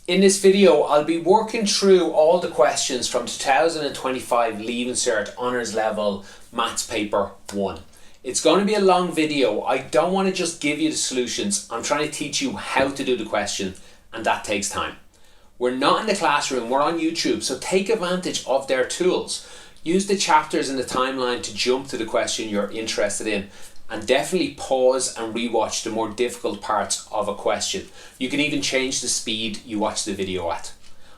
In this video, I'll be working through all the questions from 2025 Leaving Cert Honours Level Maths Paper 1. It's going to be a long video. I don't want to just give you the solutions. I'm trying to teach you how to do the question, and that takes time. We're not in the classroom, we're on YouTube, so take advantage of their tools. Use the chapters in the timeline to jump to the question you're interested in, and definitely pause and rewatch the more difficult parts of a question. You can even change the speed you watch the video at.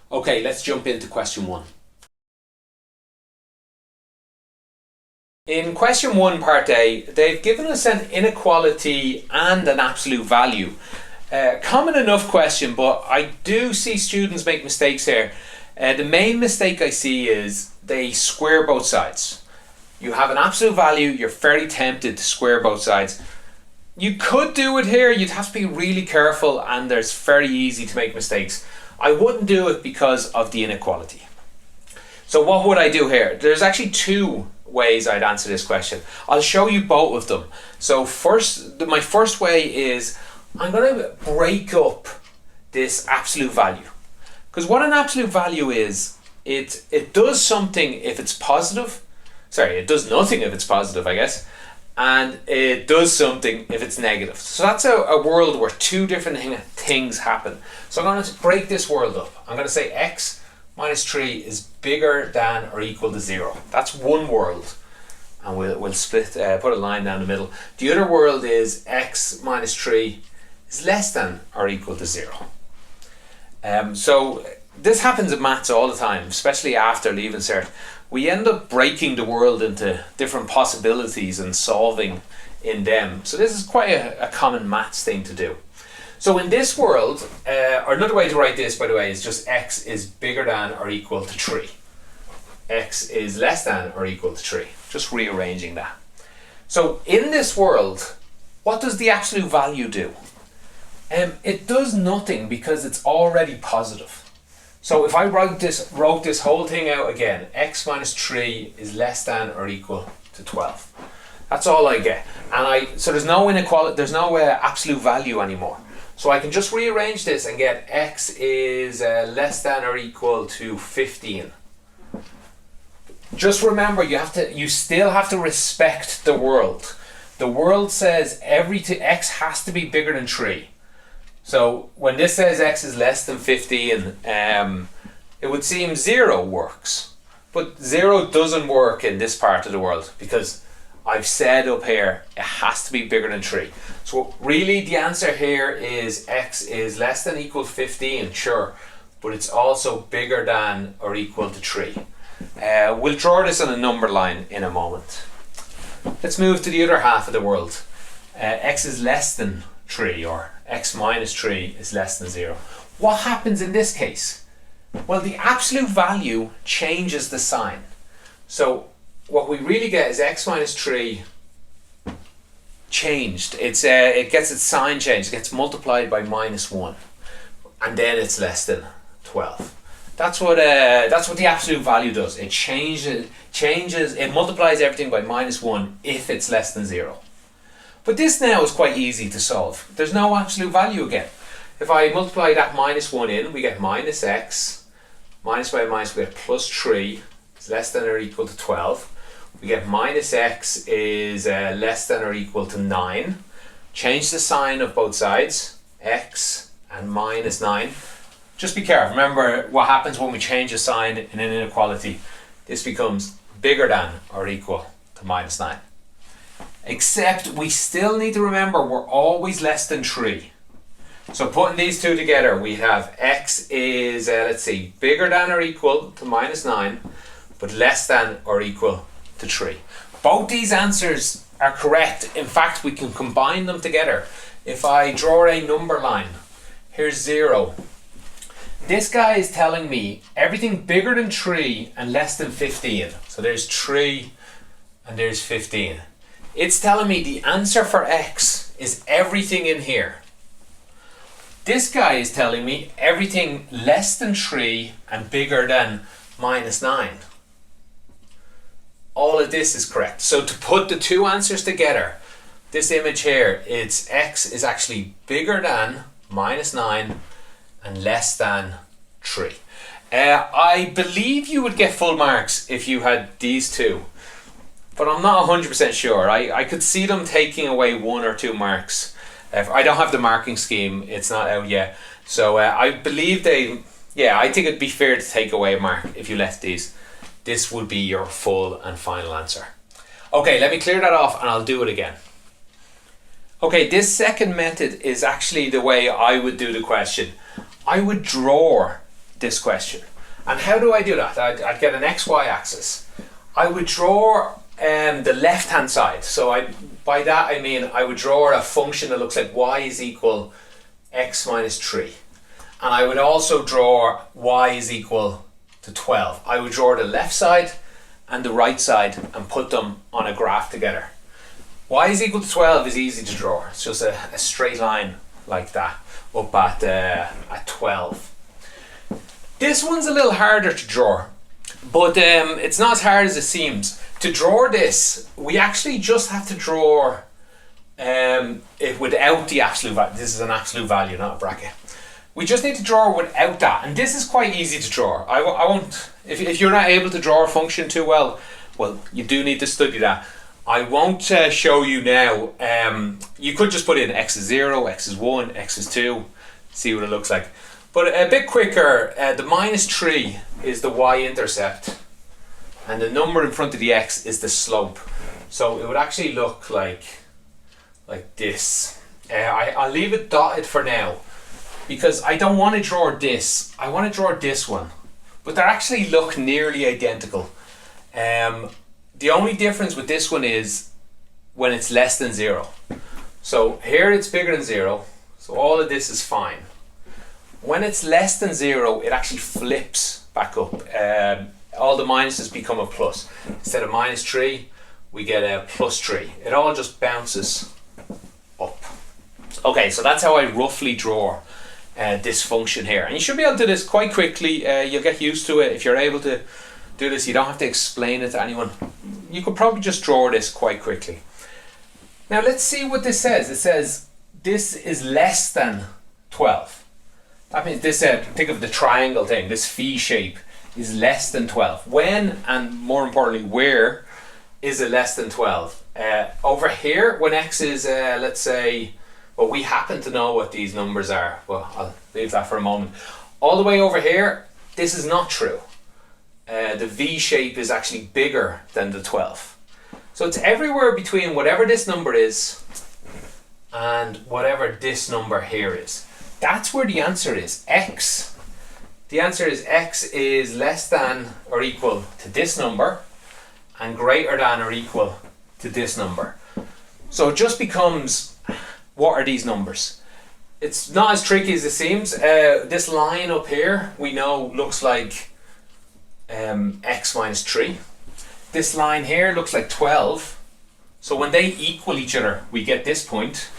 Okay, let's jump into question 1. In question 1, part A, they've given us an inequality and an absolute value. Common enough question, but I do see students make mistakes here. The main mistake I see is they square both sides. You have an absolute value, you're very tempted to square both sides. You could do it here, you'd have to be really careful, and there's very easy to make mistakes. I wouldn't do it because of the inequality. So what would I do here? There's actually 2 ways I'd answer this question. I'll show you both of them. So my first way is I'm going to break up this absolute value. Because what an absolute value is, it does something if it's positive. Sorry, it does nothing if it's positive, I guess. And it does something if it's negative. So that's a world where 2 different things happen. So I'm going to break this world up. I'm going to say x minus 3 is bigger than or equal to 0. That's one world. And we'll split, put a line down the middle. The other world is x minus 3 is less than or equal to 0. So this happens in maths all the time, especially after Leaving Cert. We end up breaking the world into different possibilities and solving in them. So this is quite a common maths thing to do. So in this world, or another way to write this, by the way, is just x is bigger than or equal to 3. X is less than or equal to 3. Just rearranging that. So in this world, what does the absolute value do? It does nothing because it's already positive. So if I wrote this whole thing out again, x minus 3 is less than or equal to 12. That's all I get. So there's no inequality, there's no absolute value anymore. So I can just rearrange this and get x is less than or equal to 15. Just remember, you still have to respect the world. The world says x has to be bigger than 3. So when this says x is less than 15, it would seem 0 works. But 0 doesn't work in this part of the world because I've said up here it has to be bigger than 3. So really the answer here is x is less than or equal to 15, sure, but it's also bigger than or equal to 3. We'll draw this on a number line in a moment. Let's move to the other half of the world. X is less than 3, or x minus 3 is less than 0. What happens in this case? Well, the absolute value changes the sign. So what we really get is x minus 3 changed. It gets its sign changed. It gets multiplied by minus 1, and then it's less than 12. That's what the absolute value does. It changes. It multiplies everything by minus 1 if it's less than 0. But this now is quite easy to solve. There's no absolute value again. If I multiply that minus 1 in, we get minus x. Minus by minus, we get plus 3. It's less than or equal to 12. We get minus x is less than or equal to 9. Change the sign of both sides. X and minus 9. Just be careful. Remember what happens when we change a sign in an inequality. This becomes bigger than or equal to minus 9. Except we still need to remember we're always less than 3. So putting these 2 together, we have x is, bigger than or equal to minus 9, but less than or equal to 3. Both these answers are correct. In fact, we can combine them together. If I draw a number line, here's 0. This guy is telling me everything bigger than 3 and less than 15. So there's 3 and there's 15. It's telling me the answer for x is everything in here. This guy is telling me everything less than 3 and bigger than minus 9. All of this is correct. So to put the 2 answers together, this image here, it's x is actually bigger than minus 9 and less than 3. I believe you would get full marks if you had these two, but I'm not 100% sure. I could see them taking away 1 or 2 marks. I don't have the marking scheme, it's not out yet. So I believe I think it'd be fair to take away a mark if you left these. This would be your full and final answer. Okay, let me clear that off and I'll do it again. Okay, this second method is actually the way I would do the question. I would draw this question. And how do I do that? I'd get an XY axis. I would draw the left hand side. So by that I mean I would draw a function that looks like y is equal x minus 3. And I would also draw y is equal to 12. I would draw the left side and the right side and put them on a graph together. Y is equal to 12 is easy to draw. It's just a straight line like that up at 12. This one's a little harder to draw, but it's not as hard as it seems. To draw this, we actually just have to draw it without the absolute value. This is an absolute value, not a bracket. We just need to draw without that, and this is quite easy to draw. I won't, if you're not able to draw a function too well, you do need to study that. I won't show you now. You could just put in x is 0, x is 1, x is 2, see what it looks like. But a bit quicker, the minus 3 is the y-intercept, and the number in front of the x is the slope. So it would actually look like this. I'll leave it dotted for now, because I don't want to draw this. I want to draw this one. But they actually look nearly identical. The only difference with this one is when it's less than 0. So here it's bigger than 0, so all of this is fine. When it's less than 0, it actually flips back up. All the minuses become a plus. Instead of minus 3, we get a plus 3. It all just bounces up. Okay, so that's how I roughly draw this function here. And you should be able to do this quite quickly. You'll get used to it. If you're able to do this, you don't have to explain it to anyone. You could probably just draw this quite quickly. Now let's see what this says. It says this is less than 12. That means this, think of the triangle thing, this phi shape is less than 12. When, and more importantly, where is it less than 12? Over here, when x is, let's say, we happen to know what these numbers are. Well, I'll leave that for a moment. All the way over here, this is not true. The V shape is actually bigger than the 12. So it's everywhere between whatever this number is and whatever this number here is. That's where the answer is, x. The answer is x is less than or equal to this number and greater than or equal to this number. So it just becomes, what are these numbers? It's not as tricky as it seems. This line up here, we know looks like x minus 3. This line here looks like 12. So when they equal each other, we get this point.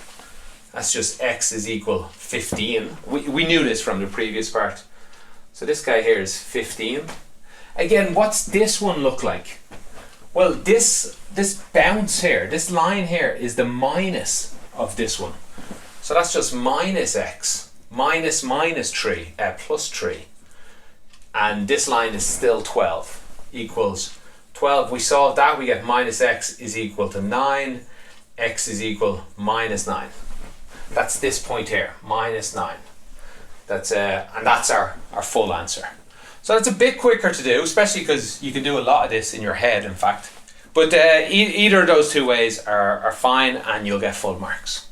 That's just x is equal 15. We knew this from the previous part. So this guy here is 15. Again, what's this one look like? Well, this bounce here, this line here is the minus of this one. So that's just minus x, minus 3, plus 3. And this line is still 12, equals 12. We solve that, we get minus x is equal to 9, x is equal minus 9. That's this point here, minus 9. And that's our full answer. So it's a bit quicker to do, especially because you can do a lot of this in your head, in fact. But either of those two ways are fine and you'll get full marks.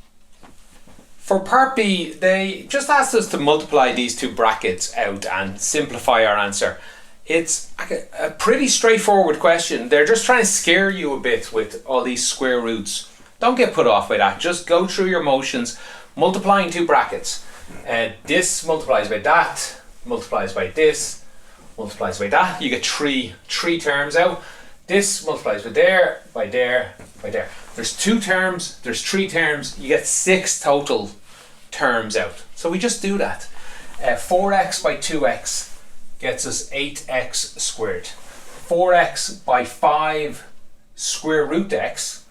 For part B, they just asked us to multiply these two brackets out and simplify our answer. It's a pretty straightforward question. They're just trying to scare you a bit with all these square roots. Don't get put off by that. Just go through your motions, multiplying two brackets. This multiplies by that, multiplies by this, multiplies by that. You get three terms out. This multiplies by there, by there, by there. There's 2 terms, there's 3 terms. You get 6 total terms out. So we just do that. 4x by 2x gets us 8x squared. 4x by 5 square root x.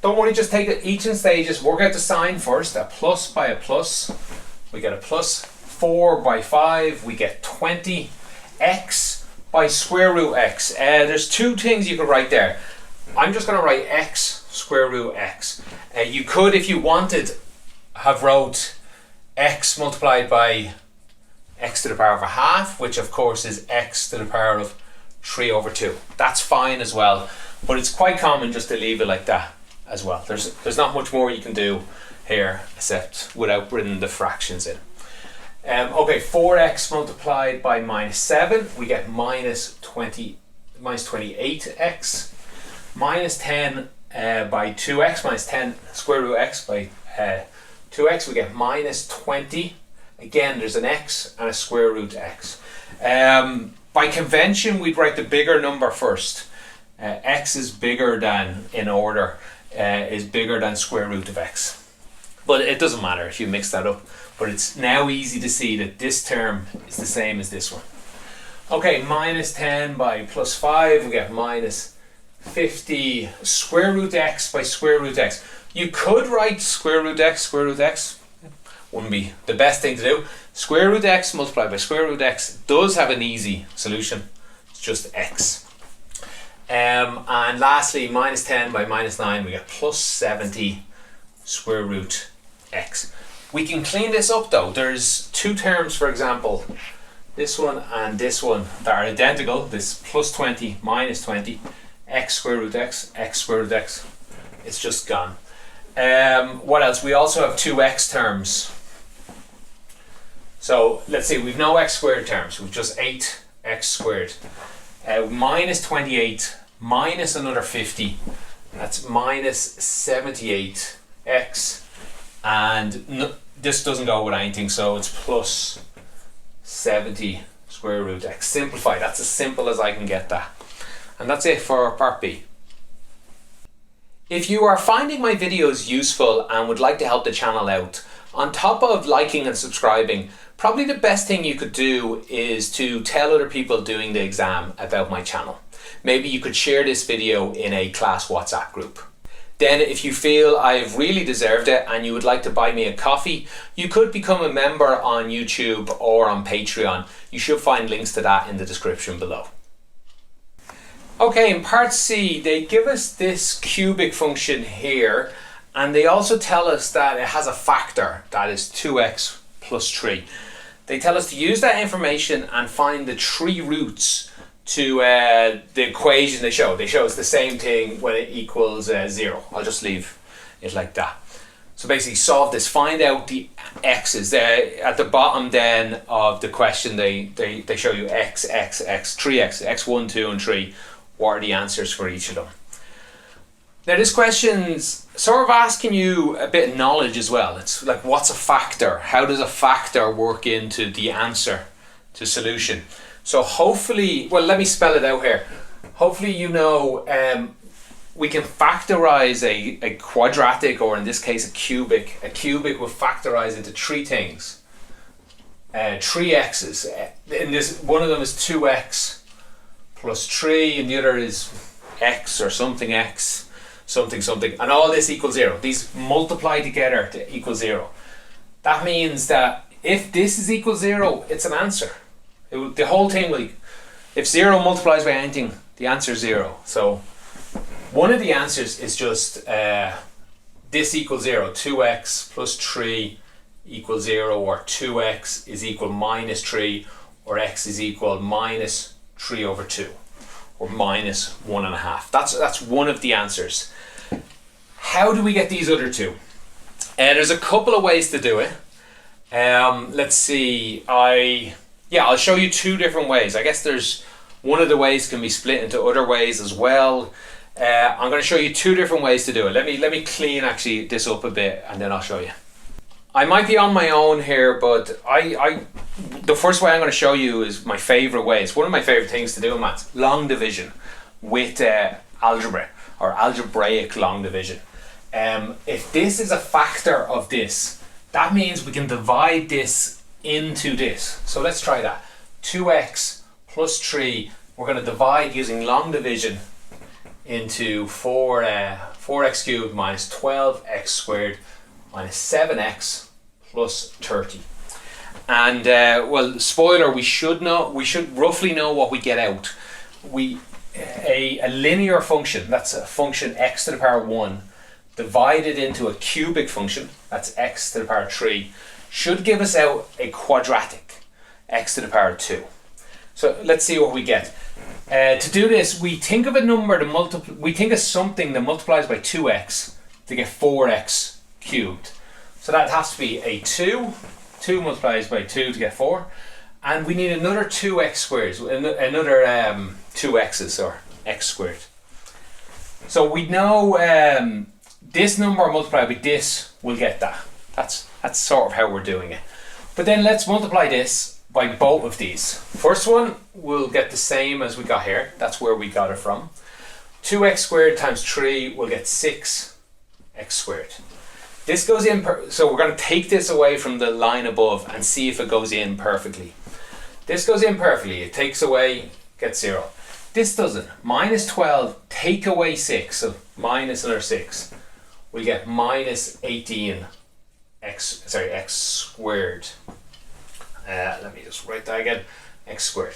Don't worry, just take it each in stages, work out the sign first. A plus by a plus, we get a plus. 4 by 5, we get 20. X by square root x. There's two things you could write there. I'm just going to write x square root x. You could, if you wanted, have wrote x multiplied by x to the power of a half, which of course is x to the power of 3 over 2. That's fine as well, but it's quite common just to leave it like that as well. There's not much more you can do here except without bringing the fractions in. Okay, 4x multiplied by minus 7, we get minus 28x. Minus 10 by 2x, minus 10 square root x by 2x, we get minus 20. Again, there's an x and a square root x. By convention, we'd write the bigger number first. X is bigger than, in order, is bigger than square root of x. But it doesn't matter if you mix that up. But it's now easy to see that this term is the same as this one. Okay, minus 10 by plus 5, we get minus 50 square root x by square root x. You could write square root x, wouldn't be the best thing to do. Square root x multiplied by square root x does have an easy solution. It's just x. And lastly, minus 10 by minus 9, we get plus 70 square root x. We can clean this up though. There's two terms, for example, this one and this one, that are identical. This plus 20 minus 20, x square root x, x square root x. It's just gone. What else? We also have two x terms. So let's see, we've no x squared terms. We've just 8x squared. Minus 28 minus another 50. That's minus 78x. And this doesn't go with anything, so it's plus 70 square root x. Simplify, that's as simple as I can get that. And that's it for part B. If you are finding my videos useful and would like to help the channel out, on top of liking and subscribing, probably the best thing you could do is to tell other people doing the exam about my channel. Maybe you could share this video in a class WhatsApp group. Then if you feel I've really deserved it and you would like to buy me a coffee, you could become a member on YouTube or on Patreon. You should find links to that in the description below. Okay, in part C, they give us this cubic function here, and they also tell us that it has a factor, that is 2x plus 3. They tell us to use that information and find the 3 roots to the equation they show. They show us the same thing when it equals 0. I'll just leave it like that. So basically solve this, find out the x's. At the bottom then of the question they show you x, 3x, x1, 2 and 3. What are the answers for each of them? Now this question's sort of asking you a bit of knowledge as well. It's like, what's a factor? How does a factor work into the answer to solution? So hopefully, well, let me spell it out here. Hopefully you know we can factorize a quadratic, or in this case a cubic. A cubic will factorize into 3 things. 3 x's. In this, one of them is 2x plus 3, and the other is x or something x, something, and all this equals 0. These multiply together to equal 0. That means that if this is equal 0, it's an answer. The whole thing will, if 0 multiplies by anything, the answer is 0. So one of the answers is just this equals 0. 2x plus 3 equals 0, or 2x is equal minus 3, or x is equal minus 3 over 2, or minus 1.5. That's one of the answers. How do we get these other two? There's a couple of ways to do it. Let's see. I'll show you 2 different ways. I guess there's one of the ways can be split into other ways as well. I'm going to show you 2 different ways to do it. Let me clean actually this up a bit, and then I'll show you. I might be on my own here, but the first way I'm going to show you is my favorite way. It's one of my favorite things to do in maths: long division with algebra, or algebraic long division. If this is a factor of this, that means we can divide this into this. So let's try that. 2x plus 3, we're going to divide using long division into 4x cubed minus 12x squared minus 7x plus 30. And well, spoiler, we should roughly know what we get out. A linear function, that's a function x to the power 1, divided into a cubic function, that's x to the power 3, should give us out a quadratic, x to the power 2. So let's see what we get. To do this, we think of a number we think of something that multiplies by 2x to get 4x cubed. So that has to be a 2 multiplies by 2 to get 4, and we need another 2x squared, another 2x's, or x squared. So we know this number multiplied by this will get that. That's sort of how we're doing it. But then let's multiply this by both of these. First one will get the same as we got here. That's where we got it from. 2x squared times 3 will get 6x squared. This goes in, so we're going to take this away from the line above and see if it goes in perfectly. This goes in perfectly. It takes away, gets 0. This doesn't. Minus 12, take away 6, so minus another 6. We get minus 18 x squared. Let me just write that again. X squared.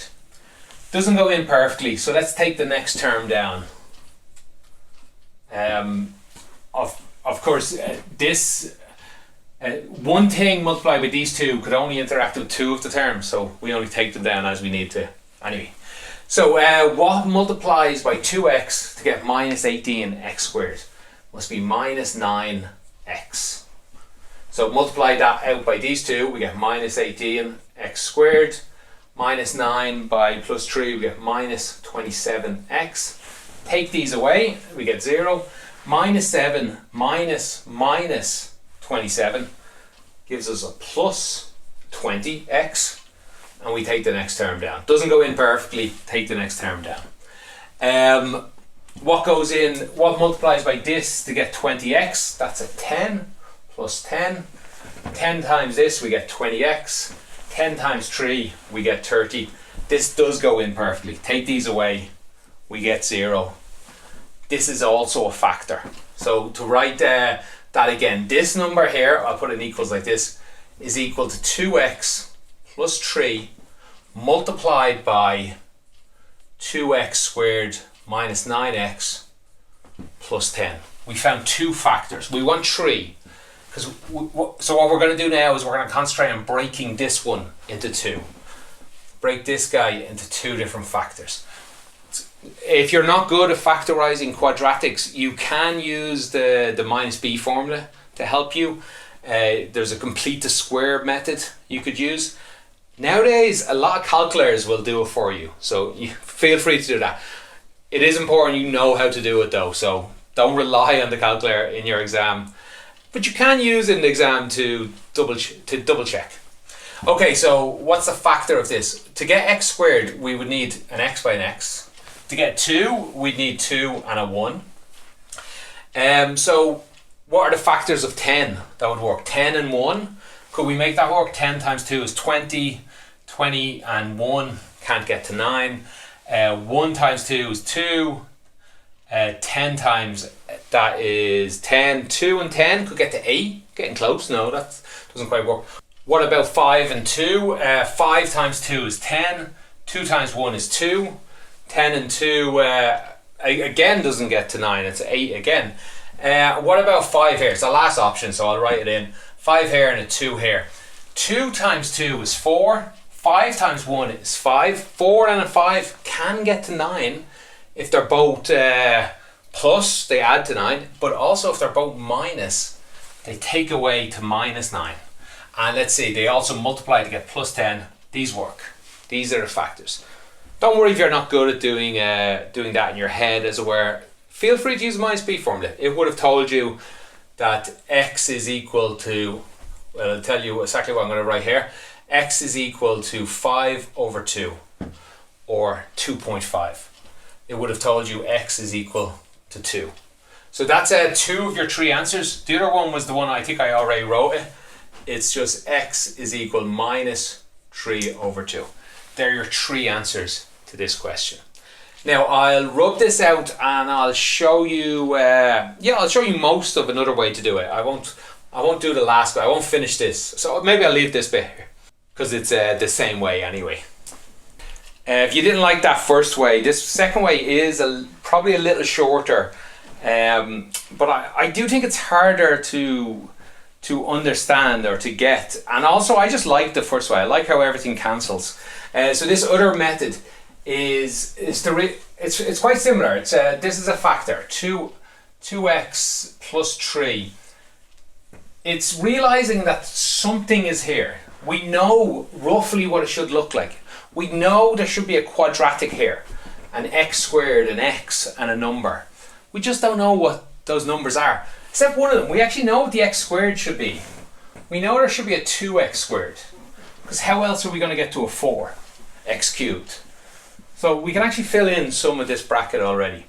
Doesn't go in perfectly, so let's take the next term down. Of course, this one thing multiplied by these two could only interact with 2 of the terms, so we only take them down as we need to. Anyway, so what multiplies by 2x to get minus 18x squared? Must be minus 9x. So multiply that out by these two, we get minus 18x squared. Minus 9 by plus 3, we get minus 27x. Take these away, we get 0. Minus 7 minus 27 gives us a plus 20x, and we take the next term down. Doesn't go in perfectly, take the next term down. What multiplies by this to get 20x? That's a 10 plus 10. 10 times this, we get 20x. 10 times 3, we get 30. This does go in perfectly. Take these away, we get 0. This is also a factor. So to write that again, this number here, I'll put it in equals like this, is equal to 2x plus 3 multiplied by 2x squared minus 9x plus 10. We found 2 factors. We want 3. So what we're going to do now is we're going to concentrate on breaking this one into 2. Break this guy into 2 different factors. If you're not good at factorizing quadratics, you can use the minus b formula to help you. There's a complete the square method you could use. Nowadays, a lot of calculators will do it for you, so feel free to do that. It is important you know how to do it though, so don't rely on the calculator in your exam. But you can use it in the exam to double check. Okay, so what's the factor of this? To get x squared, we would need an x by an x. To get 2, we'd need 2 and a 1. So what are the factors of 10 that would work? 10 and 1. Could we make that work? 10 times 2 is 20. 20 and 1 can't get to 9. 1 times 2 is 2. 10 times that is 10. 2 and 10 could get to 8. Getting close. No, that doesn't quite work. What about 5 and 2? 5 times 2 is 10. 2 times 1 is 2. 10 and 2 again doesn't get to 9. It's 8 again. What about 5 here? It's the last option, so I'll write it in. 5 here and a 2 here. 2 times 2 is 4. 5 times 1 is 5. 4 and a 5 can get to 9 if they're both plus, they add to 9, but also if they're both minus, they take away to minus 9. And let's see, they also multiply to get plus 10. These work. These are the factors. Don't worry if you're not good at doing that in your head, as it were. Feel free to use the minus b formula. It would have told you that x is equal to, well, I'll tell you exactly what I'm going to write here. X is equal to 5 over 2, or 2.5. It would have told you x is equal to 2. So that's 2 of your 3 answers. The other one was the one I think I already wrote it. It's just x is equal minus 3 over 2. They're your 3 answers to this question. Now I'll rub this out and I'll show you. I'll show you most of another way to do it. I won't do the last bit. I won't finish this. So maybe I'll leave this bit here. because it's the same way anyway. If you didn't like that first way, this second way is probably a little shorter, but I do think it's harder to understand or to get, and also I just like the first way. I like how everything cancels. So this other method it's quite similar. It's this is a factor 2x plus 3. It's realizing that something is here. We know roughly what it should look like. We know there should be a quadratic here, an x squared, an x, and a number. We just don't know what those numbers are. Except one of them, we actually know what the x squared should be. We know there should be a 2x squared, because how else are we going to get to a 4x cubed? So we can actually fill in some of this bracket already.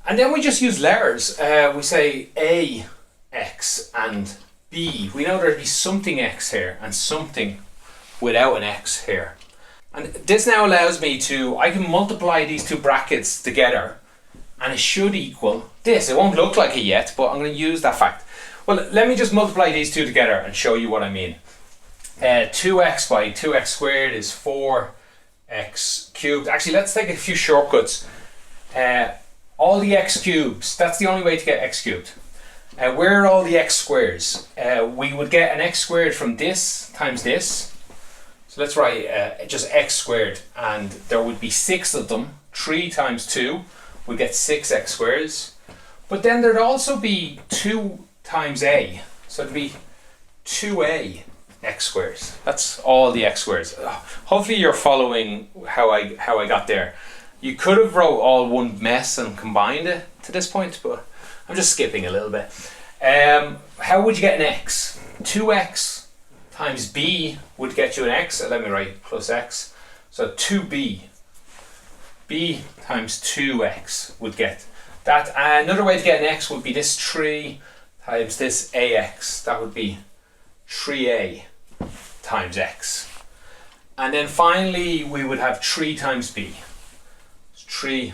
And then we just use letters. We say a x and b. We know there'd be something x here and something without an x here. And this now allows me I can multiply these two brackets together and it should equal this. It won't look like it yet, but I'm going to use that fact. Well, let me just multiply these two together and show you what I mean. 2x by 2x squared is 4x cubed. Actually, let's take a few shortcuts. All the x cubes, that's the only way to get x cubed. Where are all the x squares? We would get an x squared from this times this. So let's write just x squared, and there would be 6 of them. 3 times 2, we get 6x squares. But then there'd also be 2 times a, so it'd be 2a x squares. That's all the x squares. Hopefully you're following how I got there. You could have wrote all one mess and combined it to this point, but I'm just skipping a little bit. How would you get an x? 2x times b would get you an x. Let me write plus x. So 2b. b times 2x would get that. Another way to get an x would be this 3 times this ax. That would be 3a times x. And then finally we would have 3 times b. 3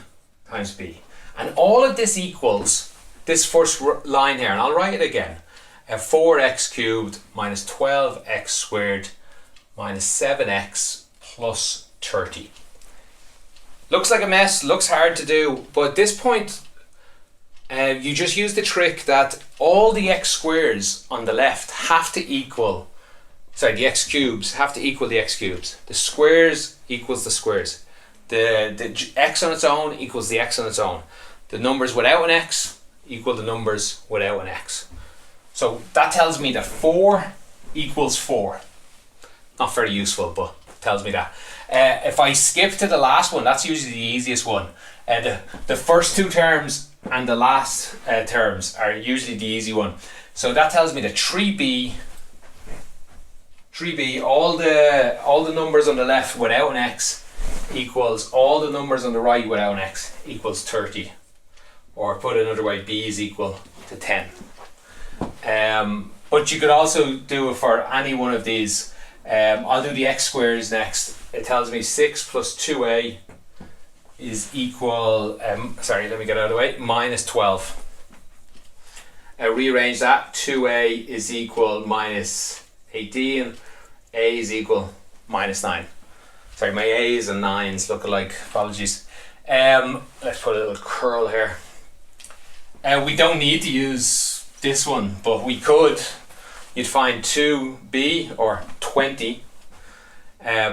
times b. And all of this equals this first line here, and I'll write it again. 4x cubed minus 12x squared minus 7x plus 30. Looks like a mess, looks hard to do, but at this point you just use the trick that all the x squares on the left have to equal, the x cubes have to equal the x cubes. The squares equals the squares. The x on its own equals the x on its own. The numbers without an x equal the numbers without an x. So that tells me that 4 equals 4. Not very useful, but tells me that. If I skip to the last one, that's usually the easiest one. The first two terms and the last terms are usually the easy one. So that tells me that 3b, all the numbers on the left without an x equals all the numbers on the right without an x equals 30. Or put another way, b is equal to 10. But you could also do it for any one of these. I'll do the x squares next. It tells me 6 plus 2a is equal, let me get out of the way, minus 12. Rearrange that. 2a is equal minus 18. A is equal minus 9. Sorry, my a's and 9's look alike. Apologies. Let's put a little curl here. We don't need to use this one, but we could. You'd find 2b or 20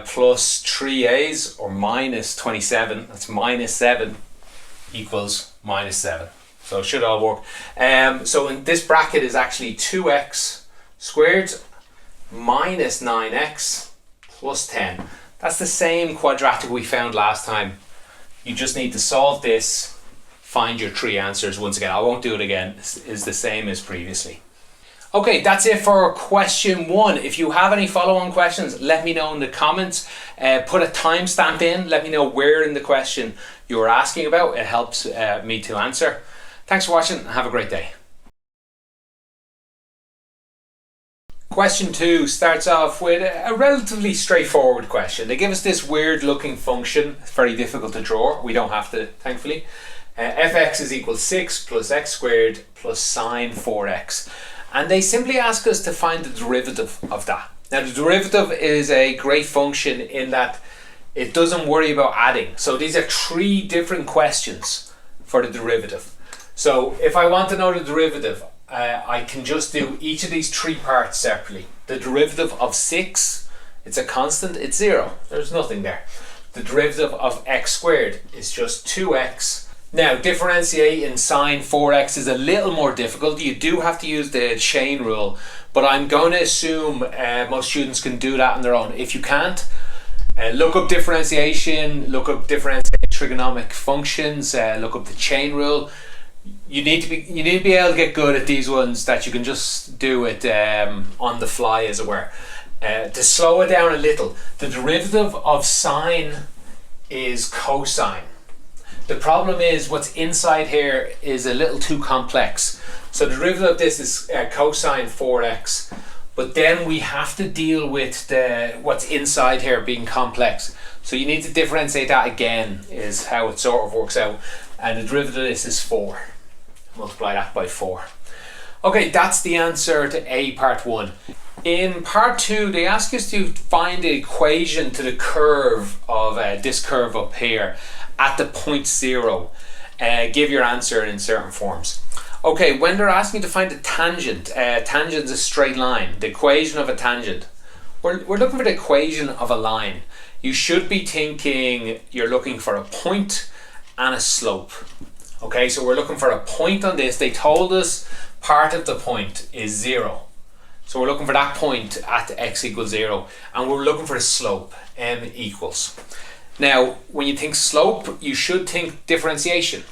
plus 3a's or minus 27. That's minus 7 equals minus 7. So it should all work. So in this bracket is actually 2x squared minus 9x plus 10. That's the same quadratic we found last time. You just need to solve this, find your 3 answers. Once again, I won't do it again. This is the same as previously. Okay, that's it for question 1. If you have any follow-on questions, let me know in the comments. Put a timestamp in. Let me know where in the question you're asking about. It helps me to answer. Thanks for watching and have a great day. Question 2 starts off with a relatively straightforward question. They give us this weird looking function. It's very difficult to draw. We don't have to, thankfully. Fx is equal 6 plus x squared plus sine 4x. And they simply ask us to find the derivative of that. Now the derivative is a great function in that it doesn't worry about adding. So these are 3 different questions for the derivative. So if I want to know the derivative, I can just do each of these 3 parts separately. The derivative of 6, it's a constant, it's 0. There's nothing there. The derivative of x squared is just 2x. Now differentiating sine 4x is a little more difficult. You do have to use the chain rule, but I'm going to assume most students can do that on their own. If you can't, look up differentiation, look up differentiate trigonomic functions, look up the chain rule. You need to be able to get good at these ones that you can just do it on the fly, as it were. To slow it down a little, the derivative of sine is cosine. The problem is what's inside here is a little too complex. So the derivative of this is cosine 4x. But then we have to deal with what's inside here being complex. So you need to differentiate that again, is how it sort of works out. And the derivative of this is 4. Multiply that by 4. Okay, that's the answer to A part 1. In part 2, they ask us to find the equation to the curve of this curve up here at the point 0. Give your answer in certain forms. Okay, when they're asking to find a tangent, tangent is a straight line, the equation of a tangent. We're looking for the equation of a line. You should be thinking you're looking for a point and a slope. Okay, so we're looking for a point on this. They told us part of the point is 0. So we're looking for that point at x equals 0. And we're looking for a slope, m equals. Now, when you think slope, you should think differentiation.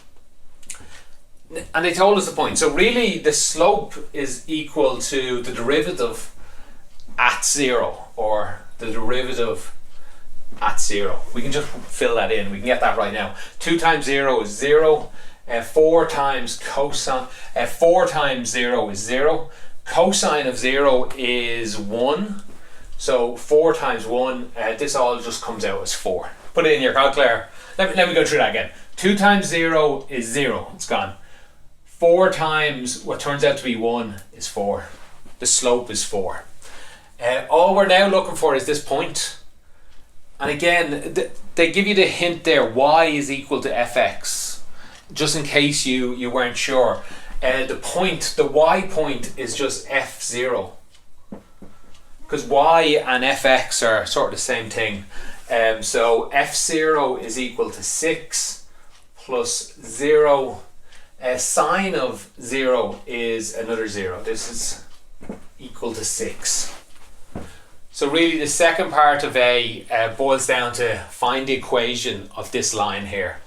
And they told us the point. So really, the slope is equal to the derivative at 0, or the derivative at 0. We can just fill that in. We can get that right now. 2 times 0 is 0. 4 times cosine. 4 times 0 is 0. Cosine of 0 is 1. So 4 times 1, this all just comes out as 4. Put it in your calculator. Let me go through that again. 2 times 0 is 0. It's gone. 4 times what turns out to be 1 is 4. The slope is 4. All we're now looking for is this point. And again, they give you the hint there. Y is equal to fx. Just in case you weren't sure. The y point is just f0. Because y and fx are sort of the same thing. So f0 is equal to 6 plus 0. Sine of 0 is another 0. This is equal to 6. So really the second part of A boils down to find the equation of this line here.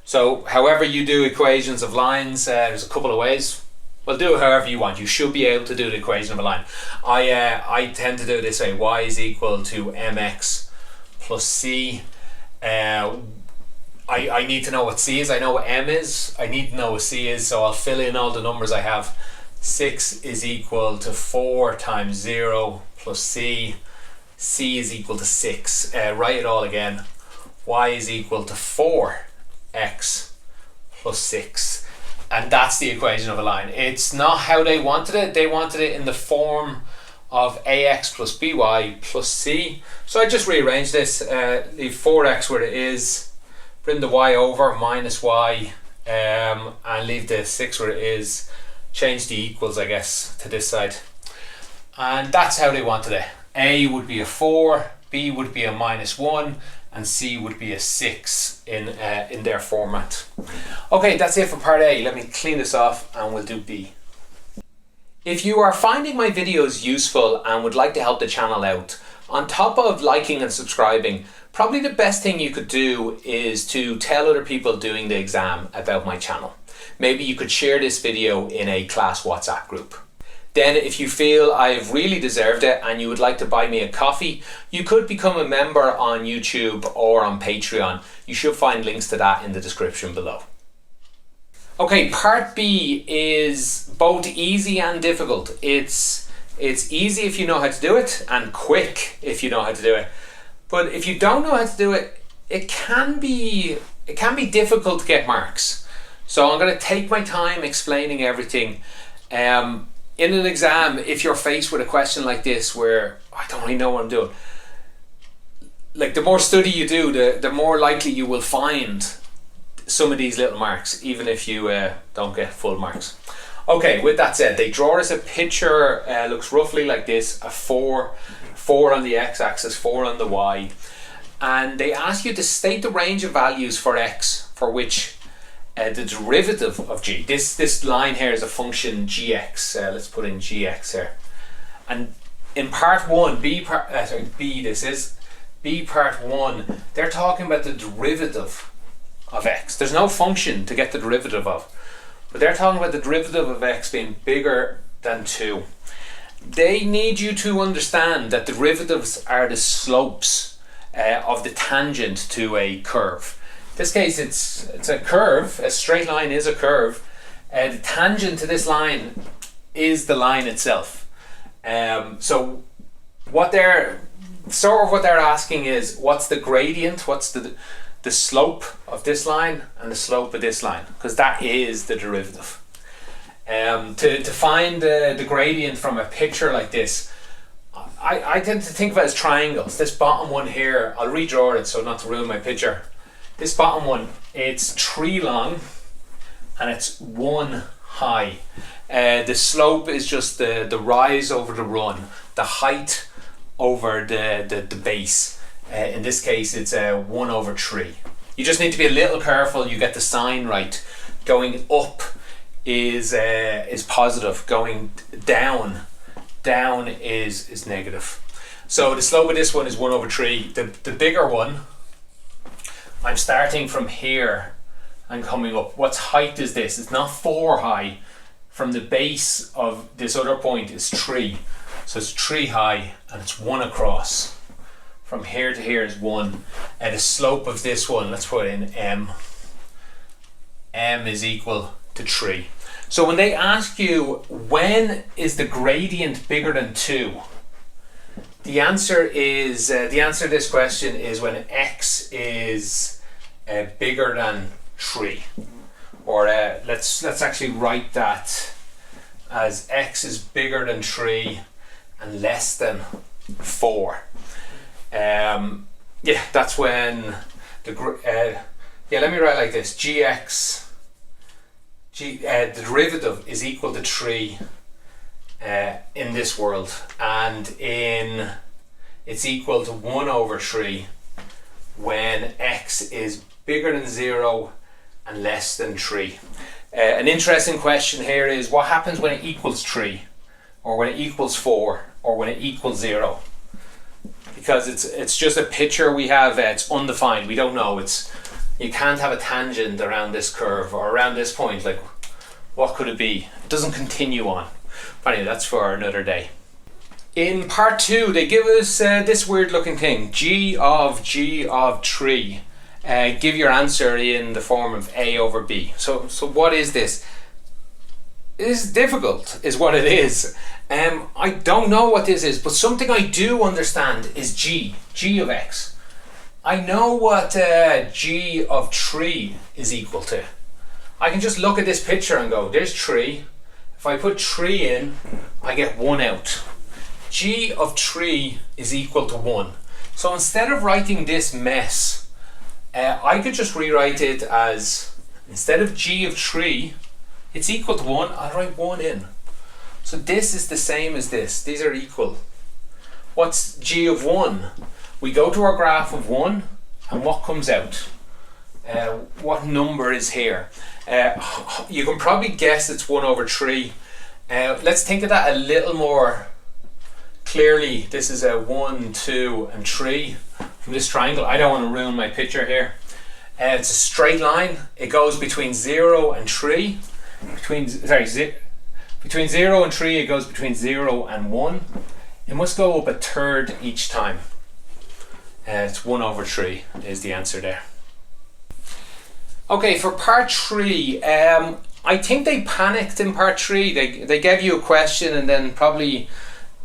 So however you do equations of lines, there's a couple of ways. Well, do it however you want. You should be able to do the equation of a line. I tend to do it this way. Y is equal to mx plus c. I need to know what c is. I know what m is. I need to know what c is, so I'll fill in all the numbers I have. 6 is equal to 4 times 0 plus c. C is equal to 6. Write it all again. Y is equal to 4x plus 6. And that's the equation of a line. It's not how they wanted it. They wanted it in the form of ax plus by plus c. So I just rearrange this. Leave 4x where it is. Bring the y over, minus y. And leave the 6 where it is. Change the equals, I guess, to this side. And that's how they wanted it. A would be a 4, B would be a minus 1, and C would be a 6 in their format. Okay, that's it for part A. Let me clean this off and we'll do B. If you are finding my videos useful and would like to help the channel out, on top of liking and subscribing, probably the best thing you could do is to tell other people doing the exam about my channel. Maybe you could share this video in a class WhatsApp group. Then if you feel I've really deserved it and you would like to buy me a coffee, you could become a member on YouTube or on Patreon. You should find links to that in the description below. Okay, part B is both easy and difficult. It's easy if you know how to do it and quick if you know how to do it. But if you don't know how to do it, it can be difficult to get marks. So I'm going to take my time explaining everything. in an exam, if you're faced with a question like this where I don't really know what I'm doing, like the more study you do, the more likely you will find some of these little marks, even if you don't get full marks. Okay, with that said, they draw us a picture, looks roughly like this, a 4 on the x-axis, 4 on the y, and they ask you to state the range of values for x for which the derivative of g, this line here is a function gx, let's put in gx here, and in part 1, B part 1, they're talking about the derivative of x. There's no function to get the derivative of, but they're talking about the derivative of x being bigger than 2. They need you to understand that derivatives are the slopes of the tangent to a curve. In this case, it's a curve. A straight line is a curve. The tangent to this line is the line itself. So what they're asking is, what's the gradient? What's the slope of this line and the slope of this line? Because that is the derivative. To find the gradient from a picture like this, I tend to think of it as triangles. This bottom one here, I'll redraw it so not to ruin my picture. This bottom one, it's 3 long and it's 1 high. The slope is just the rise over the run, the height over the base. In this case, it's 1 over 3. You just need to be a little careful you get the sign right. Going up is positive. Going down is negative. So the slope of this one is 1 over 3. The bigger one, I'm starting from here and coming up. What's height is this? It's not 4 high. From the base of this other point is 3. So it's 3 high and it's 1 across. From here to here is 1. And the slope of this one, let's put in m. M is equal to 3. So when they ask you, when is the gradient bigger than 2? The answer to this question is when x is bigger than 3. Or let's actually write that as x is bigger than 3 and less than 4. Yeah, that's when let me write like this: the derivative is equal to 3 in this world, and it's equal to 1 over 3 when x is bigger than 0 and less than 3. An interesting question here is, what happens when it equals 3, or when it equals 4, or when it equals 0? Because it's just a picture we have, it's undefined, we don't know. You can't have a tangent around this curve or around this point, like what could it be? It doesn't continue on. But anyway, that's for another day. In part 2, they give us this weird looking thing, g of 3. Give your answer in the form of a over b. So what is this? It is difficult, is what it is. I don't know what this is, but something I do understand is g of x. I know what g of 3 is equal to. I can just look at this picture and go, there's 3. If I put 3 in, I get 1 out. G of 3 is equal to 1. So instead of writing this mess, I could just rewrite it as, instead of g of 3, it's equal to 1, I'll write 1 in. So this is the same as this. These are equal. What's g of 1? We go to our graph of 1, and what comes out? What number is here? You can probably guess it's 1 over 3. Let's think of that a little more clearly. This is a 1, 2 and 3 from this triangle. I don't want to ruin my picture here. It's a straight line. It goes between 0 and 3. Between 0 and 3 it goes between 0 and 1. It must go up a third each time. It's 1 over 3 is the answer there. Okay, for part 3, I think they panicked in part 3. They gave you a question, and then probably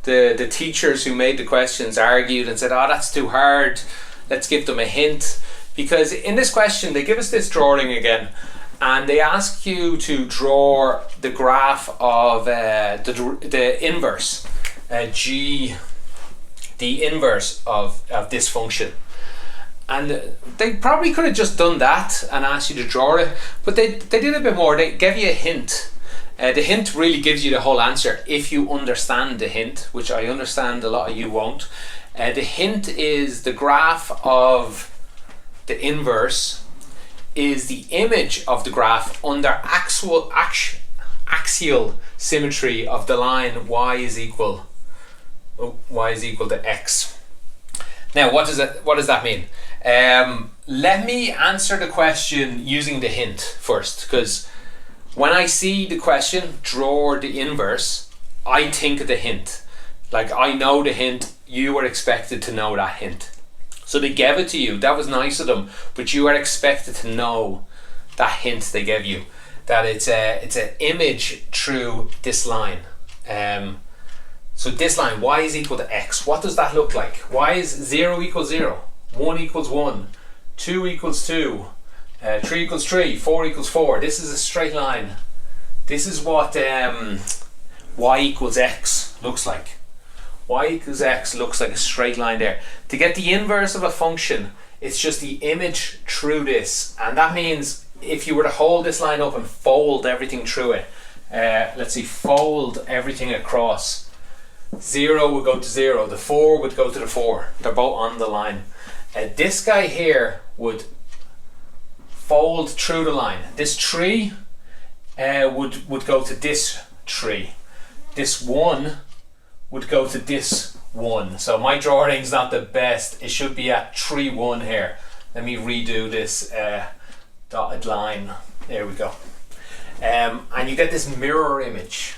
the teachers who made the questions argued and said, oh, that's too hard, let's give them a hint. Because in this question they give us this drawing again, and they ask you to draw the graph of the inverse, g, the inverse of this function. And they probably could have just done that and asked you to draw it, but they did a bit more. They gave you a hint. The hint really gives you the whole answer if you understand the hint, which I understand a lot of you won't. The hint is the graph of the inverse is the image of the graph under axial symmetry of the line y is equal to x. Now, what does that mean? Let me answer the question using the hint first, because when I see the question, draw the inverse, I think of the hint. Like, I know the hint, you were expected to know that hint. So they gave it to you, that was nice of them, but you are expected to know that hint they gave you, that it's an image through this line. So this line, y is equal to x, what does that look like? Y is 0 equals 0, 1 equals 1, 2 equals 2, 3 equals 3, 4 equals 4. This is a straight line. This is what y equals x looks like. Y equals x looks like a straight line there. To get the inverse of a function, it's just the image through this, and that means if you were to hold this line up and fold everything through it, let's see, fold everything across, 0 would go to 0, the 4 would go to the 4, they're both on the line. This guy here would fold through the line. This 3 would go to this 3. This 1 would go to this 1. So my drawing's not the best. It should be at 3, 1 here. Let me redo this dotted line. There we go. And you get this mirror image.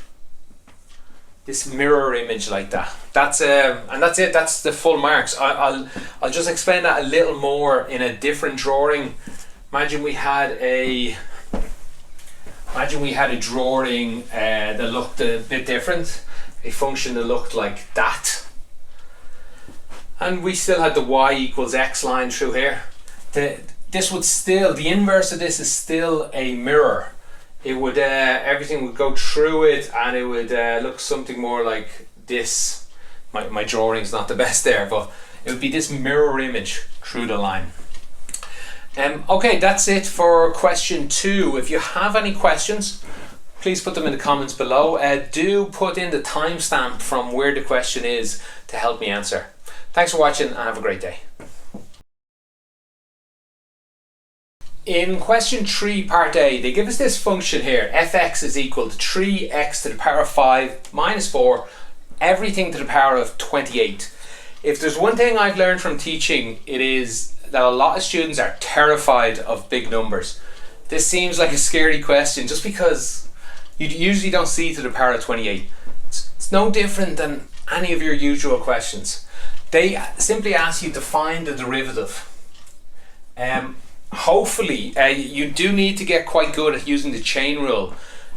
This mirror image like that. That's and that's it. That's the full marks. I'll just explain that a little more in a different drawing. Imagine we had a drawing that looked a bit different. A function that looked like that, and we still had the y equals x line through here. This would still, the inverse of this is still a mirror. It would everything would go through it, and it would look something more like this. My drawing's not the best there, but it would be this mirror image through the line. Okay, that's it for question 2. If you have any questions, please put them in the comments below. Do put in the timestamp from where the question is to help me answer. Thanks for watching and have a great day. In question 3 part A, they give us this function here, fx is equal to 3x to the power of 5 minus 4, everything to the power of 28. If there's one thing I've learned from teaching, it is that a lot of students are terrified of big numbers. This seems like a scary question just because you usually don't see to the power of 28. It's no different than any of your usual questions. They simply ask you to find the derivative. Hopefully, you do need to get quite good at using the chain rule.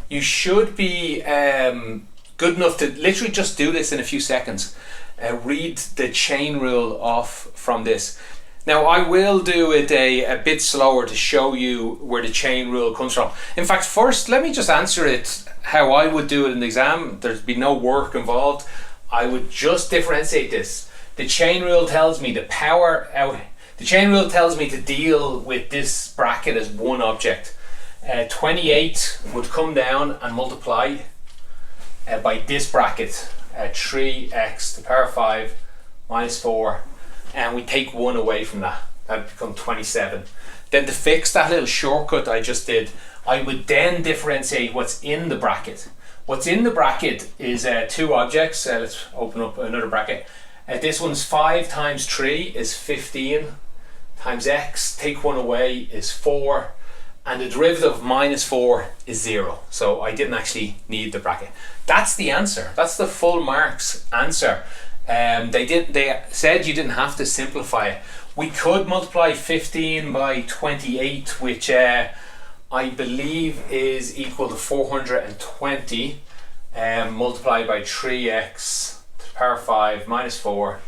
You should be good enough to literally just do this in a few seconds. Read the chain rule off from this. Now, I will do it a bit slower to show you where the chain rule comes from. In fact, first, let me just answer it how I would do it in the exam. There'd be no work involved. I would just differentiate this. The chain rule tells me the chain rule tells me to deal with this bracket as one object. 28 would come down and multiply by this bracket, 3x to the power of 5 minus 4. And we take 1 away from that. That would become 27. Then to fix that little shortcut I just did, I would then differentiate what's in the bracket. What's in the bracket is 2 objects. Let's open up another bracket. This one's 5 times 3 is 15 times x. Take 1 away is 4. And the derivative of minus 4 is 0. So I didn't actually need the bracket. That's the answer. That's the full marks answer. They said you didn't have to simplify it. We could multiply 15 by 28, which I believe is equal to 420, multiplied by 3x to the power 5 minus 4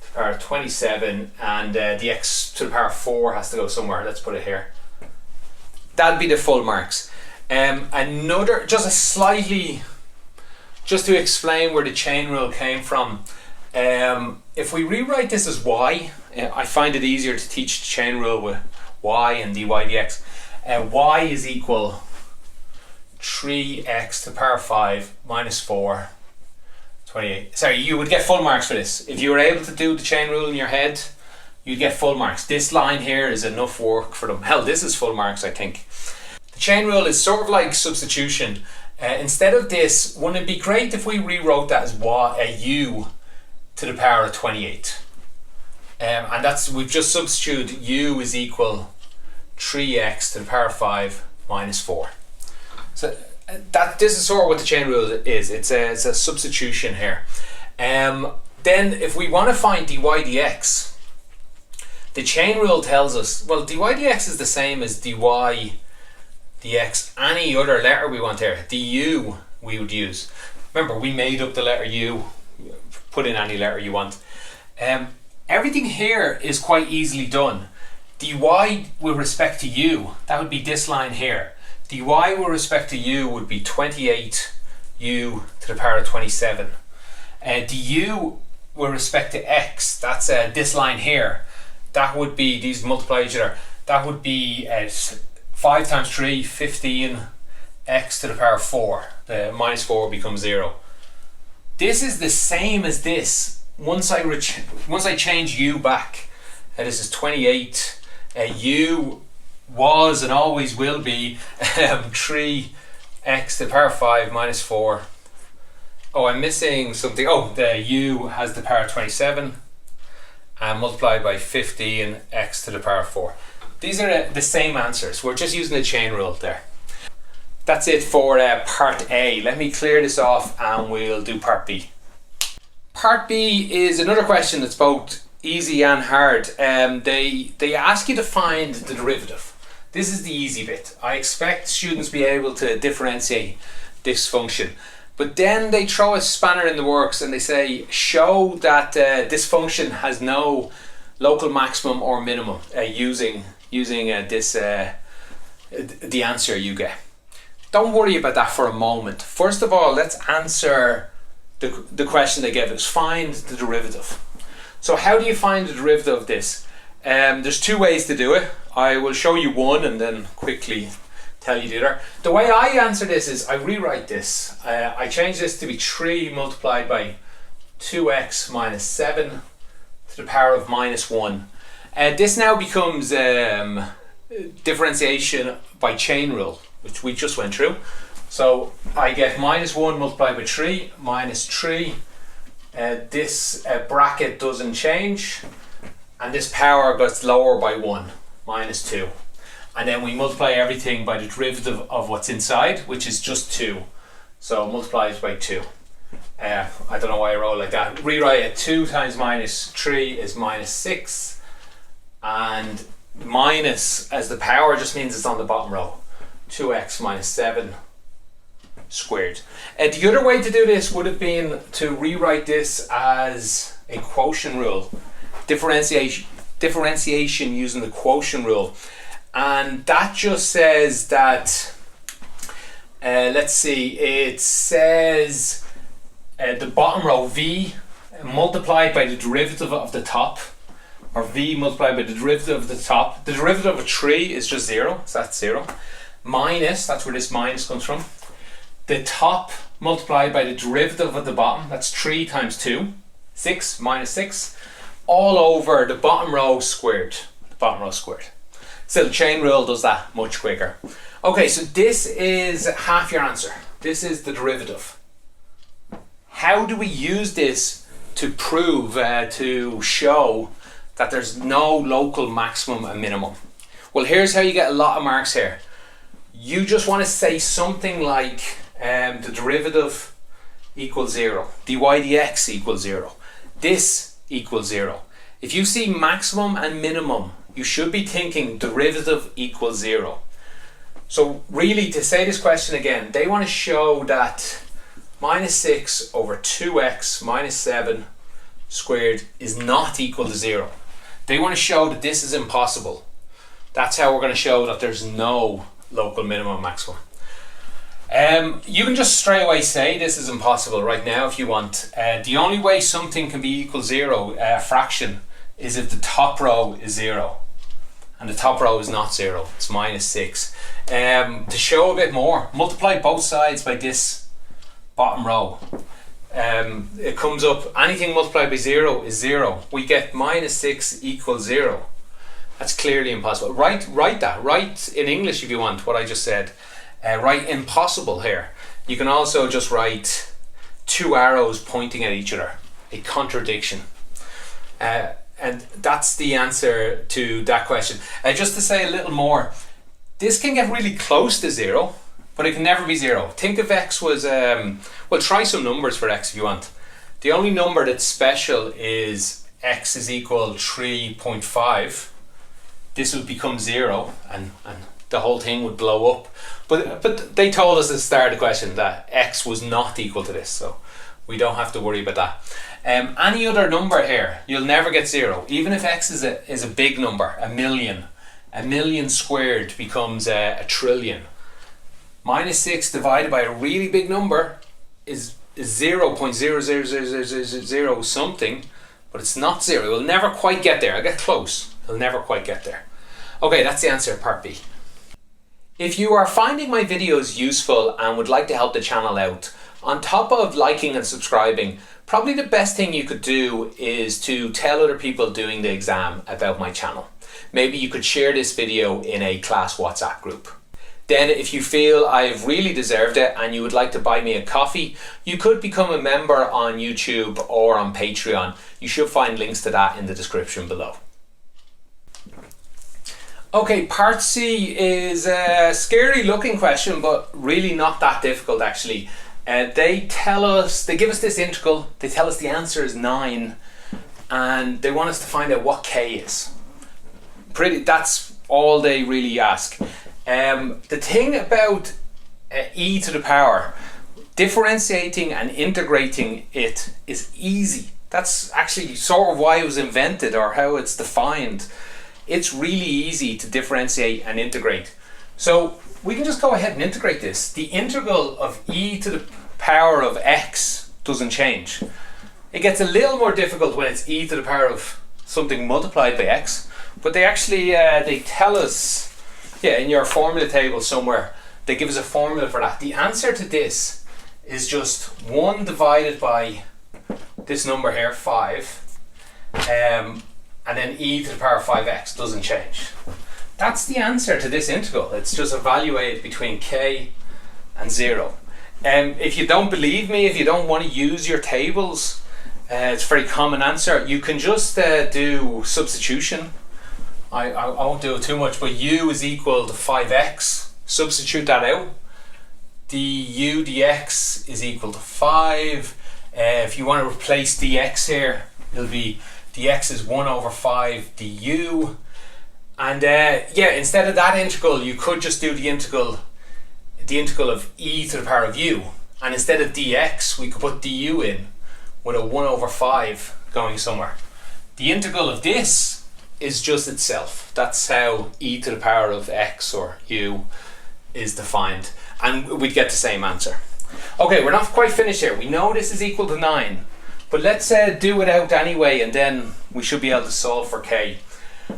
to the power 27, and the x to the power 4 has to go somewhere. Let's put it here. that'd be the full marks. Another, just to explain where the chain rule came from, if we rewrite this as y, I find it easier to teach the chain rule with y and dy dx. Y is equal 3x to the power 5 minus 4, 28. Sorry, you would get full marks for this. If you were able to do the chain rule in your head, you'd get full marks. This line here is enough work for them. Hell, this is full marks, I think. The chain rule is sort of like substitution. Instead of this, wouldn't it be great if we rewrote that as u to the power of 28? And we've just substituted u is equal 3x to the power of 5 minus 4. So this is sort of what the chain rule is. It's a substitution here. Then if we want to find dy dx, the chain rule tells us, well, dy dx is the same as dy dx, any other letter we want there. Du we would use. Remember, we made up the letter u, put in any letter you want. Everything here is quite easily done. Dy with respect to u, that would be this line here. Dy with respect to u would be 28u to the power of 27. Du with respect to x, that's this line here. That would be, these multiply each other, that would be 5 times 3, 15 x to the power of 4. The minus 4 becomes 0. This is the same as this. Once I change u back, this is 28. U was and always will be 3x to the power of 5 minus 4. Oh, I'm missing something. Oh, the u has the power of 27 and multiplied by 15x to the power of 4. These are the same answers. We're just using the chain rule there. That's it for part A. Let me clear this off and we'll do part B. Part B is another question that's both easy and hard. They ask you to find the derivative. This is the easy bit. I expect students to be able to differentiate this function. But then they throw a spanner in the works and they say, show that this function has no local maximum or minimum using this the answer you get. Don't worry about that for a moment. First of all, let's answer the question they gave us. Find the derivative. So how do you find the derivative of this? There's two ways to do it. I will show you one and then quickly tell you the other. The way I answer this is I rewrite this. I change this to be 3 multiplied by 2x minus 7 to the power of minus 1. This now becomes differentiation by chain rule, which we just went through. So I get minus 1 multiplied by 3 minus 3. This bracket doesn't change, and this power gets lower by 1, minus 2. And then we multiply everything by the derivative of what's inside, which is just 2. So multiplies by 2. I don't know why I roll like that. Rewrite it. 2 times minus 3 is minus 6. And minus as the power just means it's on the bottom row. 2x minus 7 squared. The other way to do this would have been to rewrite this as a quotient rule. Differentiation using the quotient rule. And that just says that, let's see, it says the bottom row, v multiplied by the derivative of the top, or v multiplied by the derivative of the top. The derivative of 3 is just 0, so that's 0. Minus, that's where this minus comes from. The top multiplied by the derivative of the bottom, that's 3 times 2, 6 minus 6, all over the bottom row squared. The bottom row squared. So the chain rule does that much quicker. Okay, so this is half your answer. This is the derivative. How do we use this to prove, to show that there's no local maximum and minimum? Well, here's how you get a lot of marks here. You just want to say something like the derivative equals 0, dy dx equals 0, this equals 0. If you see maximum and minimum, you should be thinking derivative equals 0. So really, to say this question again, they want to show that minus 6 over 2x minus 7 squared is not equal to 0. They want to show that this is impossible. That's how we're going to show that there's no local minimum maximum. You can just straight away say this is impossible right now if you want. The only way something can be equal 0, fraction, is if the top row is 0. And the top row is not 0, it's minus 6. To show a bit more, multiply both sides by this bottom row. It comes up, anything multiplied by 0 is 0. We get minus 6 equals 0. That's clearly impossible. Write that. Write in English if you want what I just said. Write impossible here. You can also just write 2 arrows pointing at each other. A contradiction. And that's the answer to that question. Just to say a little more, this can get really close to 0, but it can never be 0. Think if x was, well, try some numbers for x if you want. The only number that's special is x is equal 3.5. This would become 0 and the whole thing would blow up. But they told us at the start of the question that x was not equal to this, so we don't have to worry about that. Any other number here, you'll never get 0. Even if x is a big number, a million. A million squared becomes a trillion. Minus 6 divided by a really big number is 0.00000 something, but it's not 0. It will never quite get there. I'll get close. It'll never quite get there. Okay, that's the answer, part B. If you are finding my videos useful and would like to help the channel out, on top of liking and subscribing, probably the best thing you could do is to tell other people doing the exam about my channel. Maybe you could share this video in a class WhatsApp group. Then if you feel I've really deserved it and you would like to buy me a coffee, you could become a member on YouTube or on Patreon. You should find links to that in the description below. Okay, part C is a scary looking question, but really not that difficult actually. They give us this integral, they tell us the answer is 9, and they want us to find out what k is. That's all they really ask. The thing about e to the power, differentiating and integrating it is easy. That's actually sort of why it was invented or how it's defined. It's really easy to differentiate and integrate. So we can just go ahead and integrate this. The integral of e to the power of x doesn't change. It gets a little more difficult when it's e to the power of something multiplied by x, but they actually they tell us, yeah, in your formula table somewhere, they give us a formula for that. The answer to this is just 1 divided by this number here, 5, and then e to the power of 5x doesn't change. That's the answer to this integral. It's just evaluated between k and 0. If you don't believe me, if you don't want to use your tables, it's a very common answer. You can just do substitution. I won't do it too much, but u is equal to 5x. Substitute that out. Du dx is equal to 5. If you want to replace dx here, it'll be dx is 1 over 5 du. And yeah, instead of that integral, you could just do the integral of e to the power of u. And instead of dx, we could put du in with a 1 over 5 going somewhere. The integral of this is just itself. That's how e to the power of x or u is defined. And we'd get the same answer. Okay, we're not quite finished here. We know this is equal to 9. But let's do it out anyway, and then we should be able to solve for k.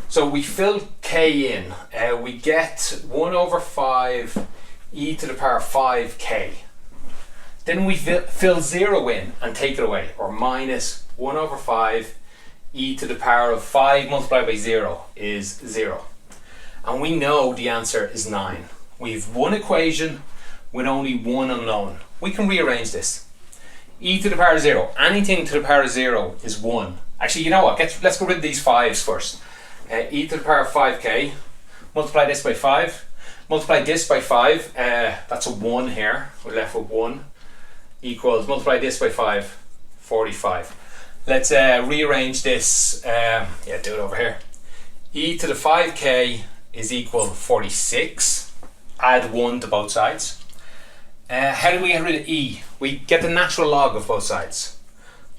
So we fill k in. We get 1 over 5 e to the power 5k. Then we fill 0 in and take it away, or minus 1 over 5 e to the power of 5 multiplied by 0 is 0. And we know the answer is 9. We've one equation with only one unknown. We can rearrange this. E to the power of 0. Anything to the power of 0 is 1. Actually, you know what? Let's go rid of these 5's first. E to the power of 5k. Multiply this by 5. Multiply this by 5. That's a 1 here. We're left with 1. Equals, multiply this by 5. 45. Let's rearrange this. Yeah, do it over here. E to the 5k is equal to 46. Add 1 to both sides. How do we get rid of e? We get the natural log of both sides.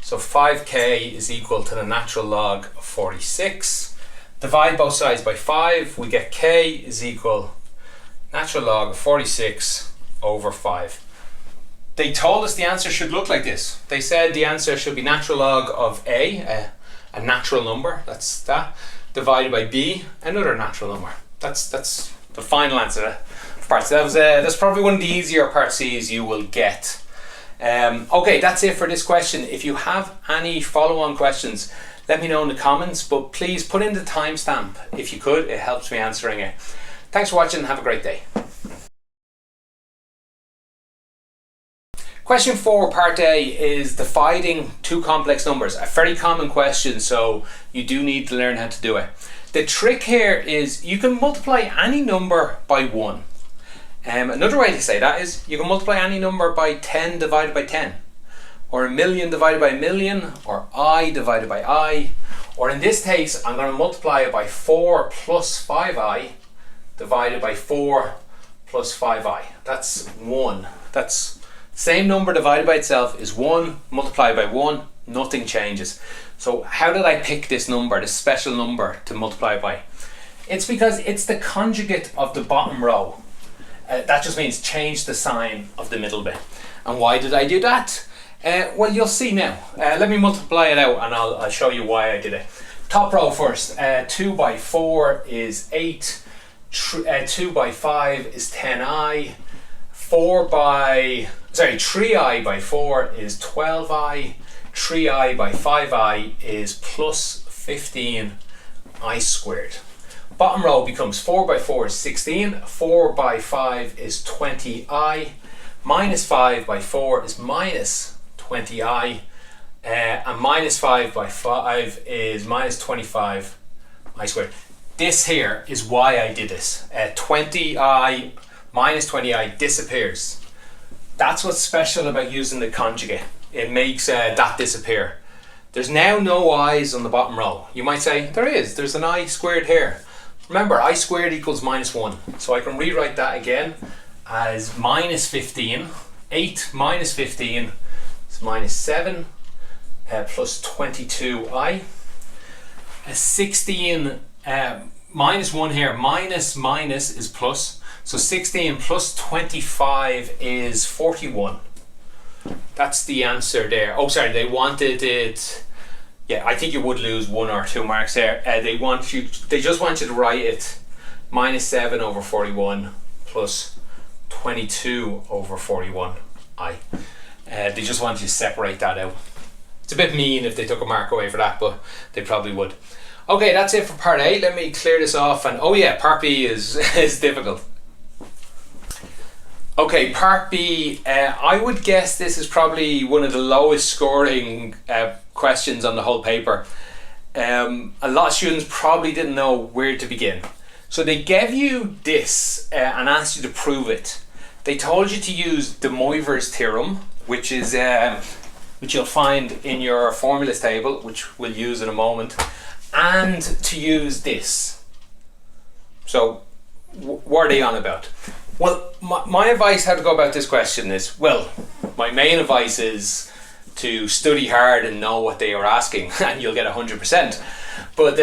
So 5k is equal to the natural log of 46. Divide both sides by 5. We get k is equal natural log of 46 over 5. They told us the answer should look like this. They said the answer should be natural log of a natural number, that's that, divided by b, another natural number. That's the final answer for part C. That's probably one of the easier part C's you will get. Okay, that's it for this question. If you have any follow-on questions, let me know in the comments, but please put in the timestamp if you could. It helps me answering it. Thanks for watching and have a great day. Question 4, part A, is dividing two complex numbers. A very common question, so you do need to learn how to do it. The trick here is you can multiply any number by 1. Another way to say that is you can multiply any number by 10 divided by 10, or a million divided by a million, or I divided by I, or in this case I'm going to multiply it by 4 plus 5i divided by 4 plus 5i. That's 1. That's same number divided by itself is 1 multiplied by 1, nothing changes. So how did I pick this number, this special number to multiply by? It's because it's the conjugate of the bottom row. That just means change the sign of the middle bit. And why did I do that? Well, you'll see now. Let me multiply it out and I'll show you why I did it. Top row first. 2 by 4 is 8. 2 by 5 is 10i. 3i by 4 is 12i. 3i by 5i is plus 15i squared. Bottom row becomes 4 by 4 is 16, 4 by 5 is 20i, minus 5 by 4 is minus 20i, and minus 5 by 5 is minus 25i squared. This here is why I did this. 20i minus 20i disappears. That's what's special about using the conjugate. It makes that disappear. There's now no i's on the bottom row. You might say, there's an I squared here. Remember, I squared equals minus 1. So I can rewrite that again as minus 15. 8 minus 15 is minus 7 plus 22i. 16 minus 1 here, minus is plus. So 16 plus 25 is 41. That's the answer there. Oh, sorry, they wanted it. Yeah, I think you would lose 1 or 2 marks there. They just want you to write it minus 7 over 41 plus 22 over 41i. They just want you to separate that out. It's a bit mean if they took a mark away for that, but they probably would. Okay, that's it for part A. Let me clear this off. And oh yeah, part B is difficult. Okay, part B, I would guess this is probably one of the lowest scoring questions on the whole paper. A lot of students probably didn't know where to begin. So they gave you this and asked you to prove it. They told you to use De Moivre's theorem, which you'll find in your formulas table, which we'll use in a moment, and to use this. So what are they on about? Well, my advice how to go about this question is, well, my main advice is to study hard and know what they are asking and you'll get 100%. But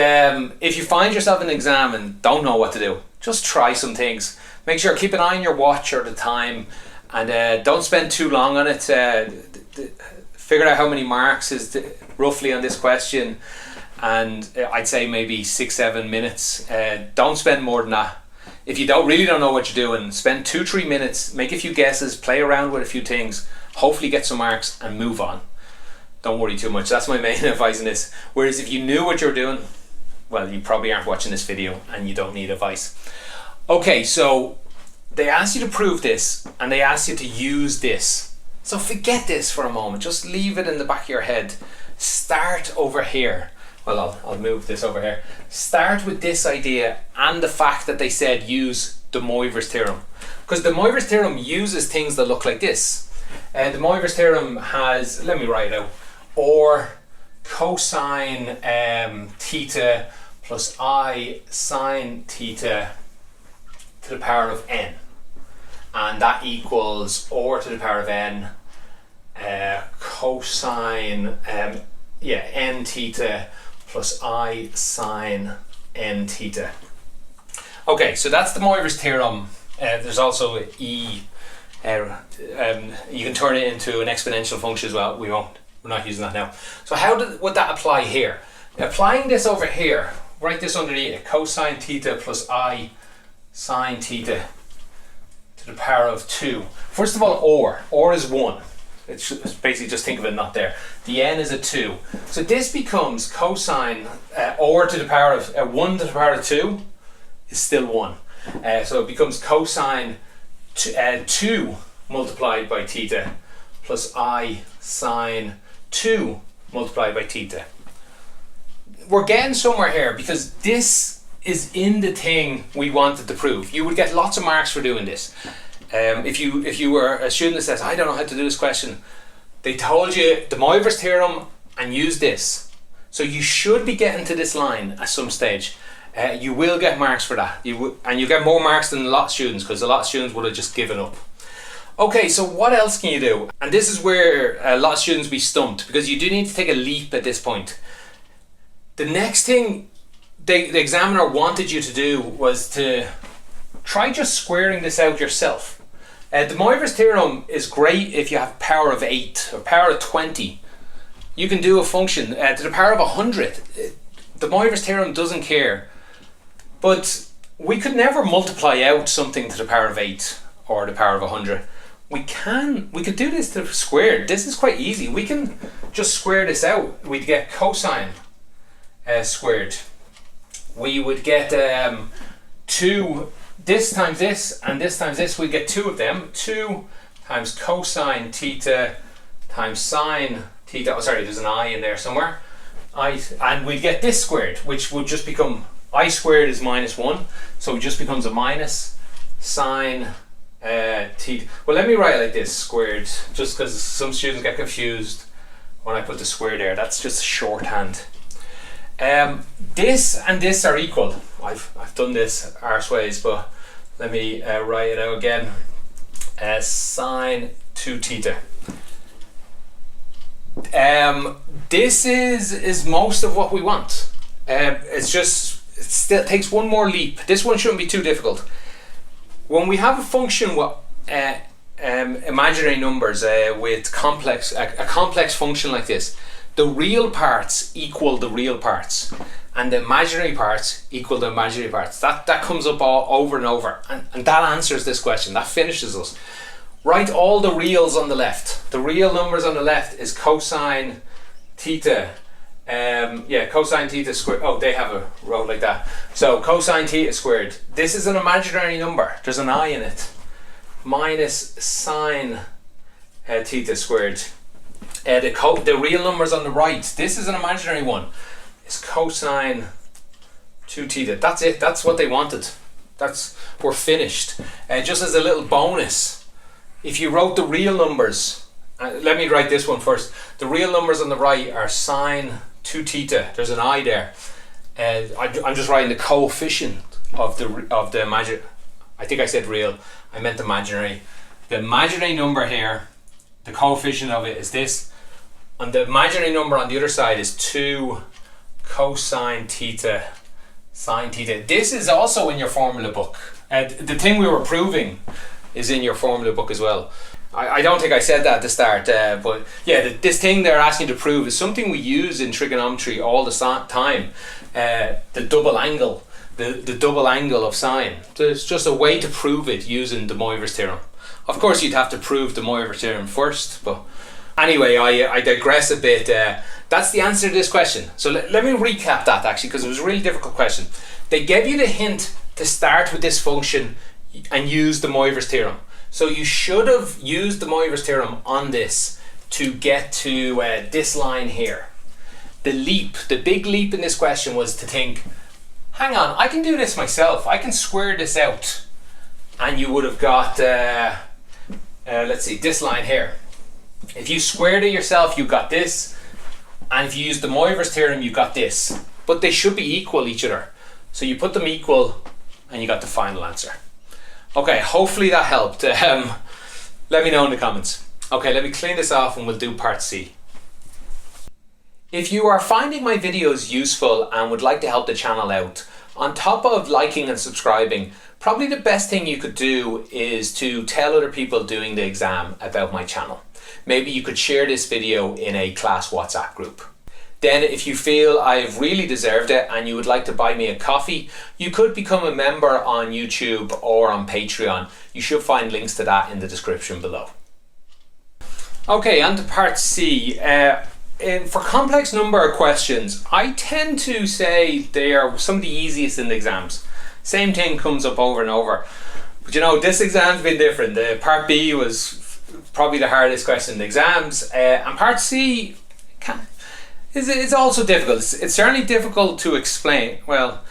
if you find yourself in an exam and don't know what to do, just try some things. Make sure, keep an eye on your watch or the time, and don't spend too long on it. Figure out how many marks is roughly on this question, and I'd say maybe 6-7 minutes. Don't spend more than that. If you really don't know what you're doing, spend 2-3 minutes, make a few guesses, play around with a few things, hopefully get some marks and move on. Don't worry too much. That's my main advice in this. Whereas if you knew what you're doing, well, you probably aren't watching this video and you don't need advice. Okay, so they asked you to prove this and they asked you to use this. So forget this for a moment. Just leave it in the back of your head. Start over here. Well, I'll move this over here. Start with this idea and the fact that they said use De Moivre's theorem. Because De Moivre's theorem uses things that look like this. De Moivre's theorem has, let me write it out, or cosine theta plus I sine theta to the power of n. And that equals or to the power of n cosine n theta plus I sine n theta. Okay, so that's De Moivre's theorem There's also e. You can turn it into an exponential function as well. We're not using that now. So how would that apply here? Applying this over here, write this underneath it. Cosine theta plus I sine theta to the power of 2. First of all, or is 1. It's basically just think of it not there. The n is a 2. So this becomes cosine or to the power of 1 to the power of 2 is still 1. So it becomes cosine 2 multiplied by theta plus I sine 2 multiplied by theta. We're getting somewhere here because this is in the thing we wanted to prove. You would get lots of marks for doing this. If you were a student that says, I don't know how to do this question, they told you the Moivre's theorem and use this. So you should be getting to this line at some stage. You will get marks for that. And you get more marks than a lot of students because a lot of students would have just given up. Okay, so what else can you do? And this is where a lot of students be stumped because you do need to take a leap at this point. The next thing the examiner wanted you to do was to try just squaring this out yourself. The Moivre's theorem is great if you have power of 8 or power of 20. You can do a function to the power of 100. The Moivre's theorem doesn't care. But we could never multiply out something to the power of 8 or the power of 100. We could do this to squared. This is quite easy. We can just square this out. We'd get cosine squared. We would get 2, this times this, and this times this. We'd get 2 of them. 2 times cosine theta times sine theta. Oh, sorry, there's an I in there somewhere. And we'd get this squared, which would just become, I squared is minus 1. So it just becomes a minus sine theta. Well, let me write it like this, squared, just because some students get confused when I put the square there. That's just shorthand. This and this are equal. I've done this arseways, but let me write it out again. Sine 2 theta. This is most of what we want. It still takes one more leap. This one shouldn't be too difficult. When we have a function with imaginary numbers with a complex function like this, the real parts equal the real parts and the imaginary parts equal the imaginary parts. That comes up all over and over, and that answers this question. That finishes us. Write all the reals on the left. The real numbers on the left is cosine theta. Cosine theta squared. Oh, they have a row like that. So cosine theta squared. This is an imaginary number. There's an I in it. Minus sine theta squared. The real numbers on the right. This is an imaginary one. It's cosine 2 theta. That's it. That's what they wanted. We're finished. Just as a little bonus, if you wrote the real numbers, let me write this one first. The real numbers on the right are sine 2 theta. There's an I there. I'm just writing the coefficient of the imaginary. I think I said real. I meant imaginary. The imaginary number here, the coefficient of it is this. And the imaginary number on the other side is 2 cosine theta sine theta. This is also in your formula book. The thing we were proving is in your formula book as well. I don't think I said that at the start, but yeah, this thing they're asking to prove is something we use in trigonometry all the time. The double angle, the double angle of sine. There's just a way to prove it using the Moivre's theorem. Of course, you'd have to prove the Moivre's theorem first, but anyway, I digress a bit. That's the answer to this question. So let me recap that actually, because it was a really difficult question. They gave you the hint to start with this function and use the Moivre's theorem. So you should have used the Moivre's theorem on this to get to this line here. The big leap in this question was to think, hang on, I can do this myself. I can square this out. And you would have got, let's see, this line here. If you squared it yourself, you got this. And if you use the Moivre's theorem, you got this. But they should be equal each other. So you put them equal and you got the final answer. Okay, hopefully that helped. Let me know in the comments. Okay, let me clean this off and we'll do part C. If you are finding my videos useful and would like to help the channel out, On top of liking and subscribing, probably the best thing you could do is to tell other people doing the exam about my channel. Maybe you could share this video in a class WhatsApp group. Then if you feel I've really deserved it and you would like to buy me a coffee, you could become a member on YouTube or on Patreon. You should find links to that in the description below. Okay, on to part C. For complex number questions, I tend to say they are some of the easiest in the exams. Same thing comes up over and over. But you know, this exam's been different. Part B was probably the hardest question in the exams. And part C is also difficult. It's certainly difficult to explain. Well,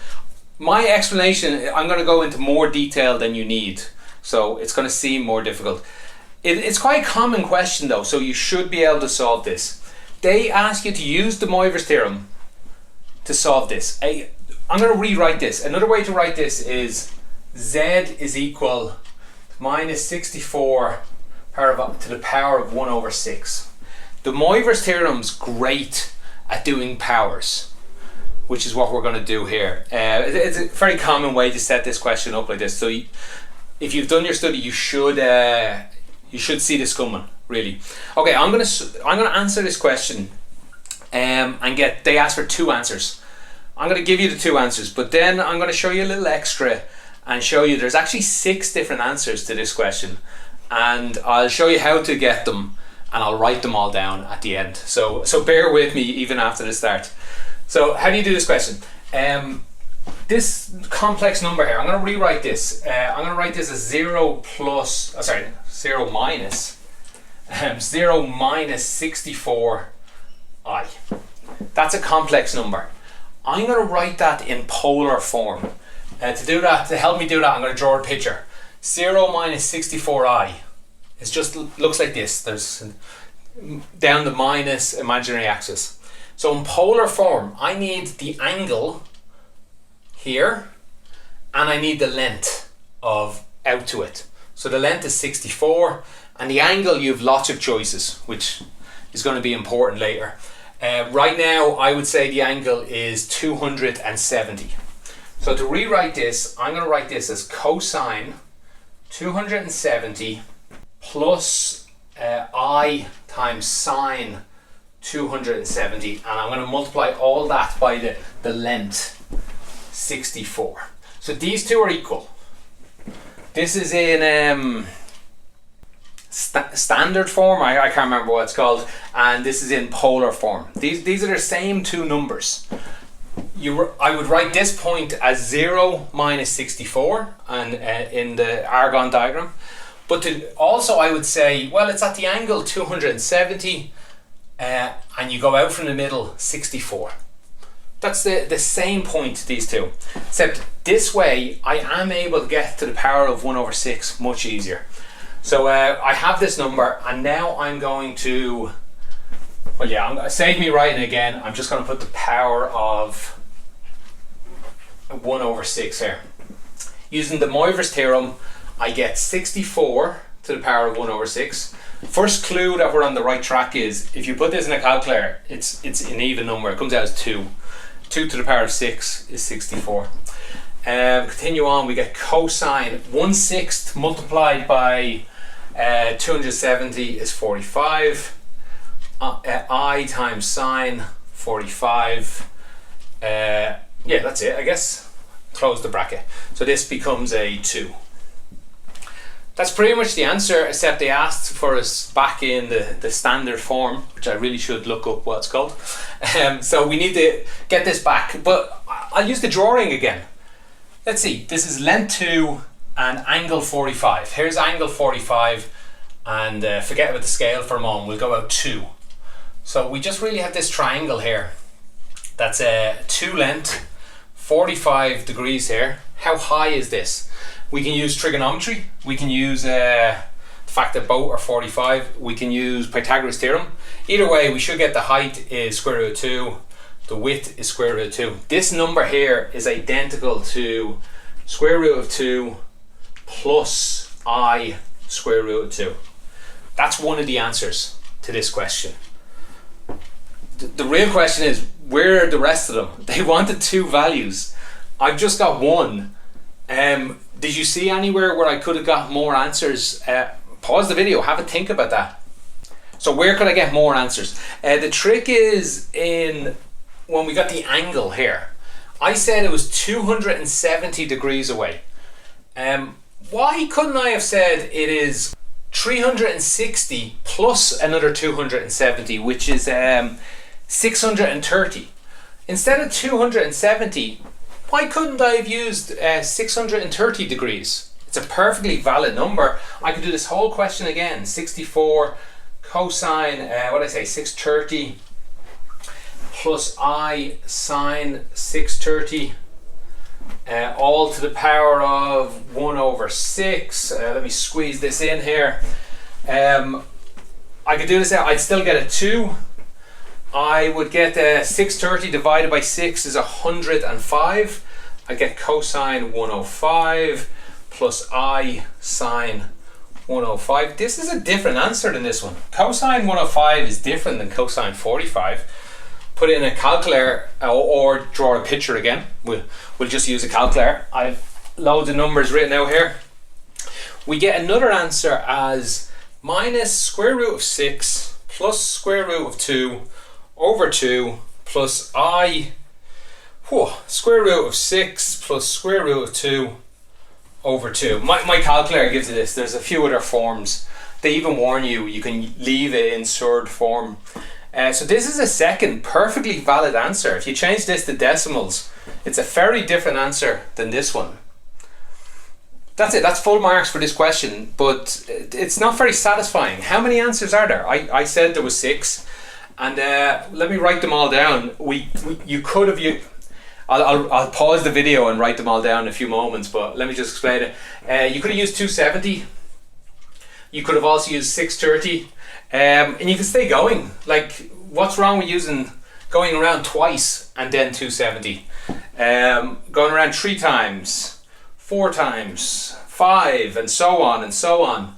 my explanation, I'm going to go into more detail than you need. So it's going to seem more difficult. It's quite a common question though, so you should be able to solve this. They ask you to use the Moivre's theorem to solve this. I'm going to rewrite this. Another way to write this is Z is equal to minus 64 to the power of 1 over 6. The Moivre's theorem's great at doing powers, which is what we're going to do here. It's a very common way to set this question up like this. So if you've done your study, you should see this coming, really. Okay, I'm gonna answer this question, and they ask for 2 answers. I'm gonna give you the 2 answers, but then I'm gonna show you a little extra and show you there's actually 6 different answers to this question, and I'll show you how to get them, and I'll write them all down at the end. So bear with me even after the start. So how do you do this question? This complex number here, I'm going to rewrite this. I'm going to write this as 0 minus 64i. That's a complex number. I'm going to write that in polar form. To help me do that, I'm going to draw a picture. 0 minus 64i. It just looks like this. There's down the minus imaginary axis. So in polar form, I need the angle here, and I need the length of out to it. So the length is 64, and the angle, you have lots of choices, which is going to be important later. Right now, I would say the angle is 270. So to rewrite this, I'm going to write this as cosine 270 plus I times sine 270, and I'm going to multiply all that by the length 64. So these two are equal. This is in standard form, I can't remember what it's called, and this is in polar form. These are the same 2 numbers. I would write this point as 0 minus 64 and in the Argon diagram. But also I would say, well, it's at the angle 270 and you go out from the middle 64. That's the same point, these two. Except this way, I am able to get to the power of 1 over 6 much easier. So I have this number, and now I'm going to, save me writing again. I'm just going to put the power of 1 over 6 here. Using the Moivre's theorem, I get 64 to the power of 1 over 6. First clue that we're on the right track is, if you put this in a calculator, it's an even number. It comes out as 2. 2 to the power of 6 is 64. Continue on, we get cosine 1/6 multiplied by 270 is 45. I times sine 45. That's it, I guess. Close the bracket. So this becomes a 2. That's pretty much the answer, except they asked for us back in the standard form, which I really should look up what it's called. So we need to get this back, but I'll use the drawing again. Let's see, this is length 2 and angle 45. Here's angle 45, and forget about the scale for a moment, we'll go out 2. So we just really have this triangle here. That's 2 length, 45 degrees here. How high is this? We can use trigonometry. We can use the fact that both are 45. We can use Pythagoras theorem. Either way, we should get the height is square root of 2. The width is square root of 2. This number here is identical to square root of 2 plus I square root of 2. That's one of the answers to this question. The real question is, where are the rest of them? They wanted 2 values. I've just got one. Did you see anywhere where I could have got more answers? Pause the video, have a think about that. So where could I get more answers? The trick is in when we got the angle here. I said it was 270 degrees away. Why couldn't I have said it is 360 plus another 270, which is 630? Instead of 270, why couldn't I have used 630 degrees? It's a perfectly valid number. I could do this whole question again. 64 cosine, what did I say, 630 plus I sine 630, all to the power of 1 over 6. Let me squeeze this in here. I could do this out, I'd still get a 2. I would get 630 divided by 6 is 105. I get cosine 105 plus I sine 105. This is a different answer than this one. Cosine 105 is different than cosine 45. Put it in a calculator or draw a picture again. We'll just use a calculator. I've loads of numbers written out here. We get another answer as minus square root of 6 plus square root of 2 over 2 plus I square root of 6 plus square root of 2 over 2. My calculator gives you this. There's a few other forms. They even warn you can leave it in surd form. So this is a second perfectly valid answer. If you change this to decimals, it's a very different answer than this one. That's it. That's full marks for this question, but it's not very satisfying. How many answers are there? I said there was 6, and let me write them all down. You could have I'll pause the video and write them all down in a few moments, but let me just explain it. You could have used 270. You could have also used 630. And you can stay going. Like, what's wrong with going around twice and then 270? Going around 3 times, 4 times, 5, and so on and so on.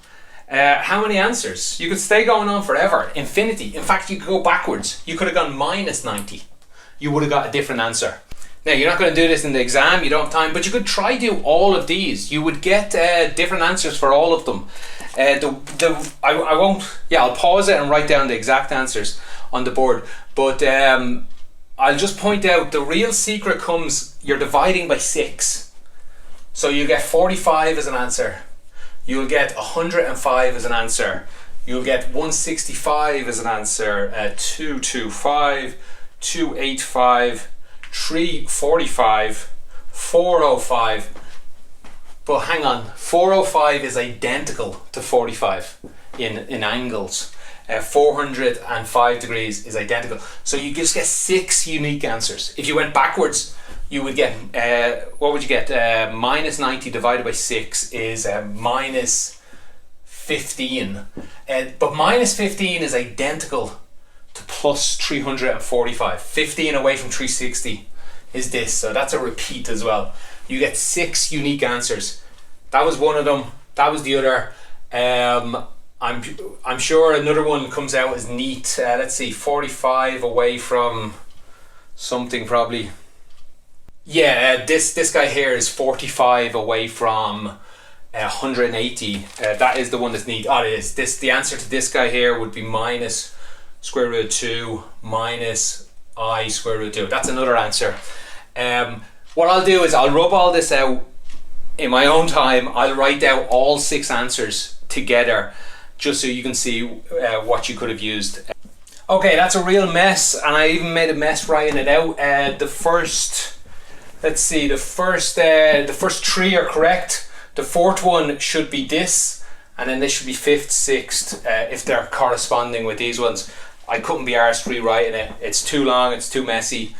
How many answers? You could stay going on forever. Infinity. In fact, you could go backwards. You could have gone minus 90. You would have got a different answer. Now, you're not going to do this in the exam, you don't have time, but you could try do all of these. You would get different answers for all of them. I'll pause it and write down the exact answers on the board, but I'll just point out the real secret comes, you're dividing by 6. So you get 45 as an answer, you'll get 105 as an answer, you'll get 165 as an answer, 225, 285, 345, 405. But hang on, 405 is identical to 45 in angles. 405 degrees is identical. So you just get 6 unique answers. If you went backwards, you would get, what would you get? Minus 90 divided by 6 is minus 15. But minus 15 is identical to plus 345. 15 away from 360 is this. So that's a repeat as well. You get 6 unique answers. That was one of them. That was the other. I'm sure another one comes out as neat. Let's see, 45 away from something probably. Yeah, this guy here is 45 away from 180. That is the one that's neat. Oh, it is. The answer to this guy here would be minus square root of 2 minus I square root of 2. That's another answer. What I'll do is I'll rub all this out in my own time. I'll write out all 6 answers together just so you can see what you could have used. Okay, that's a real mess, and I even made a mess writing it out. The first 3 are correct. The 4th one should be this, and then this should be 5th, 6th, if they're corresponding with these ones. I couldn't be arsed rewriting it. It's too long, it's too messy.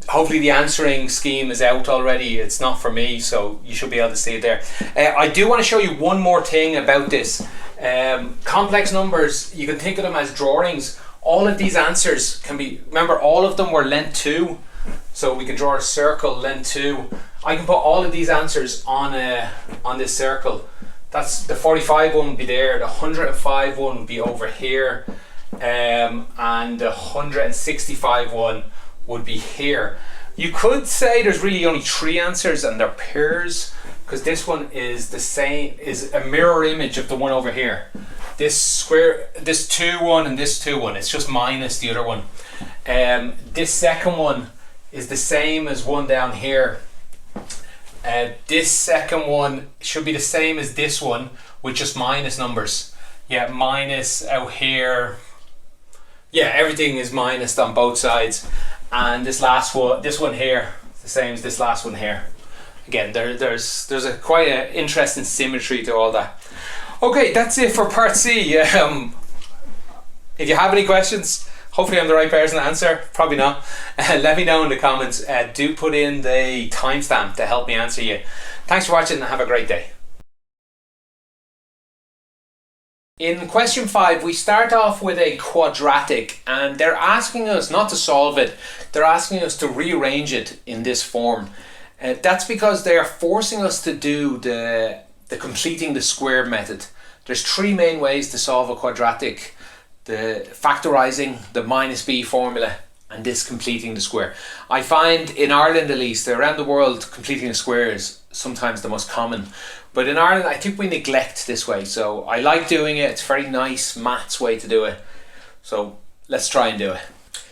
Hopefully the answering scheme is out already. It's not for me, so you should be able to see it there. I do want to show you one more thing about this. Complex numbers, you can think of them as drawings. All of these answers can be, remember all of them were length 2, so we can draw a circle length 2. I can put all of these answers on this circle. That's the 45 one would be there, the 105 one would be over here, and the 165 one would be here. You could say there's really only three answers and they're pairs, because this one is the same, is a mirror image of the one over here. This square, this 2-1 and this 2-1, it's just minus the other one. This second one is the same as one down here. This second one should be the same as this one with just minus numbers. Yeah, minus out here. Yeah, everything is minus on both sides. And this last one, this one here, the same as this last one here. Again, there's a quite an interesting symmetry to all that. Okay, that's it for part C. If you have any questions, hopefully I'm the right person to answer. Probably not. Let me know in the comments. Do put in the timestamp to help me answer you. Thanks for watching and have a great day. In question 5, we start off with a quadratic, and they're asking us not to solve it, they're asking us to rearrange it in this form. That's because they're forcing us to do the completing the square method. There's three main ways to solve a quadratic: the factorizing, the minus b formula, and this completing the square. I find in Ireland, at least, around the world, completing a square is sometimes the most common. But in Ireland, I think we neglect this way. So I like doing it. It's a very nice maths way to do it. So let's try and do it.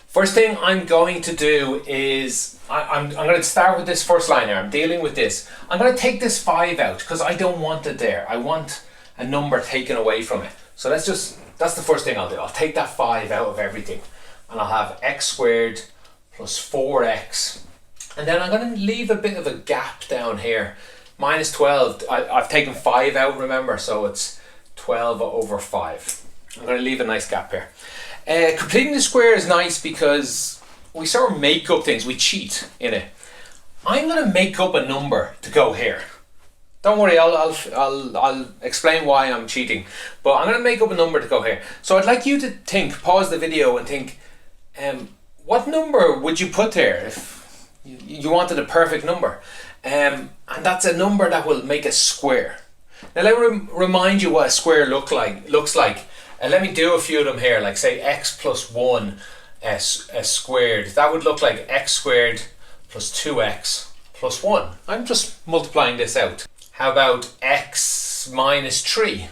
First thing I'm going to do is, I'm going to start with this first line here. I'm dealing with this. I'm going to take this 5 out because I don't want it there. I want a number taken away from it. So that's the first thing I'll do. I'll take that 5 out of everything. And I'll have x squared plus 4x. And then I'm going to leave a bit of a gap down here. Minus 12, I've taken 5 out, remember, so it's 12 over 5. I'm going to leave a nice gap here. Completing the square is nice because we sort of make up things, we cheat in it. I'm going to make up a number to go here. Don't worry, I'll explain why I'm cheating, but I'm going to make up a number to go here. So I'd like you to think, pause the video and think, what number would you put there if you wanted a perfect number? And that's a number that will make a square. Now let me remind you what a square looks like. And let me do a few of them here, like say x plus 1 squared. That would look like x squared plus 2x plus 1. I'm just multiplying this out. How about x minus 3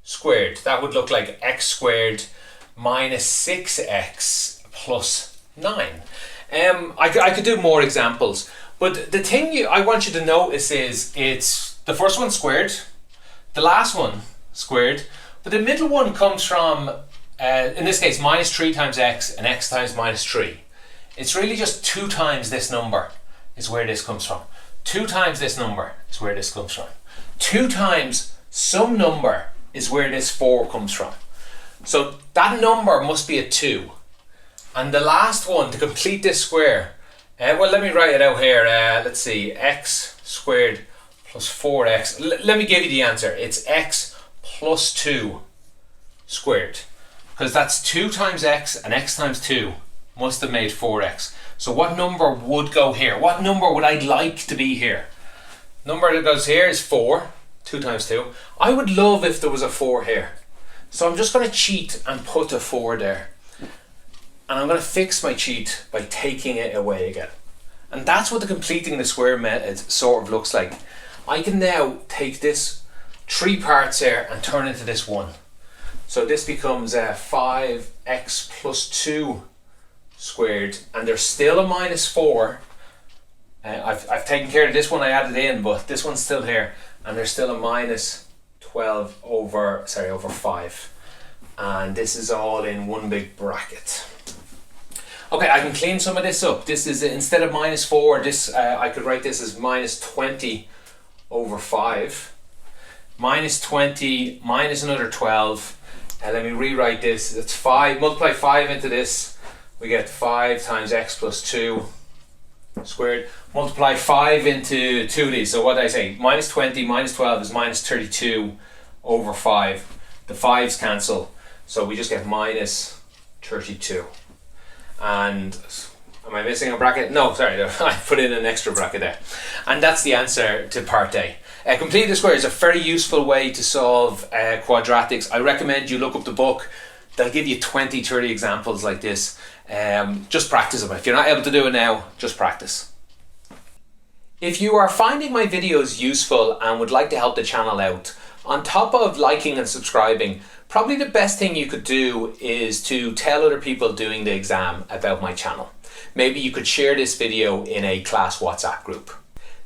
squared? That would look like x squared minus 6x plus 9. I could do more examples. But the thing I want you to notice is it's the first one squared, the last one squared, but the middle one comes from, in this case, minus 3 times x and x times minus 3. It's really just 2 times this number is where this comes from. 2 times this number is where this comes from. 2 times some number is where this 4 comes from. So that number must be a 2. And the last one to complete this square, well, let me write it out here. Let's see, x squared plus 4x. Let me give you the answer. It's x plus 2 squared. Because that's 2 times x and x times 2 must have made 4x. So what number would go here? What number would I like to be here? Number that goes here is 4. 2 times 2. I would love if there was a 4 here. So I'm just going to cheat and put a 4 there. And I'm going to fix my cheat by taking it away again. And that's what the completing the square method sort of looks like. I can now take this 3 parts here and turn into this 1. So this becomes 5x plus 2 squared, and there's still a minus 4. I've taken care of this one, I added in, but this one's still here, and there's still a minus 12 over 5. And this is all in one big bracket. Okay, I can clean some of this up. This is, instead of minus 4, this I could write this as minus 20 over 5. Minus 20 minus another 12. And let me rewrite this. It's 5. Multiply 5 into this. We get 5 times x plus 2 squared. Multiply 5 into 2 of these. So what did I say? Minus 20 minus 12 is minus 32 over 5. The 5's cancel. So we just get minus 32. And am I missing a bracket? No, sorry, I put in an extra bracket there. And that's the answer to part A. Completing the square is a very useful way to solve quadratics. I recommend you look up the book they'll give you 20, 30 examples like this. Just practice them. If you're not able to do it now, just practice. If you are finding my videos useful and would like to help the channel out, on top of liking and subscribing, probably the best thing you could do is to tell other people doing the exam about my channel. Maybe you could share this video in a class WhatsApp group.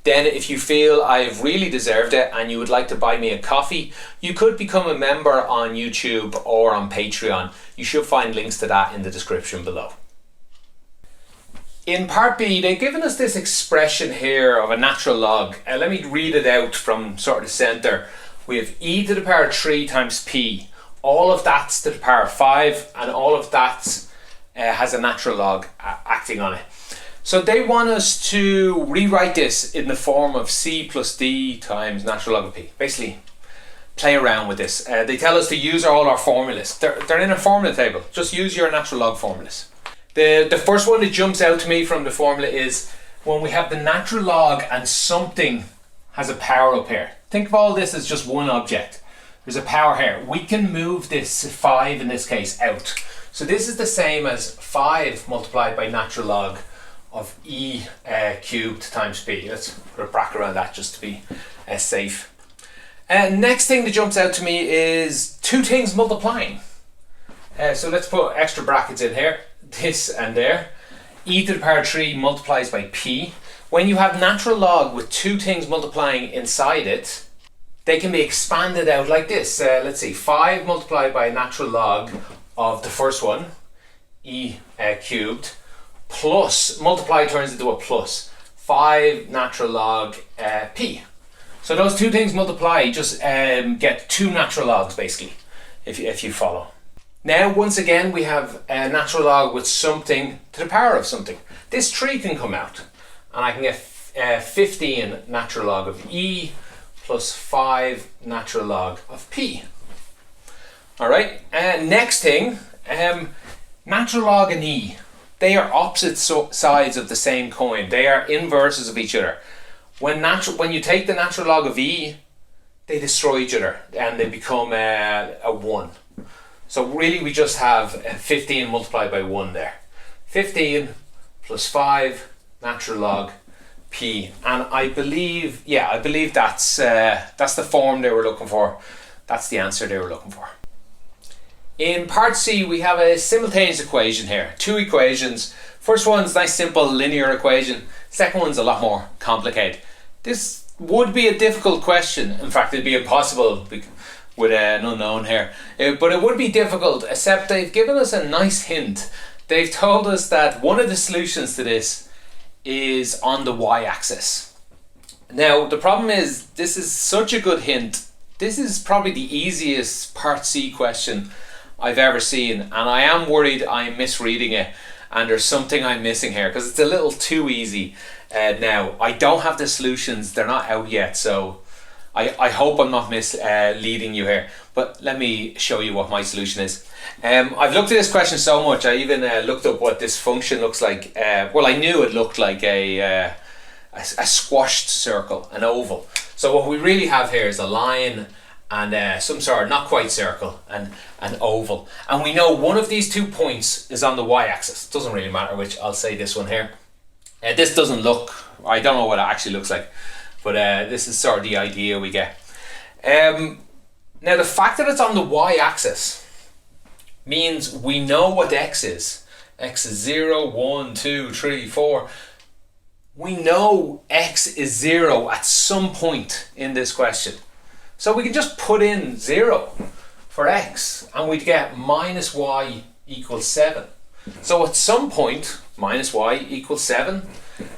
Then if you feel I've really deserved it and you would like to buy me a coffee, you could become a member on YouTube or on Patreon. You should find links to that in the description below. In part B, they've given us this expression here of a natural log. Let me read it out from sort of the centre. We have e to the power 3 times p. All of that's to the power 5, and all of that has a natural log acting on it. So they want us to rewrite this in the form of c plus d times natural log of p. Basically, play around with this. They tell us to use all our formulas. They're in a formula table. Just use your natural log formulas. The first one that jumps out to me from the formula is when we have the natural log and something has a power up here. Think of all this as just one object. There's a power here. We can move this 5 in this case out. So this is the same as 5 multiplied by natural log of e cubed times p. Let's put a bracket around that just to be safe. Next thing that jumps out to me is two things multiplying. So let's put extra brackets in here. This and there. E to the power 3 multiplies by p. When you have natural log with two things multiplying inside it, they can be expanded out like this. Let's see, 5 multiplied by natural log of the first one, e cubed, plus, multiply turns into a plus, 5 natural log p. So those two things multiply, just get two natural logs basically, if you follow. Now once again we have a natural log with something to the power of something. This 3 can come out and I can get 15 natural log of e plus 5 natural log of p. Alright, next thing, natural log and e. They are opposite sides of the same coin. They are inverses of each other. When you take the natural log of e, they destroy each other and they become a 1. So really we just have 15 multiplied by 1 there. 15 plus 5 natural log p, and I believe that's the form they were looking for. That's the answer they were looking for. In part C we have a simultaneous equation here. Two equations. First one's nice simple linear equation. Second one's a lot more complicated. This would be a difficult question. In fact, it'd be impossible with an unknown here. But it would be difficult, except they've given us a nice hint. They've told us that one of the solutions to this is on the y-axis. Now the problem is, this is such a good hint. This is probably the easiest part C question I've ever seen, and I am worried I'm misreading it and there's something I'm missing here because it's a little too easy. Now I don't have the solutions, they're not out yet, so I hope I'm not misleading you here, but let me show you what my solution is. I've looked at this question so much, I even looked up what this function looks like. Well, I knew it looked like a squashed circle, an oval. So what we really have here is a line and some sort of not quite circle and an oval. And we know one of these 2 points is on the y-axis. It doesn't really matter which, I'll say this one here. This doesn't look, I don't know what it actually looks like, but this is sort of the idea we get. Now the fact that it's on the y-axis means we know what x is. X is 0, 1, 2, 3, 4. We know x is 0 at some point in this question. So we can just put in 0 for x and we'd get minus y equals 7. So at some point, minus y equals 7,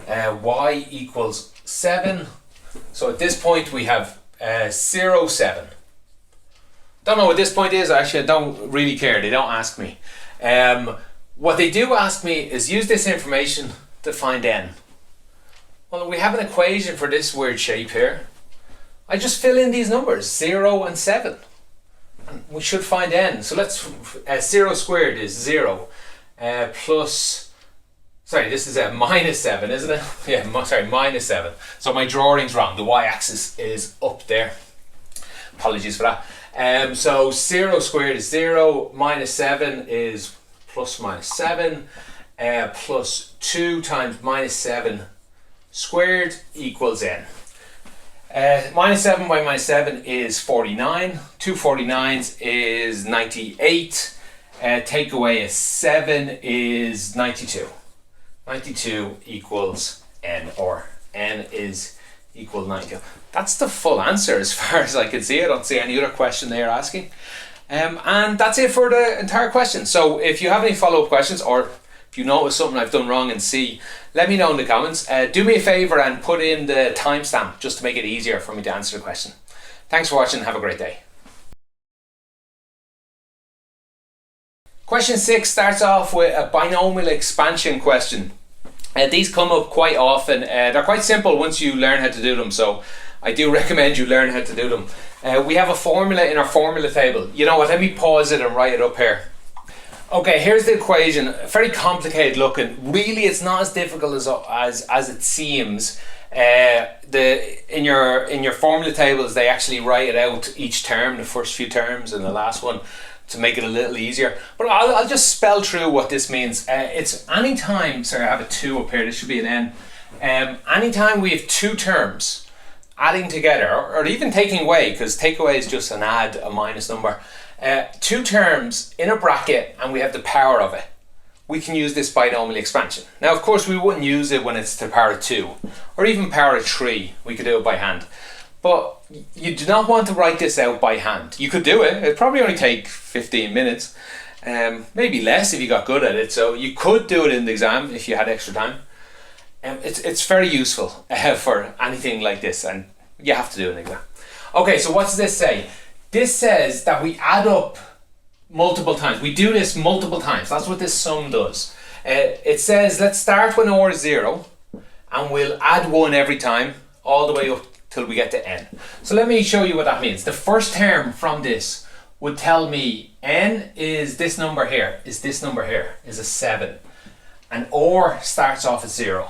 y equals 7. So at this point we have 0, 7. Don't know what this point is, actually I don't really care, they don't ask me. What they do ask me is use this information to find n. Well, we have an equation for this weird shape here. I just fill in these numbers, 0 and 7. And we should find n. So let's, 0 squared is 0. Plus, sorry, this is minus 7, isn't it? Yeah, sorry, minus 7. So my drawing's wrong. The y-axis is up there. Apologies for that. So 0 squared is 0, minus 7 is plus minus 7, plus 2 times minus 7 squared equals n. Minus 7 by minus 7 is 49, 2 49s is 98, take away a 7 is 92. 92 equals n, or n is equal 92. That's the full answer as far as I can see. I don't see any other question they are asking. And that's it for the entire question. So if you have any follow-up questions, or if you notice something I've done wrong in C, let me know in the comments. Do me a favour and put in the timestamp just to make it easier for me to answer the question. Thanks for watching. Have a great day. Question 6 starts off with a binomial expansion question. These come up quite often. They're quite simple once you learn how to do them, so I do recommend you learn how to do them. We have a formula in our formula table. You know what, let me pause it and write it up here. Okay, here's the equation. Very complicated looking. Really, it's not as difficult as it seems. In your formula tables, they actually write it out each term, the first few terms and the last one, to make it a little easier. But I'll just spell through what this means. It's anytime, sorry, I have a 2 up here, this should be an n. Anytime we have two terms adding together, or even taking away, because take away is just an add, a minus number. Two terms in a bracket and we have the power of it, we can use this binomial expansion. Now, of course, we wouldn't use it when it's to the power of 2 or even power of 3. We could do it by hand. But you do not want to write this out by hand. You could do it. It'd probably only take 15 minutes. Maybe less if you got good at it. So you could do it in the exam if you had extra time. It's very useful for anything like this, and you have to do an exam. Okay, so what does this say? This says that we add up multiple times. We do this multiple times. That's what this sum does. It says let's start when or is 0 and we'll add 1 every time all the way up till we get to n. So let me show you what that means. The first term from this would tell me n is this number here, is a 7. And or starts off at 0.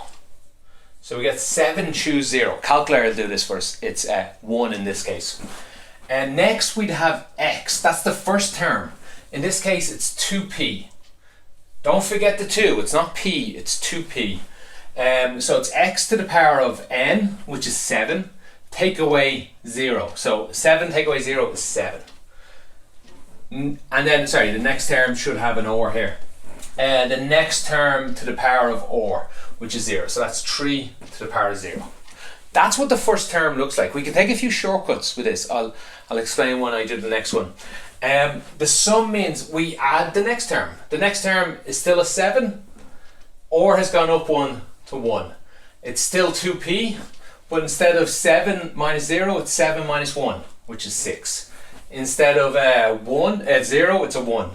So we get 7, choose 0. Calculator will do this for us. It's 1 in this case. And next we'd have x. That's the first term. In this case it's 2p. Don't forget the 2. It's not p, it's 2p. So it's x to the power of n, which is 7. Take away 0. So 7 take away 0 is 7. And then, sorry, the next term should have an or here. The next term to the power of or, which is 0. So that's 3 to the power of 0. That's what the first term looks like. We can take a few shortcuts with this. I'll explain when I do the next one. The sum means we add the next term. The next term is still a 7. Or has gone up 1 to 1. It's still 2p. But instead of 7 minus 0, it's 7 minus 1, which is 6. Instead of 0, it's a 1.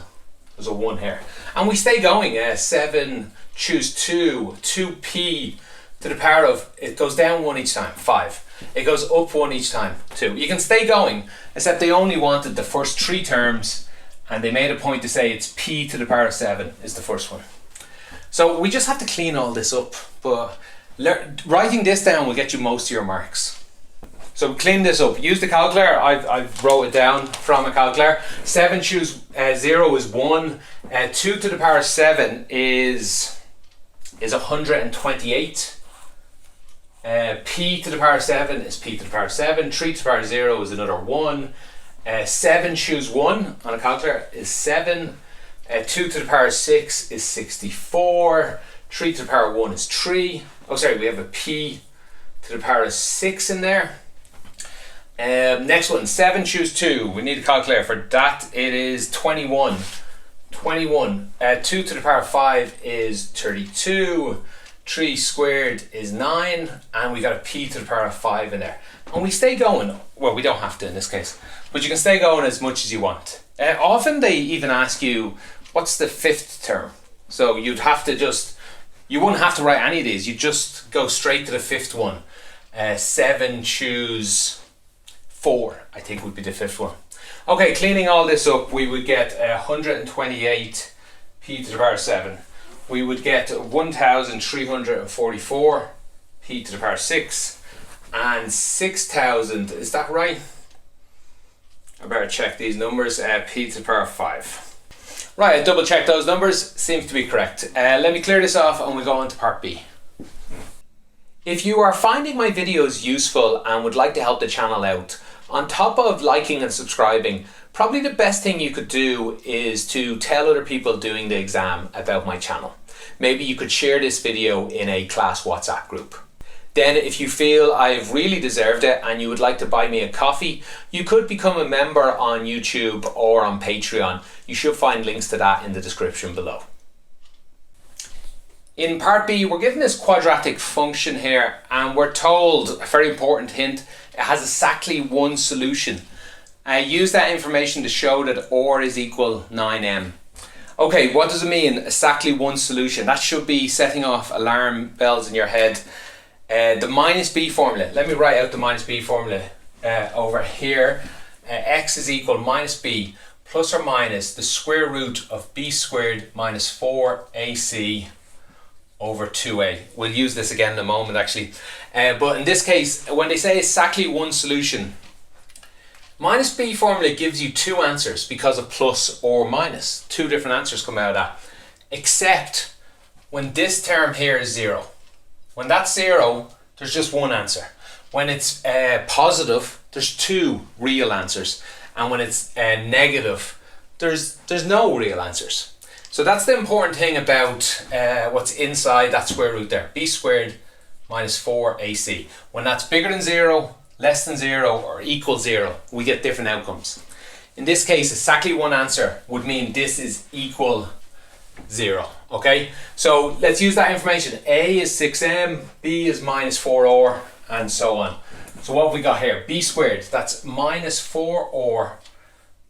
There's a 1 here. And we stay going. 7, choose 2, 2p to the power of, it goes down 1 each time, 5. It goes up 1 each time, 2. You can stay going, except they only wanted the first 3 terms, and they made a point to say it's p to the power of 7 is the first one. So we just have to clean all this up, but writing this down will get you most of your marks. So clean this up. Use the calculator. I've wrote it down from a calculator. 7 choose 0 is 1. 2 to the power of 7 is 128. P to the power of 7 is p to the power of 7. 3 to the power of 0 is another 1. 7 choose 1 on a calculator is 7. 2 to the power of 6 is 64. 3 to the power of 1 is 3. Oh, sorry, we have a p to the power of 6 in there. Next one, 7 choose 2. We need a calculator for that. It is 21. 21. 2 to the power of 5 is 32. 3 squared is 9. And we got a p to the power of 5 in there. And we stay going. Well, we don't have to in this case. But you can stay going as much as you want. Often they even ask you, what's the 5th term? So you'd have to just, you wouldn't have to write any of these. You just go straight to the 5th one. 7 choose 4, I think would be the 5th one. Okay, cleaning all this up, we would get 128 p to the power of 7. We would get 1344 p to the power of 6. And 6000, is that right? I better check these numbers. P to the power of 5. Right, I double checked those numbers. Seems to be correct. Let me clear this off and we'll go on to part B. If you are finding my videos useful and would like to help the channel out, on top of liking and subscribing, probably the best thing you could do is to tell other people doing the exam about my channel. Maybe you could share this video in a class WhatsApp group. Then if you feel I've really deserved it and you would like to buy me a coffee, you could become a member on YouTube or on Patreon. You should find links to that in the description below. In part B, we're given this quadratic function here and we're told, a very important hint, it has exactly one solution. Use that information to show that OR is equal 9m. Okay, what does it mean, exactly one solution? That should be setting off alarm bells in your head. The minus b formula, let me write out the minus b formula over here. X is equal minus b plus or minus the square root of b squared minus 4ac over 2a. We'll use this again in a moment actually. But in this case, when they say exactly one solution, minus b formula gives you two answers because of plus or minus. Two different answers come out of that. Except when this term here is 0. When that's 0, there's just one answer. When it's positive, there's two real answers. And when it's negative, there's no real answers. So that's the important thing about what's inside that square root there. B squared minus 4ac. When that's bigger than 0, less than 0, or equal 0, we get different outcomes. In this case, exactly one answer would mean this is equal 0. Okay, so let's use that information. A is 6m, B is minus 4r, and so on. So what have we got here? B squared, that's minus 4r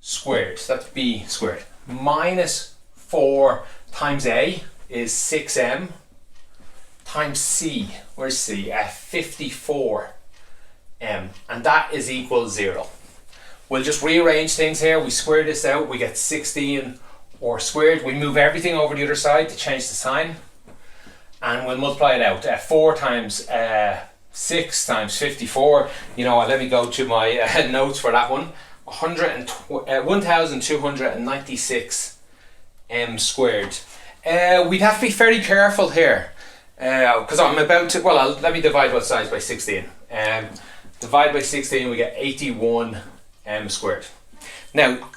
squared. So that's B squared. Minus 4 times A is 6m times C. Where's C? 54m. And that is equal 0. We'll just rearrange things here. We square this out. We get 16 or squared. We move everything over the other side to change the sign. And we'll multiply it out. 4 times 6 times 54. You know what? Let me go to my notes for that one. 1296 m squared. We'd have to be very careful here because I'm about to, well, let me divide both sides by 16. Divide by 16, we get 81 m squared. Now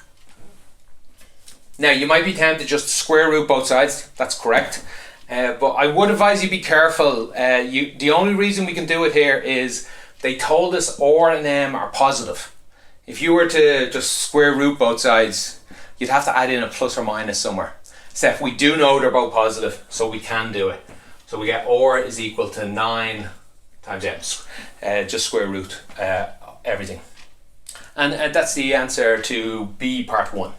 you might be tempted to just square root both sides. That's correct. But I would advise you be careful. The only reason we can do it here is they told us OR and M are positive. If you were to just square root both sides, you'd have to add in a plus or minus somewhere. Except we do know they're both positive, so we can do it. So we get OR is equal to 9 times M. Just square root everything. And that's the answer to B part 1.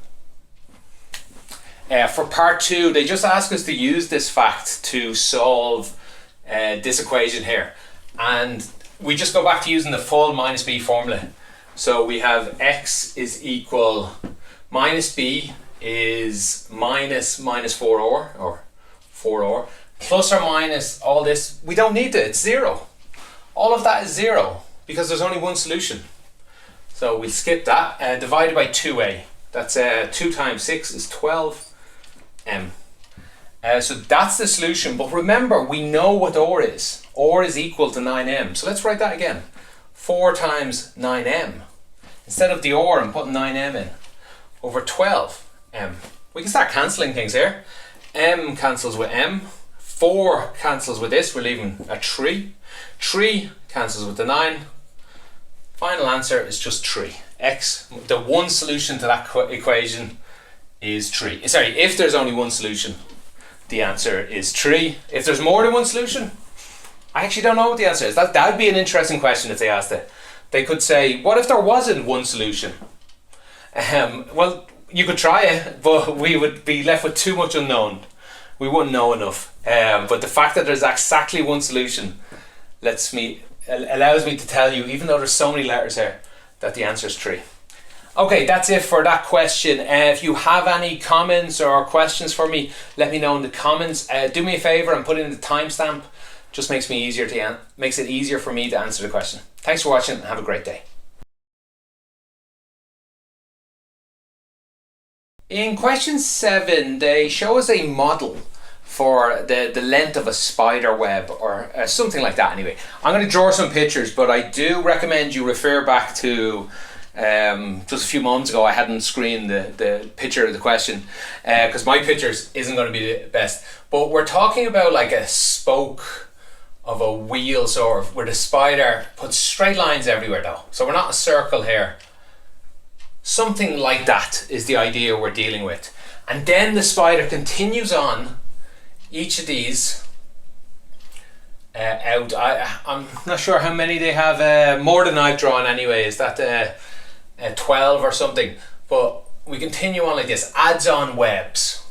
For part 2, they just ask us to use this fact to solve this equation here. And we just go back to using the full minus b formula. So we have x is equal, minus b is minus 4r, or 4r, plus or minus all this. We don't need it, it's 0. All of that is 0 because there's only one solution. So we'll skip that. Divided by 2a. That's 2 times 6 is 12m. So that's the solution. But remember, we know what OR is. OR is equal to 9m. So let's write that again. 4 times 9m. Instead of the OR, I'm putting 9m in. Over 12m. We can start cancelling things here. M cancels with m. 4 cancels with this. We're leaving a 3. 3 cancels with the 9. Final answer is just 3. X, the one solution to that equation is 3. Sorry, if there's only one solution, the answer is 3. If there's more than one solution, I actually don't know what the answer is. That would be an interesting question if they asked it. They could say, what if there wasn't one solution? Well, you could try it, but we would be left with too much unknown. We wouldn't know enough. But the fact that there's exactly one solution allows me to tell you, even though there's so many letters here, that the answer is 3. Okay, that's it for that question. If you have any comments or questions for me, let me know in the comments. Do me a favour and put in the timestamp. Just makes it easier for me to answer the question. Thanks for watching and have a great day. In question 7, they show us a model for the length of a spider web, or something like that anyway. I'm going to draw some pictures, but I do recommend you refer back to just a few moments ago I hadn't screened the picture of the question because my pictures isn't going to be the best. But we're talking about like a spoke of a wheel, sort of, where the spider puts straight lines everywhere though. So we're not a circle here. Something like that is the idea we're dealing with. And then the spider continues on each of these out. I'm not sure how many they have, more than I've drawn anyway. Is that 12 or something? But we continue on like this, adds on webs.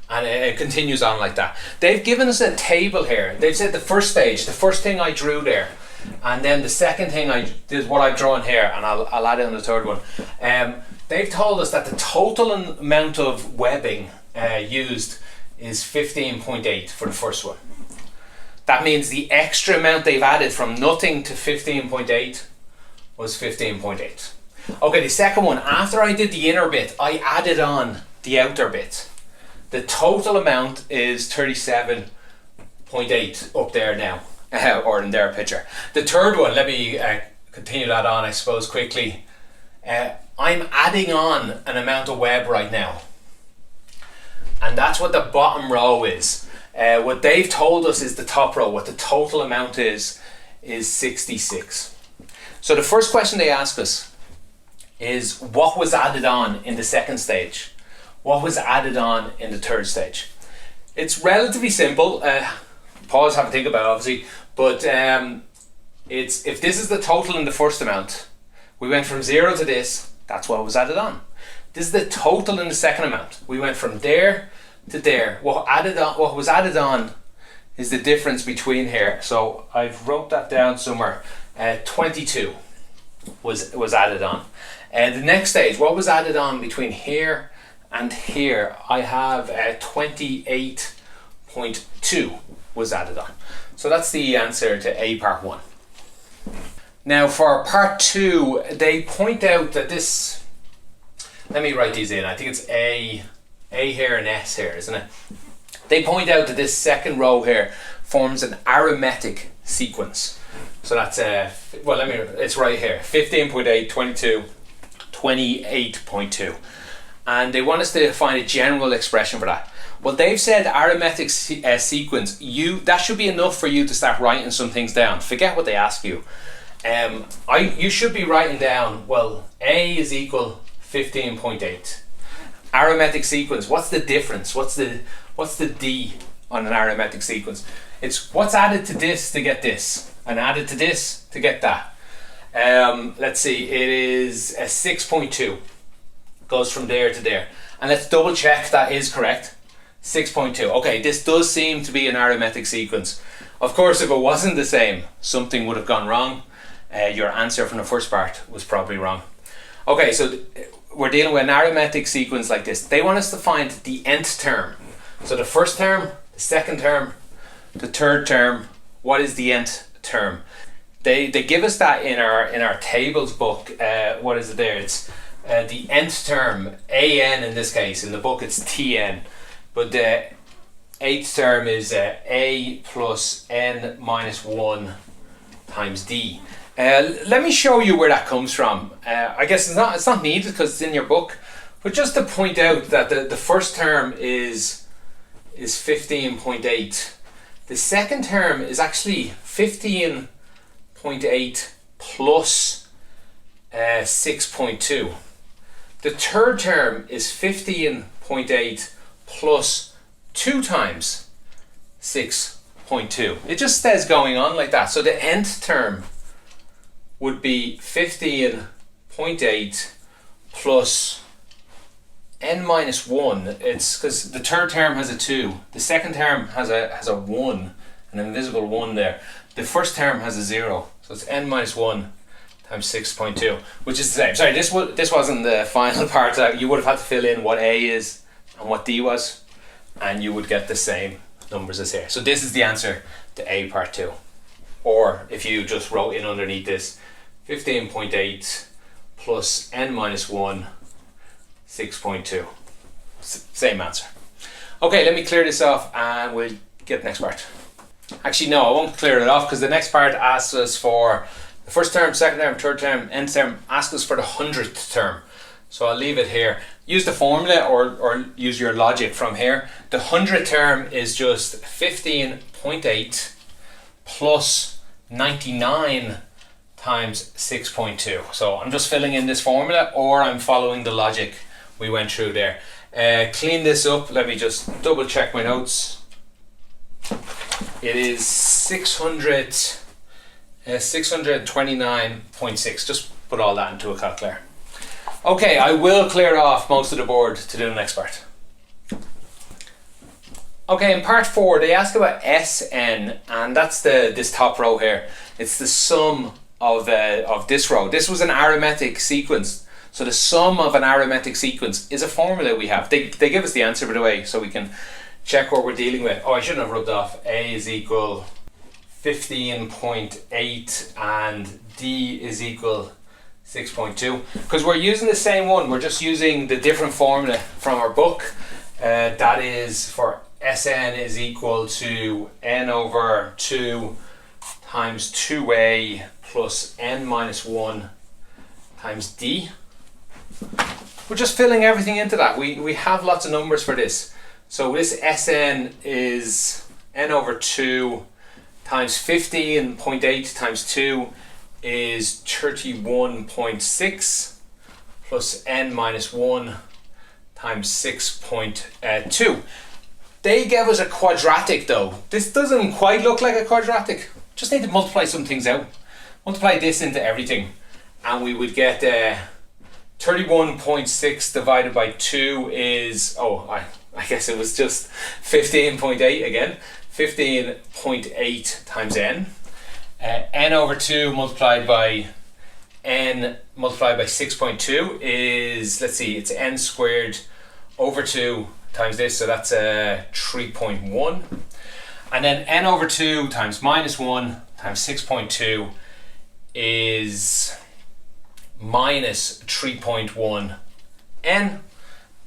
And it continues on like that. They've given us a table here. They've said the first stage, the first thing I drew there, and then the second thing I did what I've drawn here, and I'll add in the third one. They've told us that the total amount of webbing used is 15.8 for the first one. That means the extra amount they've added from nothing to 15.8 was 15.8. Okay, the second one, after I did the inner bit, I added on the outer bit. The total amount is 37.8 up there now. Or in their picture. The third one, let me continue that on, I suppose, quickly. I'm adding on an amount of web right now. And that's what the bottom row is. What they've told us is the top row. What the total amount is 66. So the first question they ask us is, what was added on in the second stage? What was added on in the third stage? It's relatively simple. Pause, have a think about it, obviously. But it's, if this is the total in the first amount, we went from 0 to this, that's what was added on. This is the total in the second amount. We went from there to there. What was added on is the difference between here. So I've wrote that down somewhere. 22 was added on. The next stage, what was added on between here and here? I have 28.2 was added on. So that's the answer to A part 1. Now for part 2, they point out that this, let me write these in, I think it's A here and S here, isn't it? They point out that this second row here forms an arithmetic sequence. So that's, it's right here, 15.8, 22, 28.2. And they want us to find a general expression for that. Well, they've said arithmetic sequence, that should be enough for you to start writing some things down. Forget what they ask you. You should be writing down, well, A is equal 15.8. Arithmetic sequence, what's the difference? What's the D on an arithmetic sequence? It's what's added to this to get this, and added to this to get that. Let's see, it is a 6.2. Goes from there to there. And let's double check that is correct. 6.2. Okay, this does seem to be an arithmetic sequence. Of course, if it wasn't the same, something would have gone wrong. Your answer from the first part was probably wrong. Okay, so we're dealing with an arithmetic sequence like this. They want us to find the nth term. So the first term, the second term, the third term. What is the nth term? They give us that in our tables book. What is it there? It's the nth term, an in this case. In the book it's tn. But the 8th term is a plus n minus 1 times d. Let me show you where that comes from. I guess it's not needed because it's in your book, but just to point out that the first term is 15.8. The second term is actually 15.8 plus 6.2. The third term is 15.8 plus 2 times 6.2. It just says going on like that. So the nth term would be 15.8 plus n minus 1. It's because the third term has a 2. The second term has a 1, an invisible 1 there. The first term has a 0. So it's n minus 1 times 6.2, which is the same. Sorry, this wasn't the final part. You would have had to fill in what A is and what D was, and you would get the same numbers as here. So this is the answer to A part 2. Or if you just wrote in underneath this, 15.8 plus n minus 1 6.2. Same answer. Okay, let me clear this off and we'll get the next part. Actually, no, I won't clear it off because the next part asks us for the first term, second term, third term, nth term, asks us for the 100th term. So I'll leave it here. Use the formula or use your logic from here. The 100th term is just 15.8 plus 99 times 6.2. So I'm just filling in this formula or I'm following the logic we went through there. Clean this up. Let me just double check my notes. It is 629.6. Just put all that into a calculator. Okay, I will clear off most of the board to do the next part. Okay, in part 4 they ask about Sn, and that's this top row here. It's the sum of this row. This was an arithmetic sequence. So the sum of an arithmetic sequence is a formula we have. They give us the answer, by the way, so we can check what we're dealing with. Oh, I shouldn't have rubbed off. A is equal 15.8 and D is equal 6.2. Because we're using the same one, we're just using the different formula from our book. That is for Sn is equal to n over 2 times 2a plus n minus 1 times d. We're just filling everything into that. We have lots of numbers for this. So this Sn is n over 2 times 15.8 times 2 is 31.6 plus n minus 1 times 6.2. They gave us a quadratic though. This doesn't quite look like a quadratic. Just need to multiply some things out. Multiply this into everything and we would get 31.6 divided by 2 is, I guess it was just 15.8 again. 15.8 times n. N over 2 multiplied by n multiplied by 6.2 is, let's see, it's n squared over 2 times this, so that's 3.1. And then n over 2 times minus 1 times 6.2 is minus 3.1 n.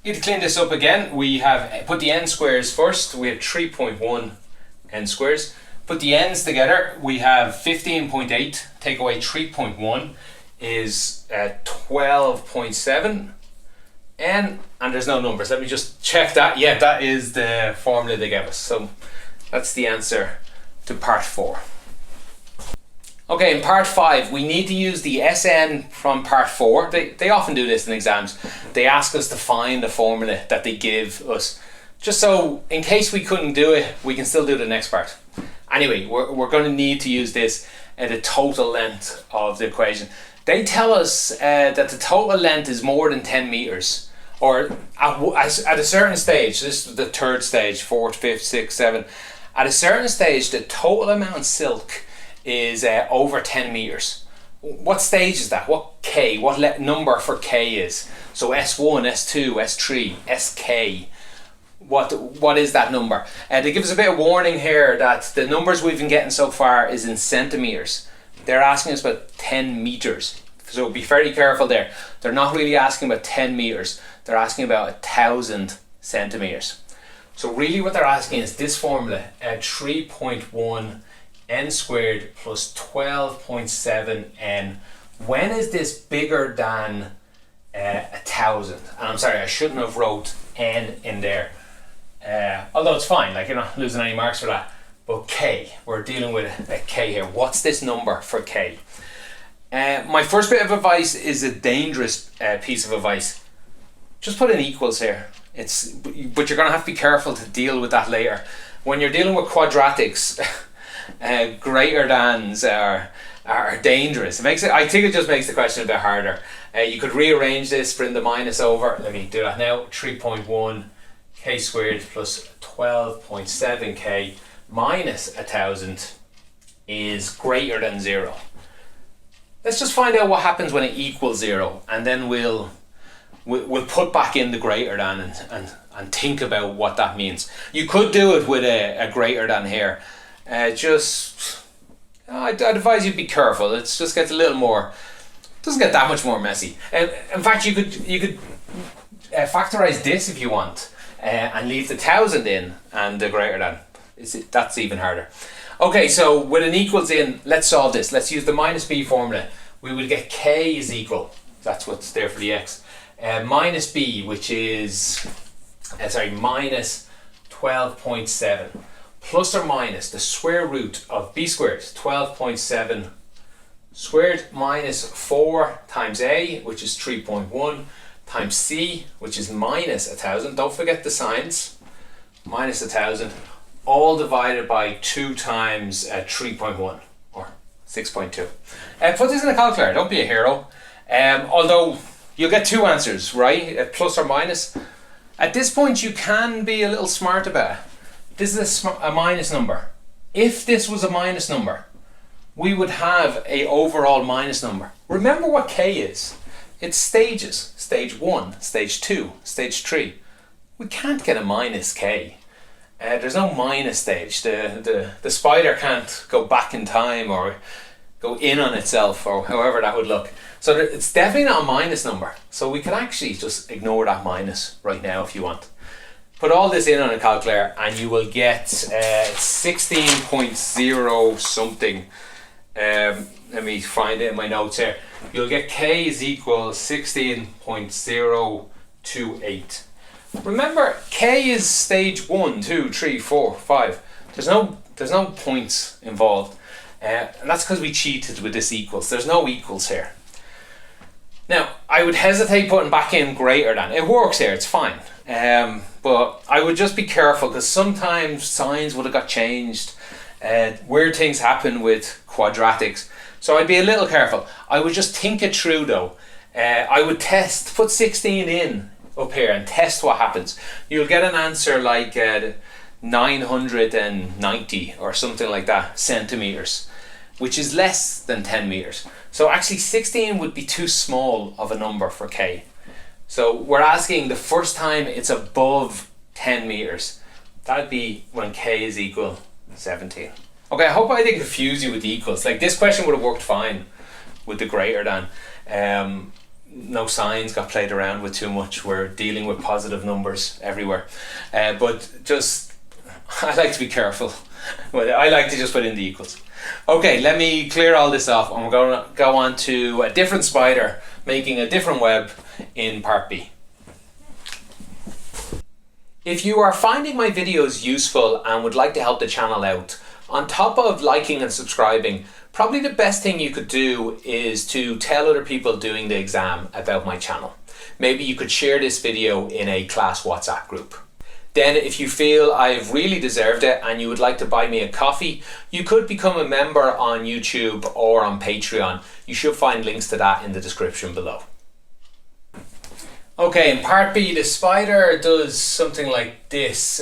Need to clean this up again. We have put the n squares first. We have 3.1 n squares. Put the n's together. We have 15.8. Take away 3.1 is 12.7 n. And there's no numbers. Let me just check that. Yeah, that is the formula they gave us. So that's the answer to part 4. Okay, in part 5, we need to use the Sn from part 4. They often do this in exams. They ask us to find the formula that they give us. Just so, in case we couldn't do it, we can still do the next part. Anyway, we're going to need to use this at the total length of the equation. They tell us that the total length is more than 10 meters. Or at a certain stage, this is the third stage, 4th, 5th, 6th, 7th. At a certain stage, the total amount of silk is over 10 meters. What stage is that? What K? What number for K is? So S1, S2, S3, SK. What is that number? They give us a bit of warning here that the numbers we've been getting so far is in centimeters. They're asking us about 10 meters. So be very careful there. They're not really asking about 10 meters. They're asking about 1,000 centimeters. So really what they're asking is this formula, 3.1 n squared plus 12.7 n. When is this bigger than 1,000? And I'm sorry, I shouldn't have wrote n in there. Although it's fine, like you're not losing any marks for that. But K, we're dealing with a K here. What's this number for K? My first bit of advice is a dangerous piece of advice. Just put in equals here. But you're going to have to be careful to deal with that later. When you're dealing with quadratics, greater thans are dangerous. I think it just makes the question a bit harder. You could rearrange this, bring the minus over. Let me do that now. 3.1 k squared plus 12.7 k minus 1,000 is greater than 0. Let's just find out what happens when it equals 0, and then we'll put back in the greater than and think about what that means. You could do it with a greater than here. I'd advise you to be careful. It just gets a little more, doesn't get that much more messy. In fact, you could factorize this if you want, and leave the 1000 in and the greater than. That's even harder. Okay, so with an equals in, let's solve this. Let's use the minus b formula. We will get k is equal, that's what's there for the x, minus b, which is, minus 12.7, plus or minus the square root of b squared, 12.7 squared, minus 4 times a, which is 3.1, times c, which is minus 1000, don't forget the signs, minus 1000, all divided by 2 times 3.1, or 6.2. Put this in a calculator, don't be a hero. Although you'll get two answers, right? Plus or minus. At this point you can be a little smart about it. This is a minus number. If this was a minus number, we would have a overall minus number. Remember what k is. It's stages. Stage 1, stage 2, stage 3. We can't get a minus k. There's no minus stage. The spider can't go back in time or go in on itself, or however that would look. So it's definitely not a minus number. So we can actually just ignore that minus right now if you want. Put all this in on a calculator and you will get 16.0 something. Let me find it in my notes here. You'll get k is equal 16.028. Remember, k is stage 1, 2, 3, 4, 5. There's no points involved. And that's because we cheated with this equals. There's no equals here. Now, I would hesitate putting back in greater than. It works here, it's fine. But I would just be careful, because sometimes signs would have got changed. Weird things happen with quadratics. So I'd be a little careful. I would just think it through though. I would put 16 in up here and test what happens. You'll get an answer like 990 or something like that centimeters, which is less than 10 meters. So actually 16 would be too small of a number for k. So we're asking the first time it's above 10 meters. That'd be when k is equal 17. Okay, I hope I didn't confuse you with the equals. Like, this question would have worked fine with the greater than. No signs got played around with too much. We're dealing with positive numbers everywhere. But just, I like to be careful. I like to just put in the equals. Okay, let me clear all this off, and we're going to go on to a different spider making a different web in part B. If you are finding my videos useful and would like to help the channel out, on top of liking and subscribing, probably the best thing you could do is to tell other people doing the exam about my channel. Maybe you could share this video in a class WhatsApp group. Then if you feel I've really deserved it and you would like to buy me a coffee, you could become a member on YouTube or on Patreon. You should find links to that in the description below. Okay, in part B, the spider does something like this.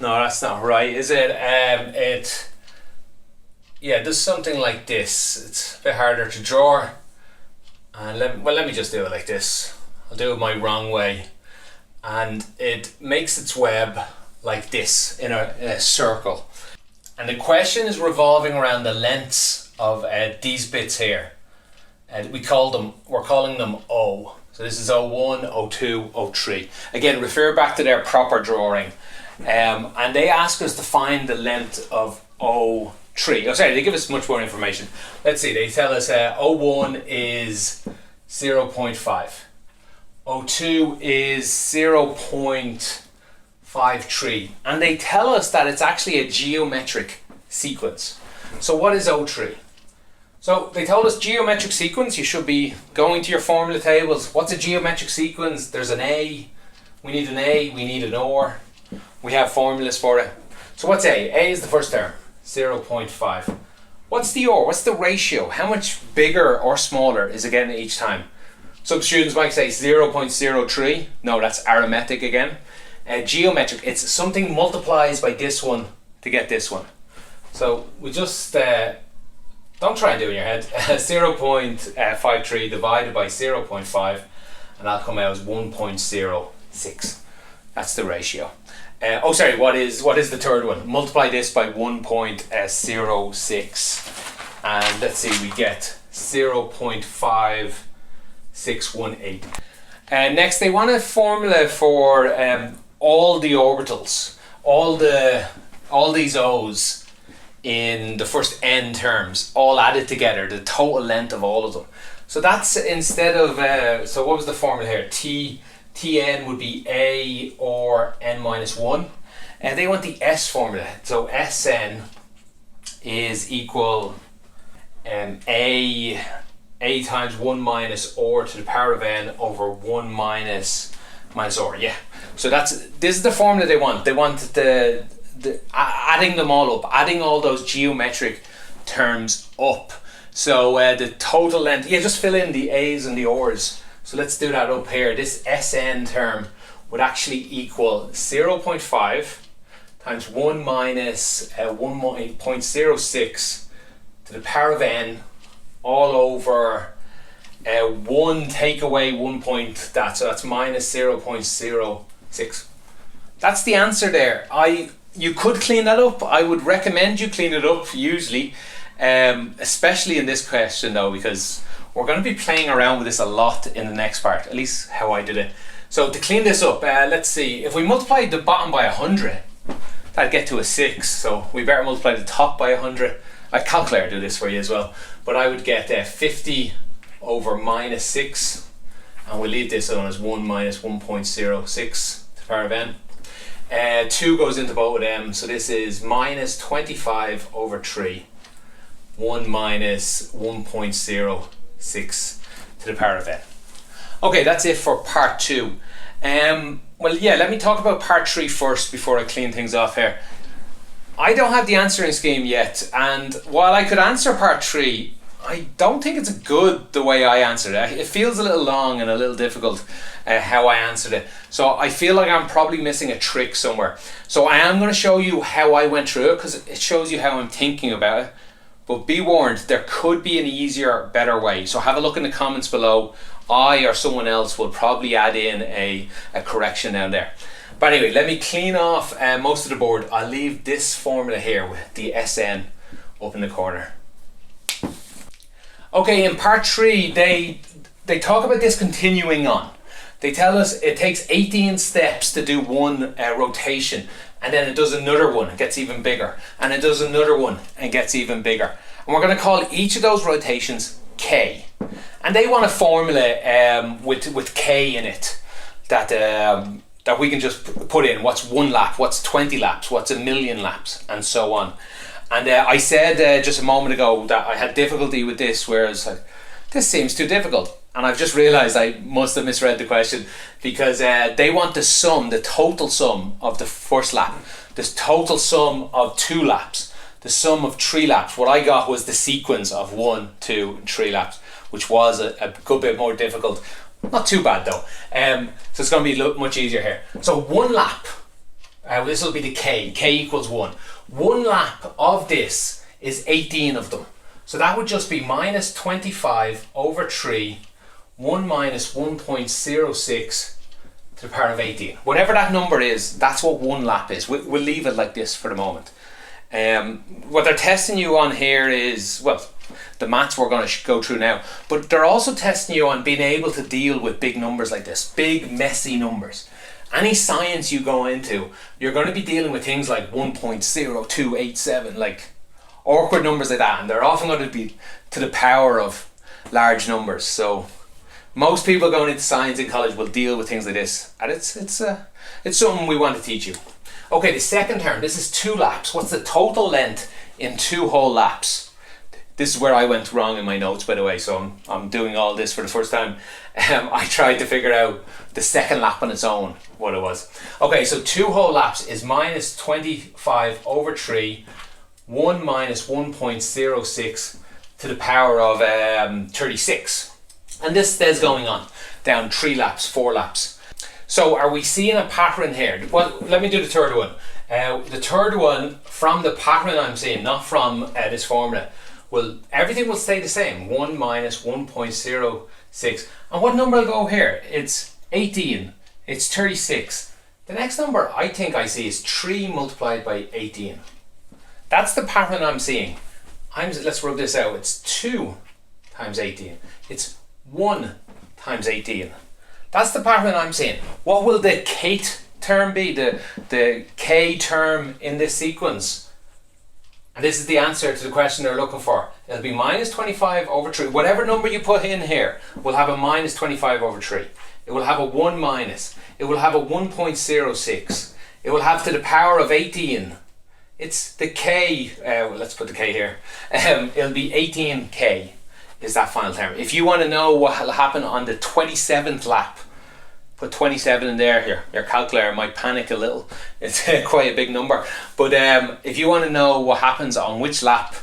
No, that's not right, is it? It does something like this. It's a bit harder to draw. And let me just do it like this. I'll do it my wrong way. And it makes its web like this in a circle. And the question is revolving around the lengths of these bits here. And we're calling them O. So this is O1, O2, O3. Again, refer back to their proper drawing. And they ask us to find the length of O3. Oh, sorry, they give us much more information. Let's see, they tell us O1 is 0.5. O2 is 0.53. And they tell us that it's actually a geometric sequence. So what is O3? So they told us geometric sequence. You should be going to your formula tables. What's a geometric sequence? There's an A. We need an A. We need an OR. We have formulas for it. So what's A? A is the first term, 0.5. What's the OR? What's the ratio? How much bigger or smaller is it getting each time? Some students might say 0.03. No, that's arithmetic again. Geometric, it's something multiplies by this one to get this one. So we just... don't try and do it in your head. 0.53 divided by 0.5, and that'll come out as 1.06. That's the ratio. What is the third one? Multiply this by 1.06, and let's see, we get 0.5618. Next, they want a formula for all the orbitals, all these O's in the first n terms, all added together, the total length of all of them. So that's instead of, so what was the formula here? Tn would be a or n minus 1. And they want the S formula. So Sn is equal a times 1 minus or to the power of n over 1 minus or. Yeah. So this is the formula they want. They want the adding them all up, adding all those geometric terms up. So the total length, just fill in the A's and the R's. So let's do that up here. This Sn term would actually equal 0.5 times 1 minus 1.06 to the power of n all over 1 take away 1 point that, so that's minus 0.06. That's the answer there. You could clean that up. I would recommend you clean it up usually, especially in this question though, because we're going to be playing around with this a lot in the next part, at least how I did it. So to clean this up, let's see, if we multiply the bottom by 100, that'd get to a 6, so we better multiply the top by 100. I calculator do this for you as well, but I would get 50 over minus 6, and we'll leave this on as 1 minus 1.06 to the power of n. 2 goes into both of them, so this is minus 25 over 3, 1 minus 1.06 to the power of n. Okay, that's it for part 2. Well, yeah, let me talk about part 3 first before I clean things off here. I don't have the answering scheme yet, and while I could answer part 3, I don't think it's good the way I answered it. It feels a little long and a little difficult how I answered it. So I feel like I'm probably missing a trick somewhere. So I am going to show you how I went through it, because it shows you how I'm thinking about it. But be warned, there could be an easier, better way. So have a look in the comments below. I or someone else will probably add in a correction down there. But anyway, let me clean off most of the board. I'll leave this formula here with the Sn up in the corner. Okay, in part 3, they talk about this continuing on. They tell us it takes 18 steps to do one rotation, and then it does another one and gets even bigger, and it does another one and gets even bigger. And we're going to call each of those rotations K. And they want a formula with K in it that we can just put in. What's 1 lap, what's 20 laps, what's 1,000,000 laps, and so on. And I said just a moment ago that I had difficulty with this, whereas this seems too difficult. And I've just realised I must have misread the question, because they want the sum, the total sum of the first lap, the total sum of 2 laps, the sum of 3 laps. What I got was the sequence of 1, 2, and 3 laps, which was a good bit more difficult. Not too bad though. So it's going to be much easier here. So 1 lap, this will be the K equals 1. 1 lap of this is 18 of them. So that would just be minus 25 over 3, 1 minus 1.06 to the power of 18. Whatever that number is, that's what 1 lap is. We'll leave it like this for the moment. What they're testing you on here is, well, the maths we're going to go through now, but they're also testing you on being able to deal with big numbers like this, big messy numbers. Any science you go into, you're going to be dealing with things like 1.0287, like awkward numbers like that, and they're often going to be to the power of large numbers. So most people going into science in college will deal with things like this, and it's something we want to teach you. Okay, the second term, this is 2 laps. What's the total length in 2 whole laps? This is where I went wrong in my notes, by the way, so I'm doing all this for the first time. I tried to figure out the second lap on its own, what it was. Okay, so 2 whole laps is minus 25 over 3, 1 minus 1.06 to the power of 36. And this stays going on, down 3 laps, 4 laps. So are we seeing a pattern here? Well, let me do the third one. The third one, from the pattern I'm seeing, not from this formula, well, everything will stay the same, 1 minus 1.06. And what number will go here? It's 18, it's 36. The next number I think I see is 3 multiplied by 18. That's the pattern I'm seeing. Let's rub this out. It's 2 times 18. It's 1 times 18. That's the pattern I'm seeing. What will the kth term be? The k term in this sequence? And this is the answer to the question they're looking for. It'll be minus 25 over 3. Whatever number you put in here will have a minus 25 over 3. It will have a 1 minus. It will have a 1.06. It will have to the power of 18. It's the k, well, let's put the k here. It'll be 18k is that final term. If you want to know what will happen on the 27th lap, put 27 in there. Here, your calculator might panic a little. It's quite a big number. But if you want to know what happens on which lap,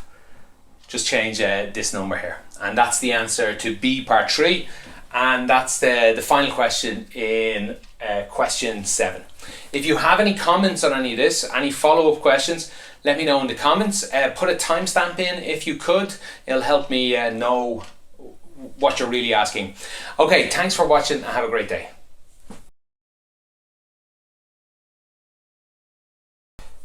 just change this number here. And that's the answer to B part 3. And that's the final question in question 7. If you have any comments on any of this, any follow-up questions, let me know in the comments. Put a timestamp in if you could. It'll help me know what you're really asking. Okay, thanks for watching and have a great day.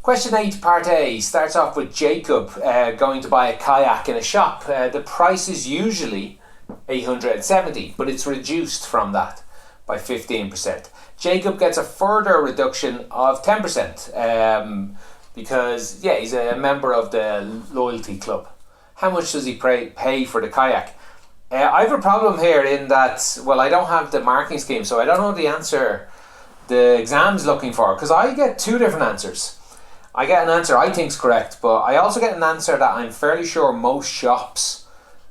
Question 8, part A, starts off with Jacob going to buy a kayak in a shop. The price is usually $870, but it's reduced from that by 15%. Jacob gets a further reduction of 10% because, yeah, he's a member of the loyalty club. How much does he pay for the kayak? I have a problem here in that, well, I don't have the marking scheme, so I don't know the answer the exam's looking for, because I get two different answers. I get an answer I think is correct, but I also get an answer that I'm fairly sure most shops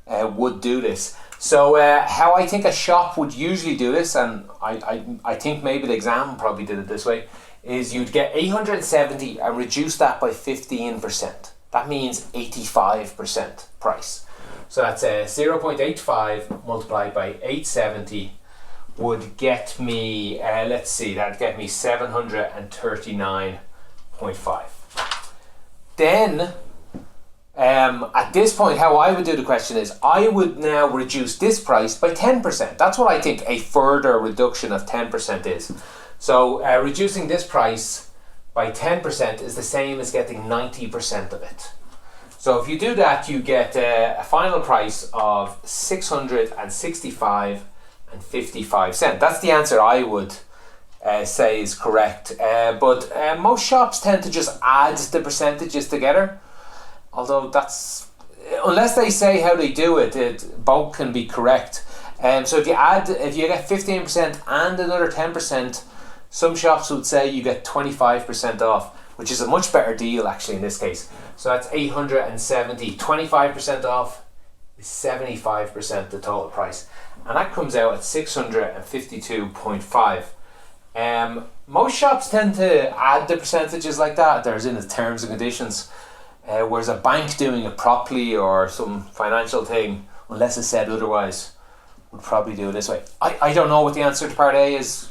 would do this. So how I think a shop would usually do this, and I think maybe the exam probably did it this way, is you'd get 870 and reduce that by 15%. That means 85% price. So that's 0.85 multiplied by 870 would get me, let's see, that'd get me 739.5. Then at this point, how I would do the question is I would now reduce this price by 10%. That's what I think a further reduction of 10% is. So reducing this price by 10% is the same as getting 90% of it. So if you do that, you get a final price of $665.55. That's the answer I would say is correct. But most shops tend to just add the percentages together. Although that's, unless they say how they do it, both can be correct. So if you get 15% and another 10%, some shops would say you get 25% off, which is a much better deal actually in this case. So that's 870. 25% off is 75% the total price, and that comes out at 652.5. Most shops tend to add the percentages like that. There's in the terms and conditions. Whereas a bank doing it properly or some financial thing, unless it's said otherwise, would probably do it this way. I don't know what the answer to part A is.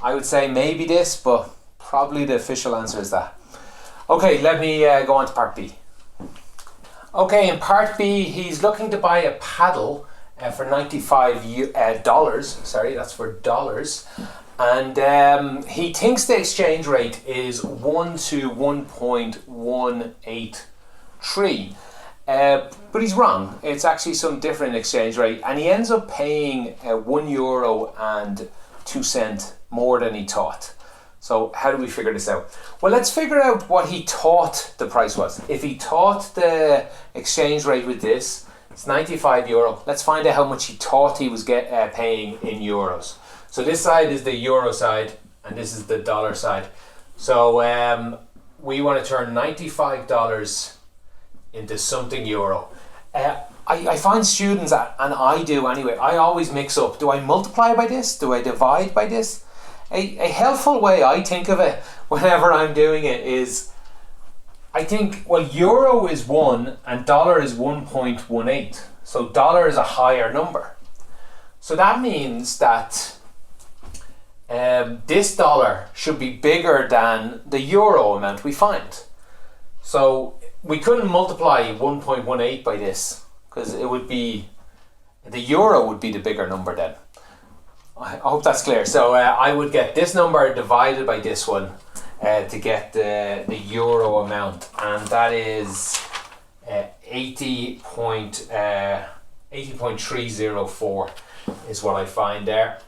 I would say maybe this, but probably the official answer is that. Okay, let me go on to part B. Okay, in part B, he's looking to buy a paddle for $95. Sorry, that's for dollars. And he thinks the exchange rate is 1 to 1.183. But he's wrong. It's actually some different exchange rate. And he ends up paying €1.02 more than he thought. So how do we figure this out? Well, let's figure out what he thought the price was. If he thought the exchange rate with this, it's €95. Let's find out how much he thought he was paying in euros. So this side is the euro side, and this is the dollar side. So we want to turn $95 into something euro. I find students, and I do anyway, I always mix up. Do I multiply by this? Do I divide by this? A helpful way I think of it whenever I'm doing it is, I think, well, euro is 1 and dollar is 1.18. So dollar is a higher number. So that means that this dollar should be bigger than the euro amount we find. So we couldn't multiply 1.18 by this because it would be, the euro would be the bigger number then. I hope that's clear. So I would get this number divided by this one to get the euro amount, and that is 80.304 is what I find there.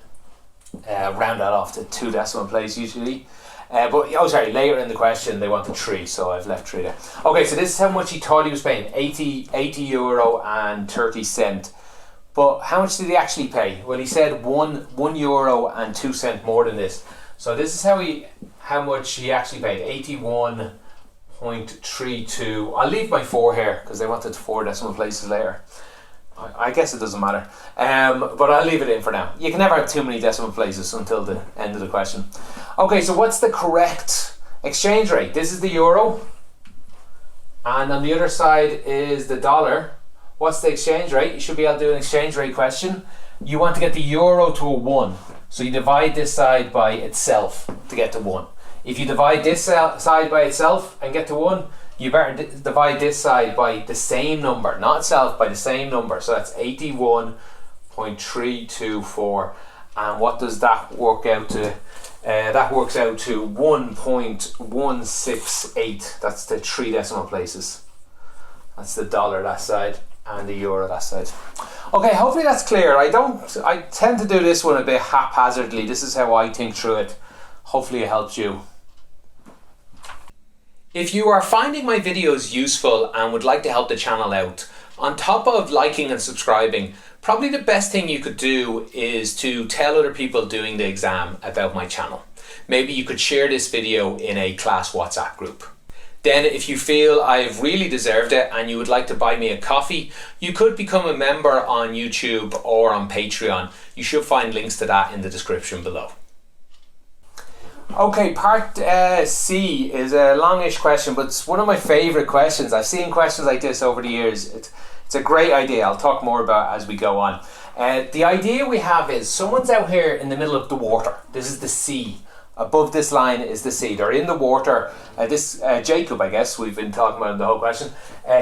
round that off to 2 decimal places usually. Later in the question they wanted 3, so I've left 3 there. Okay, so this is how much he thought he was paying, 80 euro and 30 cent. But how much did he actually pay? Well, he said 1 euro and 2 cent more than this. So this is how much he actually paid, 81.32. I'll leave my 4 here because they wanted 4 decimal places later. I guess it doesn't matter, but I'll leave it in for now. You can never have too many decimal places until the end of the question. Okay, so what's the correct exchange rate? This is the euro, and on the other side is the dollar. What's the exchange rate? You should be able to do an exchange rate question. You want to get the euro to a 1, so you divide this side by itself to get to 1. If you divide this side by itself and get to 1, you better divide this side by the same number, not itself, by the same number. So that's 81.324. And what does that work out to? That works out to 1.168. That's the 3 decimal places. That's the dollar that side and the euro that side. Okay, hopefully that's clear. I tend to do this one a bit haphazardly. This is how I think through it. Hopefully it helps you. If you are finding my videos useful and would like to help the channel out, on top of liking and subscribing, probably the best thing you could do is to tell other people doing the exam about my channel. Maybe you could share this video in a class WhatsApp group. Then if you feel I've really deserved it and you would like to buy me a coffee, you could become a member on YouTube or on Patreon. You should find links to that in the description below. Okay, part C is a longish question, but it's one of my favourite questions. I've seen questions like this over the years. It's a great idea. I'll talk more about it as we go on. The idea we have is someone's out here in the middle of the water. This is the sea. Above this line is the sea. They're in the water. Jacob, I guess, we've been talking about in the whole question.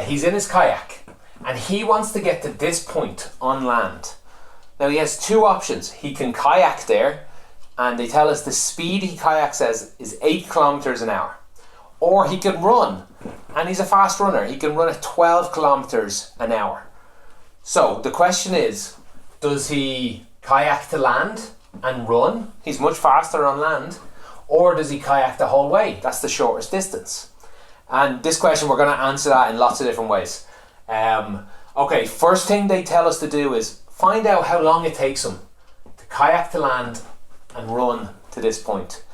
He's in his kayak and he wants to get to this point on land. Now he has 2 options. He can kayak there, and they tell us the speed he kayaks is 8 kilometers an hour. Or he can run, and he's a fast runner. He can run at 12 kilometers an hour. So the question is, does he kayak to land and run? He's much faster on land. Or does he kayak the whole way? That's the shortest distance. And this question, we're going to answer that in lots of different ways. Okay, first thing they tell us to do is find out how long it takes him to kayak to land and run to this point.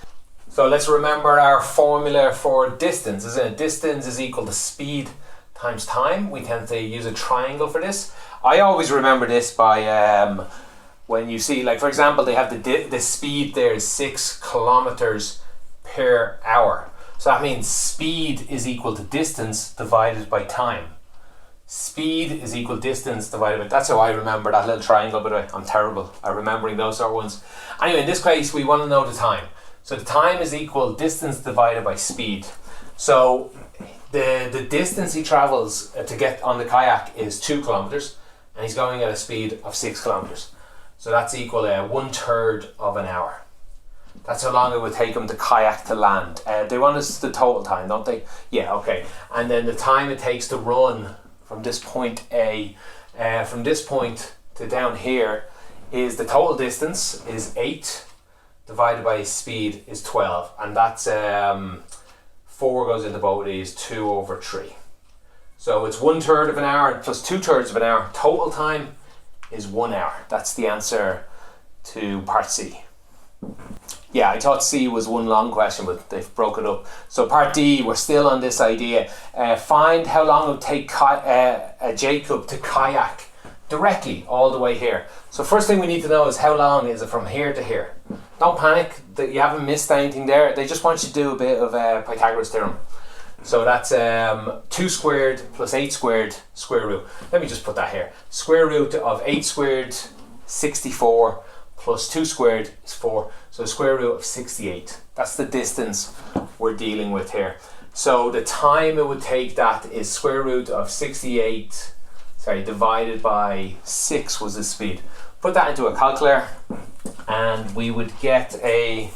So let's remember our formula for distance, isn't it? Distance is equal to speed times time. We tend to use a triangle for this. I always remember this by when you see, like for example, they have the speed there is 6 kilometers per hour. So that means speed is equal to distance divided by time. Speed is equal distance divided by... That's how I remember that little triangle, by the way. I'm terrible at remembering those sort of ones. Anyway, in this case, we want to know the time. So the time is equal distance divided by speed. So the distance he travels to get on the kayak is 2 kilometers, and he's going at a speed of 6 kilometers. So that's equal to 1/3 of an hour. That's how long it would take him to kayak to land. They want us the total time, don't they? Yeah, okay. And then the time it takes to run from this point A, from this point to down here, is the total distance is 8 divided by speed is 12, and that's 4 goes into both of these, 2/3. So it's 1/3 of an hour plus 2/3 of an hour. Total time is 1 hour. That's the answer to part C. Yeah, I thought C was one long question, but they've broke it up. So part D, we're still on this idea. Find how long it would take Jacob to kayak directly all the way here. So first thing we need to know is how long is it from here to here. Don't panic that you haven't missed anything there. They just want you to do a bit of Pythagoras theorem. So that's 2 squared plus 8 squared square root. Let me just put that here. Square root of 8 squared, 64, plus 2 squared is 4. So square root of 68. That's the distance we're dealing with here. So the time it would take that is square root of 68, divided by 6 was the speed. Put that into a calculator and we would get a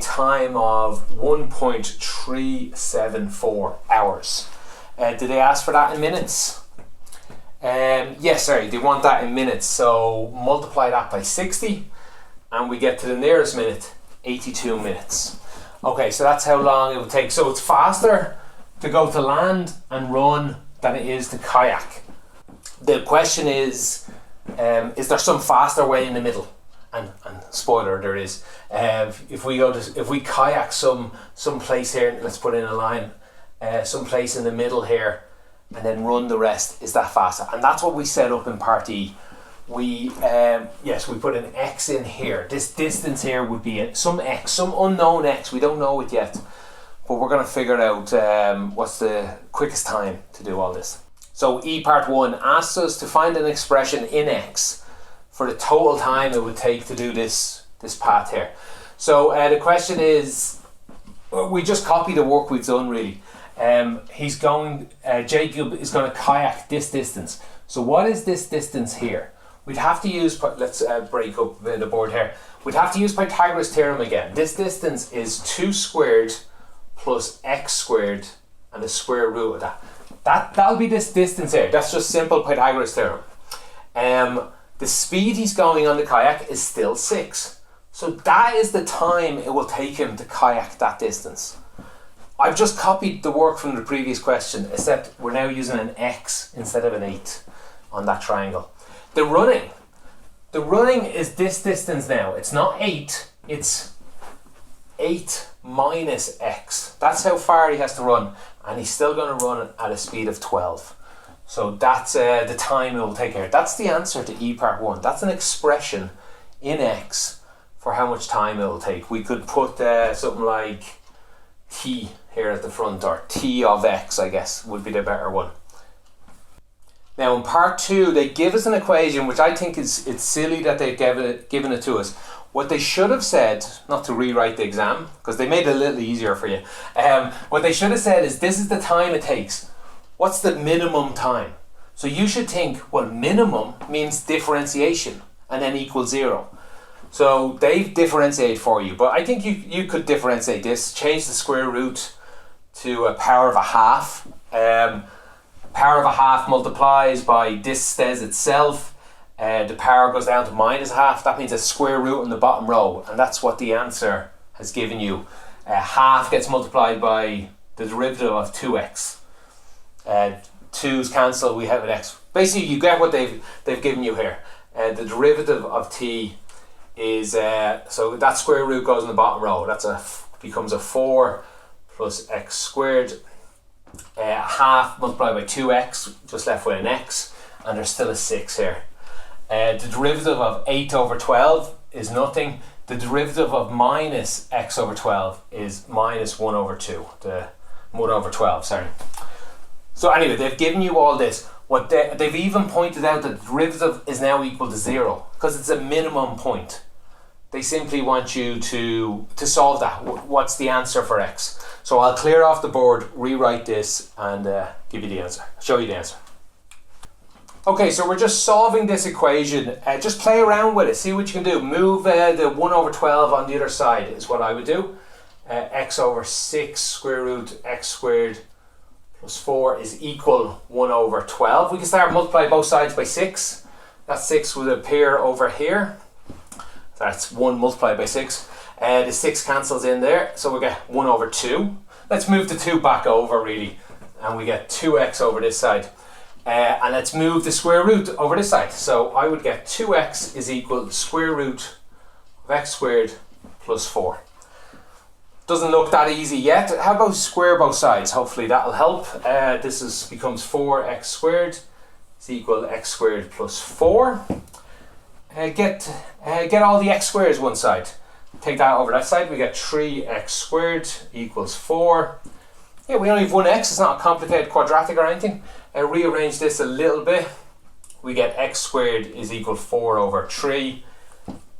time of 1.374 hours. Did they ask for that in minutes? Yes, they want that in minutes. So multiply that by 60 and we get to the nearest minute, 82 minutes. Okay, so that's how long it would take. So it's faster to go to land and run than it is to kayak. The question is there some faster way in the middle? And spoiler, there is. If we kayak some place here, let's put in a line, some place in the middle here, and then run the rest, is that faster? And that's what we set up in part E. We put an X in here. This distance here would be some X, some unknown X. We don't know it yet, but we're going to figure out what's the quickest time to do all this. So E part 1 asks us to find an expression in X for the total time it would take to do this path here. So the question is, we just copy the work we've done really. Jacob is going to kayak this distance. So what is this distance here? We'd have to use, let's break up the board here. We'd have to use Pythagoras theorem again. This distance is 2 squared plus x squared and the square root of that. That'll be this distance here. That's just simple Pythagoras theorem. The speed he's going on the kayak is still 6. So that is the time it will take him to kayak that distance. I've just copied the work from the previous question, except we're now using an x instead of an 8 on that triangle. The running is this distance now. It's not 8, it's 8 minus x. That's how far he has to run, and he's still going to run at a speed of 12. So that's the time it will take here. That's the answer to E part 1. That's an expression in x for how much time it will take. We could put something like t here at the front, or t of x, I guess, would be the better one. Now in part 2, they give us an equation, which I think it's silly that they've given it to us. What they should have said, not to rewrite the exam, because they made it a little easier for you. What they should have said is, this is the time it takes. What's the minimum time? So you should think, well, minimum means differentiation and then equals 0. So they've differentiated for you, but I think you could differentiate this, change the square root to a power of a half. Power of a half multiplies by this says itself. The power goes down to minus a half. That means a square root in the bottom row, and that's what the answer has given you. Half gets multiplied by the derivative of 2x. 2's cancel, we have an x. Basically, you get what they've given you here. The derivative of t is so that square root goes in the bottom row. Becomes a 4 plus x squared. Half multiplied by 2x, just left with an x, and there's still a 6 here. The derivative of 8 over 12 is nothing. The derivative of minus x over 12 is minus 1 over 2. The 1 over 12, sorry. So anyway, they've given you all this. They've even pointed out that the derivative is now equal to 0, because it's a minimum point. They simply want you to solve that. What's the answer for x? So I'll clear off the board, rewrite this, and give you the answer. Show you the answer. Okay, so we're just solving this equation. Just play around with it, see what you can do. Move the 1 over 12 on the other side is what I would do. X over 6 square root x squared plus 4 is equal 1 over 12. We can start multiplying both sides by 6. That 6 would appear over here. That's 1 multiplied by 6. The 6 cancels in there, so we get 1 over 2. Let's move the 2 back over really, and we get 2x over this side. And let's move the square root over this side. So I would get 2x is equal to square root of x squared plus 4. Doesn't look that easy yet. How about square both sides? Hopefully that'll help. This becomes 4x squared is equal to x squared plus 4. Get all the x squares one side. Take that over that side. We get 3x squared equals 4. Yeah, we only have one x. It's not a complicated quadratic or anything. Rearrange this a little bit. We get x squared is equal to 4 over 3.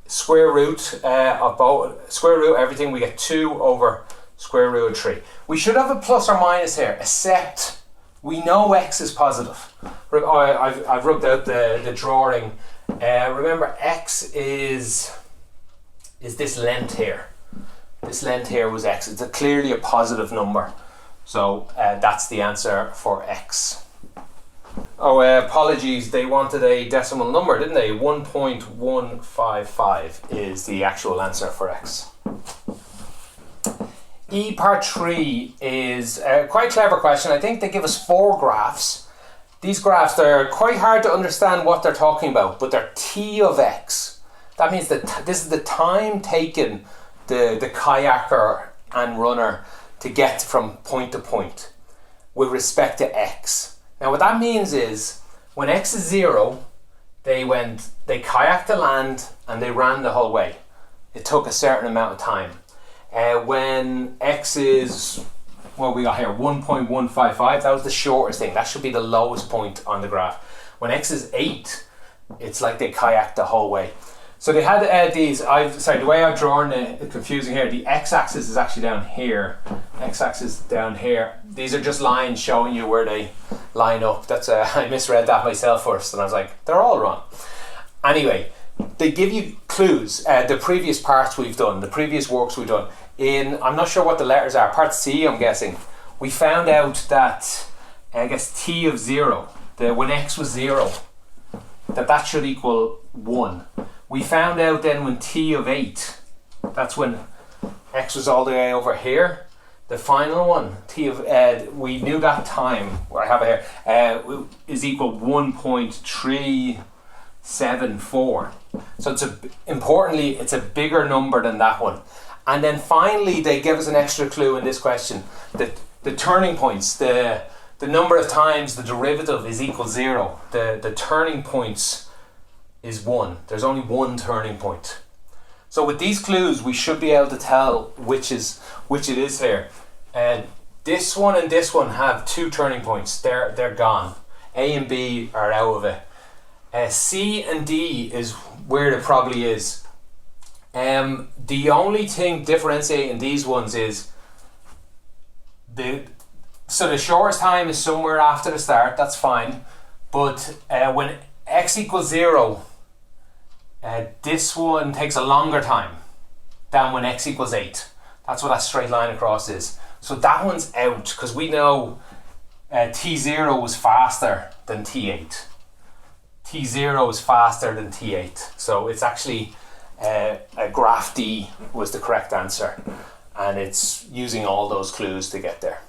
Square root of both, square root everything, we get 2 over square root of 3. We should have a plus or minus here, except we know x is positive. I've rubbed out the drawing. Remember, x is this length here. This length here was x. It's clearly a positive number. So that's the answer for x. Oh, apologies, they wanted a decimal number, didn't they? 1.155 is the actual answer for x. Part 3 is a quite clever question. I think they give us 4 graphs. These graphs, they're quite hard to understand what they're talking about, but they're t of x. That means that this is the time taken the kayaker and runner to get from point to point with respect to x. Now what that means is when x is 0, they kayaked to land and they ran the whole way. It took a certain amount of time. When x is, what we got here, 1.155, that was the shortest thing. That should be the lowest point on the graph. When x is 8, it's like they kayaked the whole way. So they had these, the way I've drawn it, confusing here, the x-axis is actually down here, x-axis down here. These are just lines showing you where they line up. That's I misread that myself first and I was like, they're all wrong. Anyway, they give you clues. The previous parts we've done, the previous works we've done, I'm not sure what the letters are, part C I'm guessing, we found out that, I guess t of 0, when x was 0, that should equal 1. We found out then when t of 8, that's when x was all the way over here. The final one, t of, we knew that time, I have it here, is equal 1.374. So importantly, it's a bigger number than that one. And then finally, they give us an extra clue in this question. The turning points, the number of times the derivative is equal 0. The turning points is 1. There's only one turning point. So with these clues, we should be able to tell which it is here. And this one and this one have 2 turning points. They're gone. A and B are out of it. C and D is where it probably is. The only thing differentiating these ones is the shortest time is somewhere after the start. That's fine. But when x equals 0, this one takes a longer time than when x equals 8. That's what that straight line across is. So that one's out because we know t0 was faster than t8. t0 is faster than t8. So it's actually a graph D was the correct answer. And it's using all those clues to get there.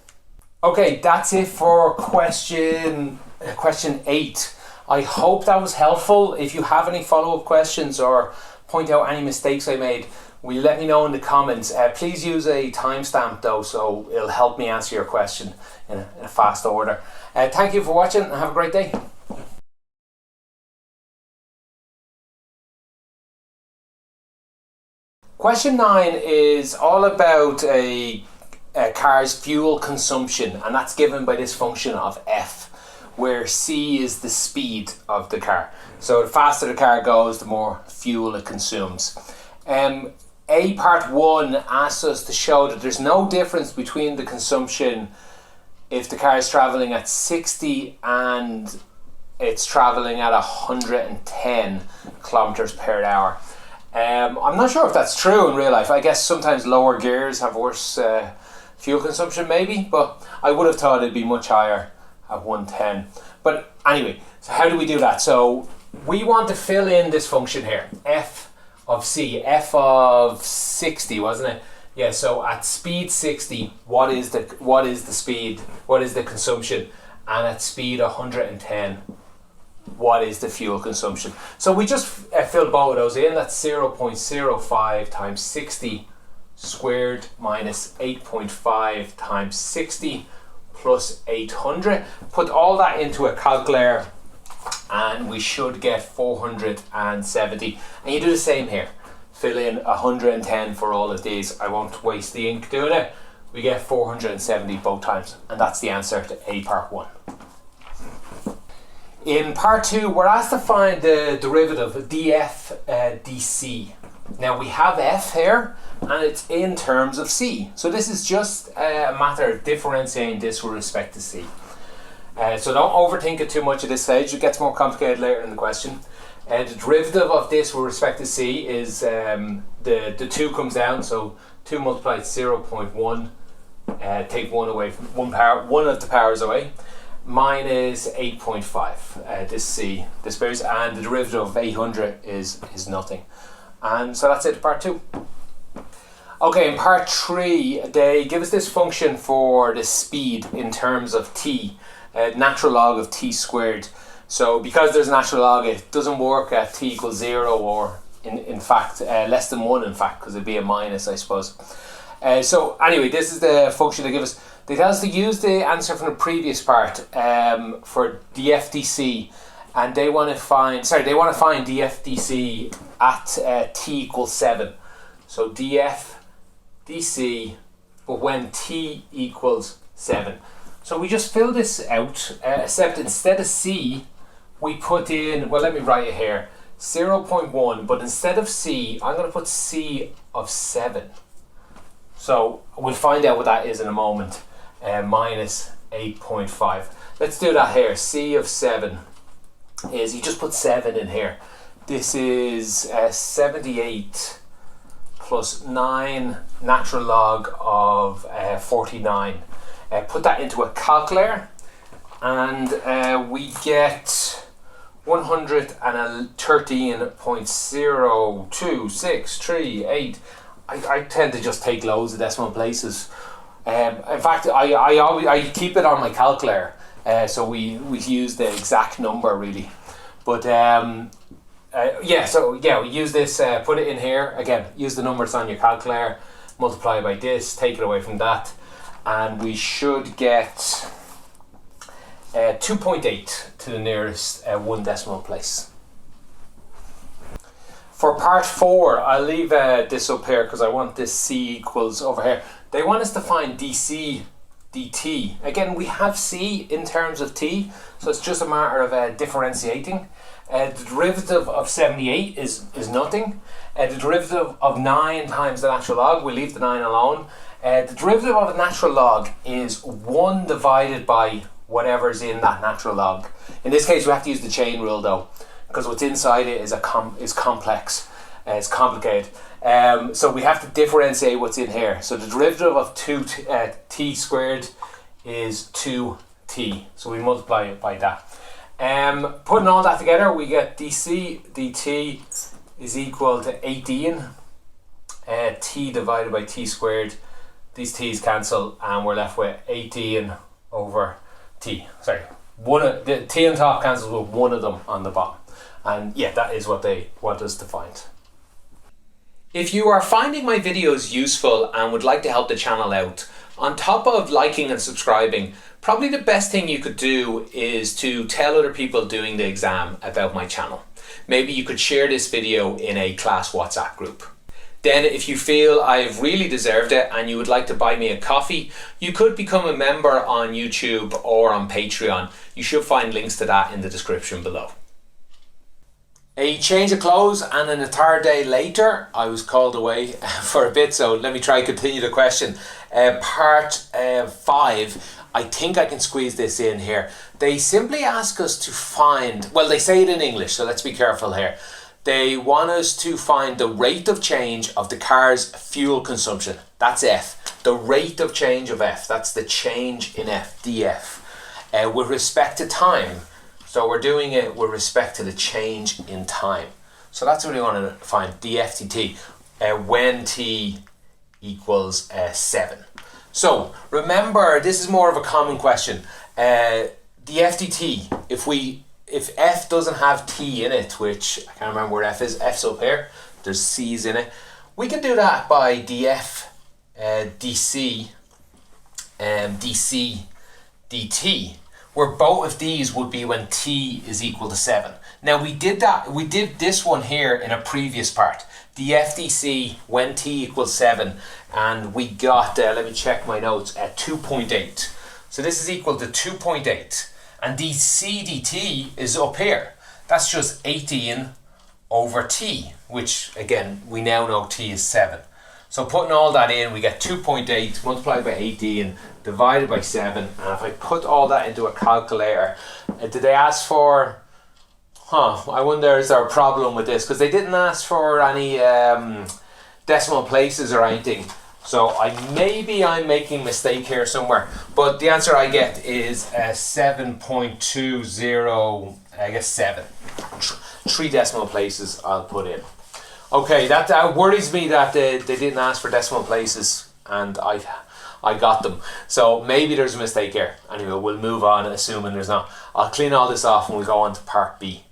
Okay, that's it for question 8. I hope that was helpful. If you have any follow-up questions or point out any mistakes I made, will you let me know in the comments. Please use a timestamp though, so it'll help me answer your question in a fast order. Thank you for watching and have a great day. Question 9 is all about a car's fuel consumption, and that's given by this function of f, where c is the speed of the car. So the faster the car goes, the more fuel it consumes. Part 1 asks us to show that there's no difference between the consumption if the car is travelling at 60 and it's travelling at 110 kilometers per hour. I'm not sure if that's true in real life. I guess sometimes lower gears have worse fuel consumption maybe, but I would have thought it'd be much higher at 110. But anyway, so how do we do that? So we want to fill in this function here, f of c, f of 60, wasn't it? Yeah, so at speed 60, what is the speed, what is the consumption? And at speed 110, what is the fuel consumption? So we just fill both of those in. That's 0.05 times 60 squared minus 8.5 times 60 plus 800. Put all that into a calculator and we should get 470. And you do the same here. Fill in 110 for all of these. I won't waste the ink doing it. We get 470 both times. And that's the answer to A part 1. In part 2, we're asked to find the derivative of df dc. Now we have f here, and it's in terms of c. So this is just a matter of differentiating this with respect to c. So don't overthink it too much at this stage. It gets more complicated later in the question. The derivative of this with respect to c is the 2 comes down, so 2 multiplied 0.1, take 1 away from one of the powers away. minus 8.5. This C, this varies, and the derivative of 800 is nothing. And so that's it, part 2. Okay, in part 3, they give us this function for the speed in terms of t, natural log of t squared. So because there's a natural log, it doesn't work at t equals 0, or in fact less than 1, in fact, because it'd be a minus, I suppose. So anyway, this is the function they give us. They tell us to use the answer from the previous part for df/dc, and they want to find df/dc at t equals 7. So df/dc, but when t equals 7. So we just fill this out, except instead of c, we put in, well, let me write it here, 0.1, but instead of c, I'm going to put c of 7. So we'll find out what that is in a moment. Minus 8.5. Let's do that here. C of 7 is, you just put 7 in here. This is 78 plus 9 natural log of 49. Put that into a calculator, and we get 113.0263. I tend to just take loads of decimal places. In fact, I keep it on my calculator, so we use the exact number really. But we use this. Put it in here again. Use the numbers on your calculator. Multiply by this. Take it away from that, and we should get 2.8 to the nearest 1 decimal place. For part 4, I'll leave this up here because I want this c equals over here. They want us to find dc dt. Again, we have c in terms of t, so it's just a matter of differentiating. The derivative of 78 is nothing. The derivative of 9 times the natural log, we leave the 9 alone. The derivative of a natural log is 1 divided by whatever's in that natural log. In this case, we have to use the chain rule though, because what's inside it is complex. It's complicated. So we have to differentiate what's in here. So the derivative of 2t squared is 2t. So we multiply it by that. Putting all that together, we get dc dt is equal to 18 t divided by t squared. These t's cancel, and we're left with 18 over t. Sorry, the t on top cancels with one of them on the bottom. And yeah, that is what they want us to find. If you are finding my videos useful and would like to help the channel out, on top of liking and subscribing, probably the best thing you could do is to tell other people doing the exam about my channel. Maybe you could share this video in a class WhatsApp group. Then if you feel I've really deserved it and you would like to buy me a coffee, you could become a member on YouTube or on Patreon. You should find links to that in the description below. A change of clothes, and then a third day later I was called away for a bit, so let me try and continue the question. Part 5, I think I can squeeze this in here. They simply ask us to find, well, they say it in English, so let's be careful here. They want us to find the rate of change of the car's fuel consumption. That's F. The rate of change of F, that's the change in F, dF, with respect to time. So we're doing it with respect to the change in time. So that's what we want to find, df dt, when t equals 7. So remember, this is more of a common question. Df dt, if f doesn't have t in it, which I can't remember where f is, f's up here, there's c's in it, we can do that by df dc dc dt, where both of these would be when t is equal to 7. Now we did this one here in a previous part, df dc when t equals 7, and we got, let me check my notes, at 2.8. So this is equal to 2.8, and dc dt is up here. That's just 18 over t, which again we now know t is 7. So putting all that in, we get 2.8 multiplied by 18 divided by 7, and if I put all that into a calculator, did they ask for, I wonder, is there a problem with this? Because they didn't ask for any decimal places or anything. So maybe I'm making a mistake here somewhere, but the answer I get is 7.20, I guess 7. 3 decimal places I'll put in. Okay, that worries me that they didn't ask for decimal places and I got them. So maybe there's a mistake here. Anyway, we'll move on assuming there's not. I'll clean all this off and we'll go on to part B.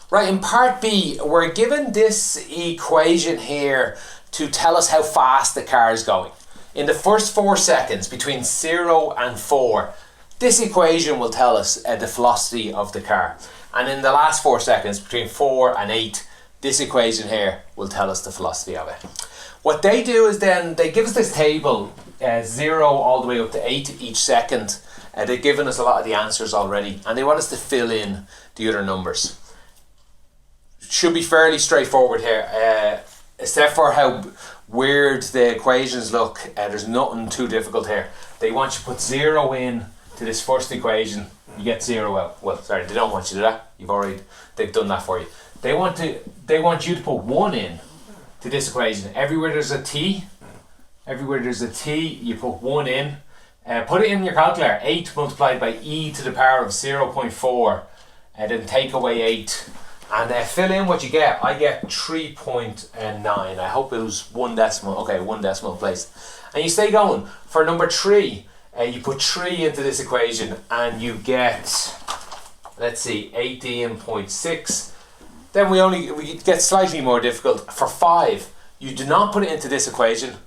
Right, in part B, we're given this equation here to tell us how fast the car is going. In the first 4 seconds, between 0 and 4, this equation will tell us the velocity of the car. And in the last 4 seconds, between 4 and 8, this equation here will tell us the velocity of it. What they do is then they give us this table, 0 all the way up to 8 each second. They've given us a lot of the answers already, and they want us to fill in the other numbers. Should be fairly straightforward here, except for how weird the equations look. There's nothing too difficult here. They want you to put 0 in to this first equation, you get 0 out. Well, sorry, they don't want you to do that. They've done that for you. They want you to put 1 in to this equation. Everywhere there's a t, you put 1 in. Put it in your calculator. 8 multiplied by e to the power of 0.4, and then take away 8, and fill in what you get. I get 3.9. I hope it was 1 decimal. Okay, 1 decimal place. And you stay going. For number 3, you put 3 into this equation, and you get, let's see, 18.6. Then we get slightly more difficult. For 5, you do not put it into this equation.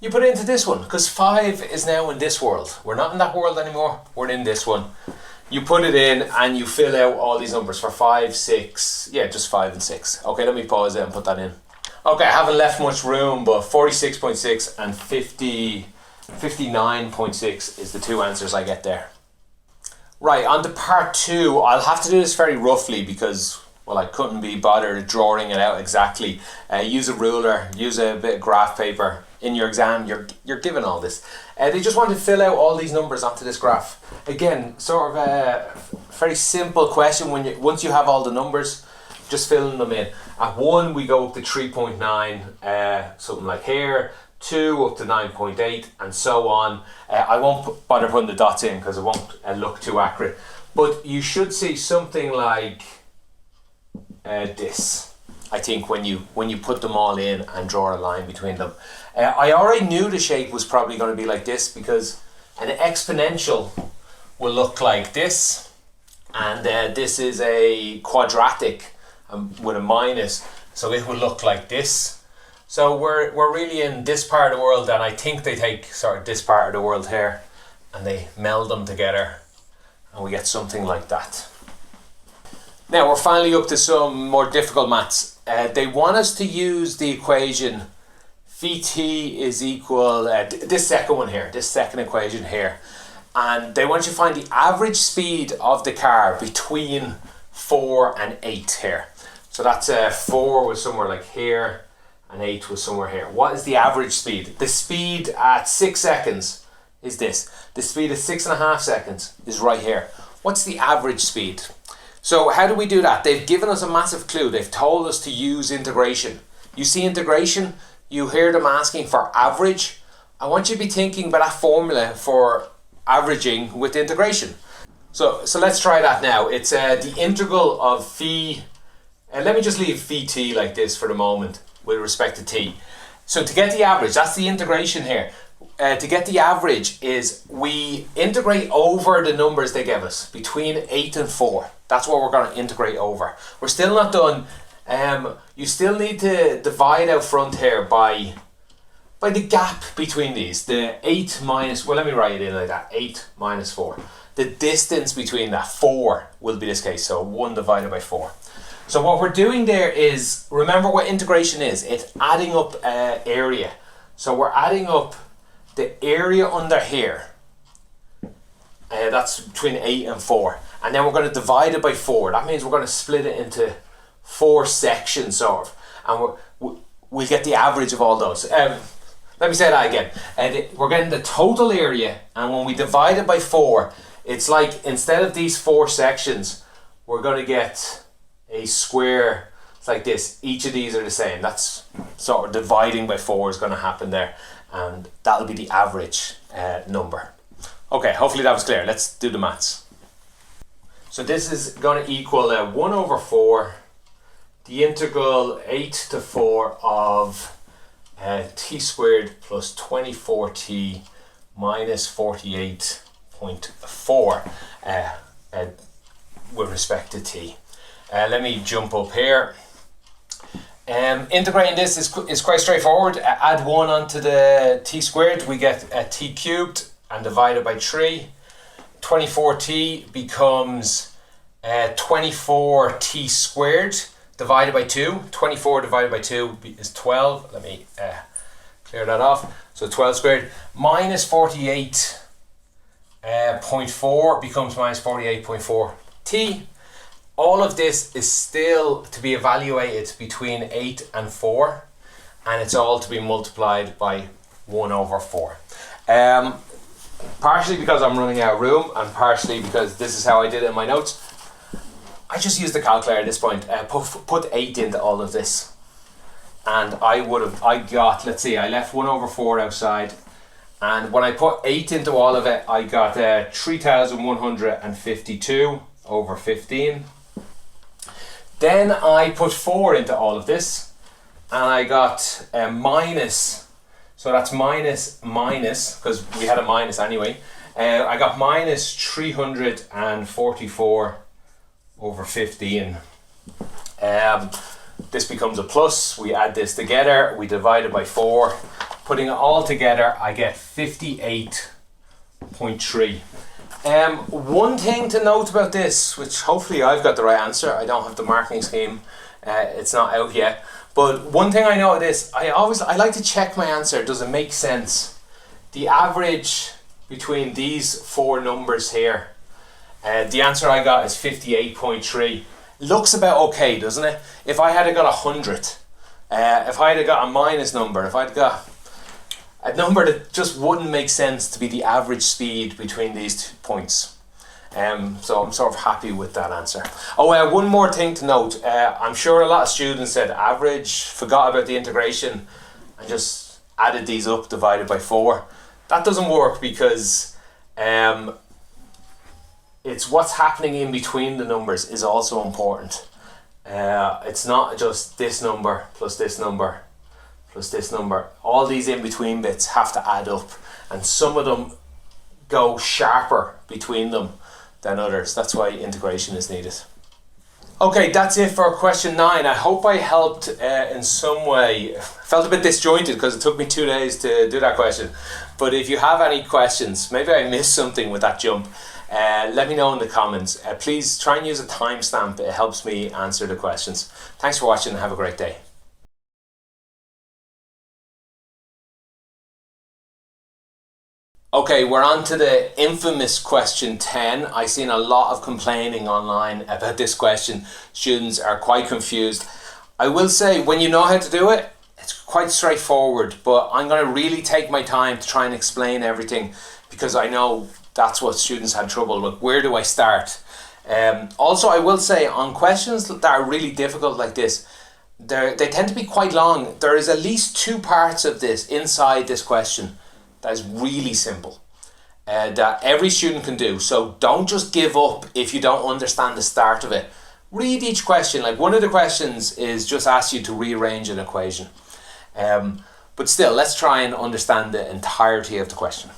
You put it into this one, because 5 is now in this world. We're not in that world anymore. We're in this one. You put it in and you fill out all these numbers for 5, 6. Yeah, just 5 and 6. Okay, let me pause it and put that in. Okay, I haven't left much room, but 46.6 and 59.6 is the 2 answers I get there. Right, on to part 2. I'll have to do this very roughly because, well, I couldn't be bothered drawing it out exactly. Use a ruler, use a bit of graph paper. In your exam, you're given all this. They just want to fill out all these numbers onto this graph. Again, sort of a very simple question. Once you have all the numbers, just filling them in. At 1, we go up to 3.9, something like here. 2 up to 9.8, and so on. I won't bother putting the dots in because it won't look too accurate. But you should see something like this, I think, when you put them all in and draw a line between them. I already knew the shape was probably going to be like this because an exponential will look like this, and this is a quadratic with a minus, so it will look like this. So we're really in this part of the world, and I think they take sort of this part of the world here and they meld them together and we get something like that. Now we're finally up to some more difficult maths. They want us to use the equation Vt is equal, this second one here, this second equation here, and they want you to find the average speed of the car between 4 and 8 here. So that's 4 was somewhere like here and 8 was somewhere here. What is the average speed? The speed at 6 seconds is this. The speed at 6.5 seconds is right here. What's the average speed? So how do we do that? They've given us a massive clue. They've told us to use integration. You see integration? You hear them asking for average. I want you to be thinking about that formula for averaging with integration. So let's try that now. It's the integral of phi, and let me just leave phi t like this for the moment with respect to t. So to get the average, that's the integration here. To get the average is we integrate over the numbers they give us, between 8 and 4. That's what we're going to integrate over. We're still not done. You still need to divide out front here by the gap between these. The 8 minus, well, let me write it in like that, 8 minus 4. The distance between that, 4 will be this case, so 1 divided by 4. So what we're doing there is, remember what integration is, it's adding up area. So we're adding up the area under here, that's between 8 and 4. And then we're going to divide it by 4. That means we're going to split it into 4 sections, sort of, and we'll get the average of all those. Let me say that again. We're getting the total area, and when we divide it by 4, it's like instead of these 4 sections, we're going to get a square it's like this. Each of these are the same. That's sort of dividing by 4 is going to happen there, and that'll be the average number. Okay, hopefully that was clear. Let's do the maths. So this is going to equal 1 over 4, the integral 8 to 4 of t squared plus 24t minus 48.4 with respect to t. Let me jump up here. Integrating this is quite straightforward. Add 1 onto the t squared, we get t cubed and divide it by 3. 24t becomes 24t squared divided by 2. 24 divided by 2 is 12. Let me clear that off. So 12 squared minus 48.4 becomes minus 48.4t. All of this is still to be evaluated between 8 and 4, and it's all to be multiplied by 1 over 4. Partially because I'm running out of room, and partially because this is how I did it in my notes. I just used the calculator at this point. Put 8 into all of this, and I got, let's see, I left 1 over 4 outside, and when I put 8 into all of it, I got 3,152 over 15. Then I put 4 into all of this, and I got minus, so that's minus, because we had a minus anyway. I got minus 344 over 15. This becomes a plus. We add this together, we divide it by 4. Putting it all together, I get 58.3. One thing to note about this, which hopefully I've got the right answer, I don't have the marking scheme, it's not out yet, but one thing I know of this, I like to check my answer, does it make sense? The average between these 4 numbers here, the answer I got is 58.3. Looks about okay, doesn't it? If I had got 100, if I had got a minus number, if I'd got a number that just wouldn't make sense to be the average speed between these 2 points. So I'm sort of happy with that answer. Oh, one more thing to note. I'm sure a lot of students said average, forgot about the integration, and just added these up, divided by 4. That doesn't work because it's what's happening in between the numbers is also important. It's not just this number plus this number plus this number. All these in between bits have to add up, and some of them go sharper between them than others. That's why integration is needed. Okay, that's it for question 9. I hope I helped in some way. Felt a bit disjointed because it took me 2 days to do that question, but if you have any questions, maybe I missed something with that jump, let me know in the comments. Please try and use a timestamp. It helps me answer the questions. Thanks for watching and have a great day. Okay, we're on to the infamous question 10. I've seen a lot of complaining online about this question. Students are quite confused. I will say, when you know how to do it, it's quite straightforward, but I'm going to really take my time to try and explain everything, because I know that's what students had trouble with. Where do I start? Also, I will say, on questions that are really difficult like this, they tend to be quite long. There is at least 2 parts of this inside this question that is really simple, that every student can do. So don't just give up if you don't understand the start of it. Read each question. Like, one of the questions is just ask you to rearrange an equation. But still, let's try and understand the entirety of the question.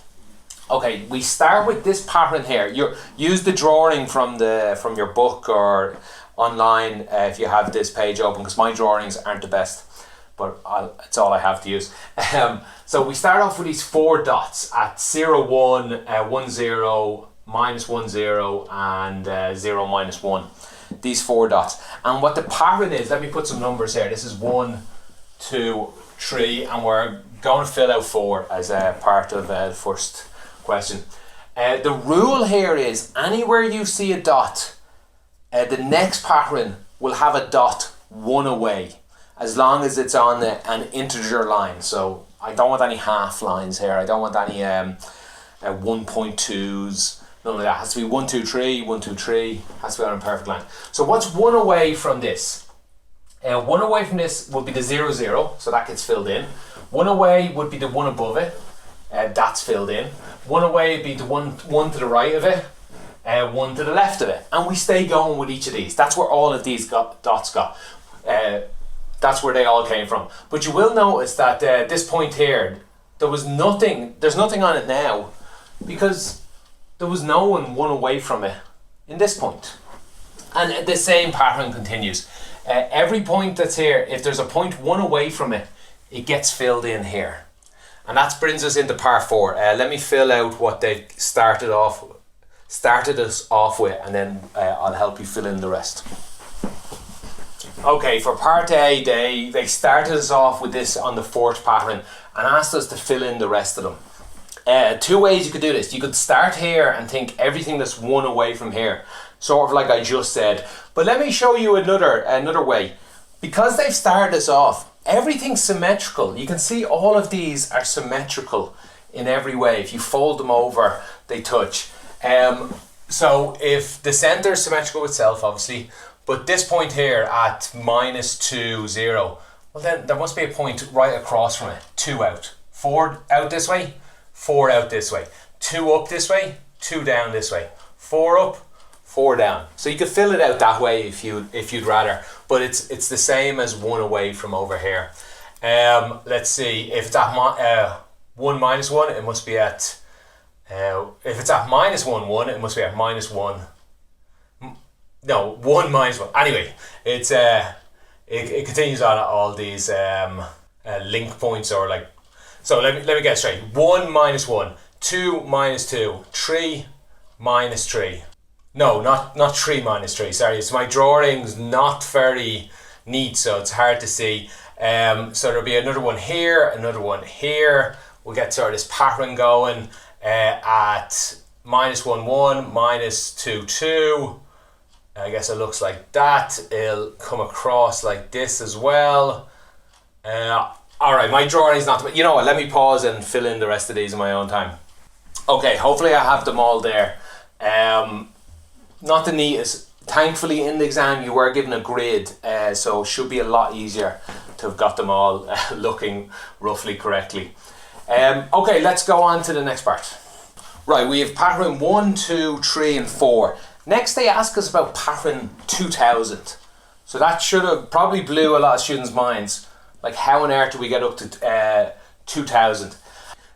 Okay, we start with this pattern here. Use the drawing from your book or online if you have this page open, because my drawings aren't the best, but it's all I have to use. So we start off with these 4 dots at 0, 1, 1, 0, minus 1, 0, and 0, minus 1. These 4 dots. And what the pattern is, let me put some numbers here. This is 1, 2, 3, and we're going to fill out 4 as a part of the first question. The rule here is, anywhere you see a dot, the next pattern will have a dot 1 away, as long as it's on an integer line. So I don't want any half lines here. I don't want any 1.2s. None of that. It has to be 1, 2, 3, 1, 2, 3. Has to be on a perfect line. So what's 1 away from this? One away from this would be the 0, 0, so that gets filled in. One away would be the one above it, that's filled in. One away would be the one to the right of it, one to the left of it. And we stay going with each of these. That's where all of these dots got. That's where they all came from. But you will notice that this point here, there's nothing on it now, because there was no one away from it in this point. And the same pattern continues. Every point that's here, if there's a point one away from it, it gets filled in here. And that brings us into part 4. Let me fill out what they started us off with, and then I'll help you fill in the rest. Okay, for part A, they started us off with this on the 4th pattern and asked us to fill in the rest of them. 2 ways you could do this. You could start here and think everything that's one away from here, sort of like I just said. But let me show you another way. Because they've started us off, everything's symmetrical. You can see all of these are symmetrical in every way. If you fold them over, they touch. So if the centre is symmetrical itself, obviously, but this point here at -2, 0, well then there must be a point right across from it. 2 out. 4 out this way, 4 out this way. 2 up this way, 2 down this way. 4 up, 4 down. So you could fill it out that way if you'd rather, but it's the same as 1 away from over here. Let's see, if it's at 1 minus 1, it must be at if it's at -1, 1, it must be at -1. No, 1 minus 1. Anyway, it's it continues on at all these link points, or like. So let me get straight. 1 minus 1, 2 minus 2, 3 minus 3. No, not 3 minus 3. Sorry, it's my drawing's not very neat, so it's hard to see. So there'll be another one here, another one here. We'll get sort of this pattern going at -1, 1, -2, 2. I guess it looks like that. It'll come across like this as well. Alright, my drawing is not... You know what, let me pause and fill in the rest of these in my own time. Okay, hopefully I have them all there. Not the neatest. Thankfully in the exam you were given a grid, so it should be a lot easier to have got them all looking roughly correctly. Okay, let's go on to the next part. Right, we have pattern 1, 2, 3 and 4. Next they ask us about pattern 2000. So that should have probably blew a lot of students' minds. Like, how on earth do we get up to 2000?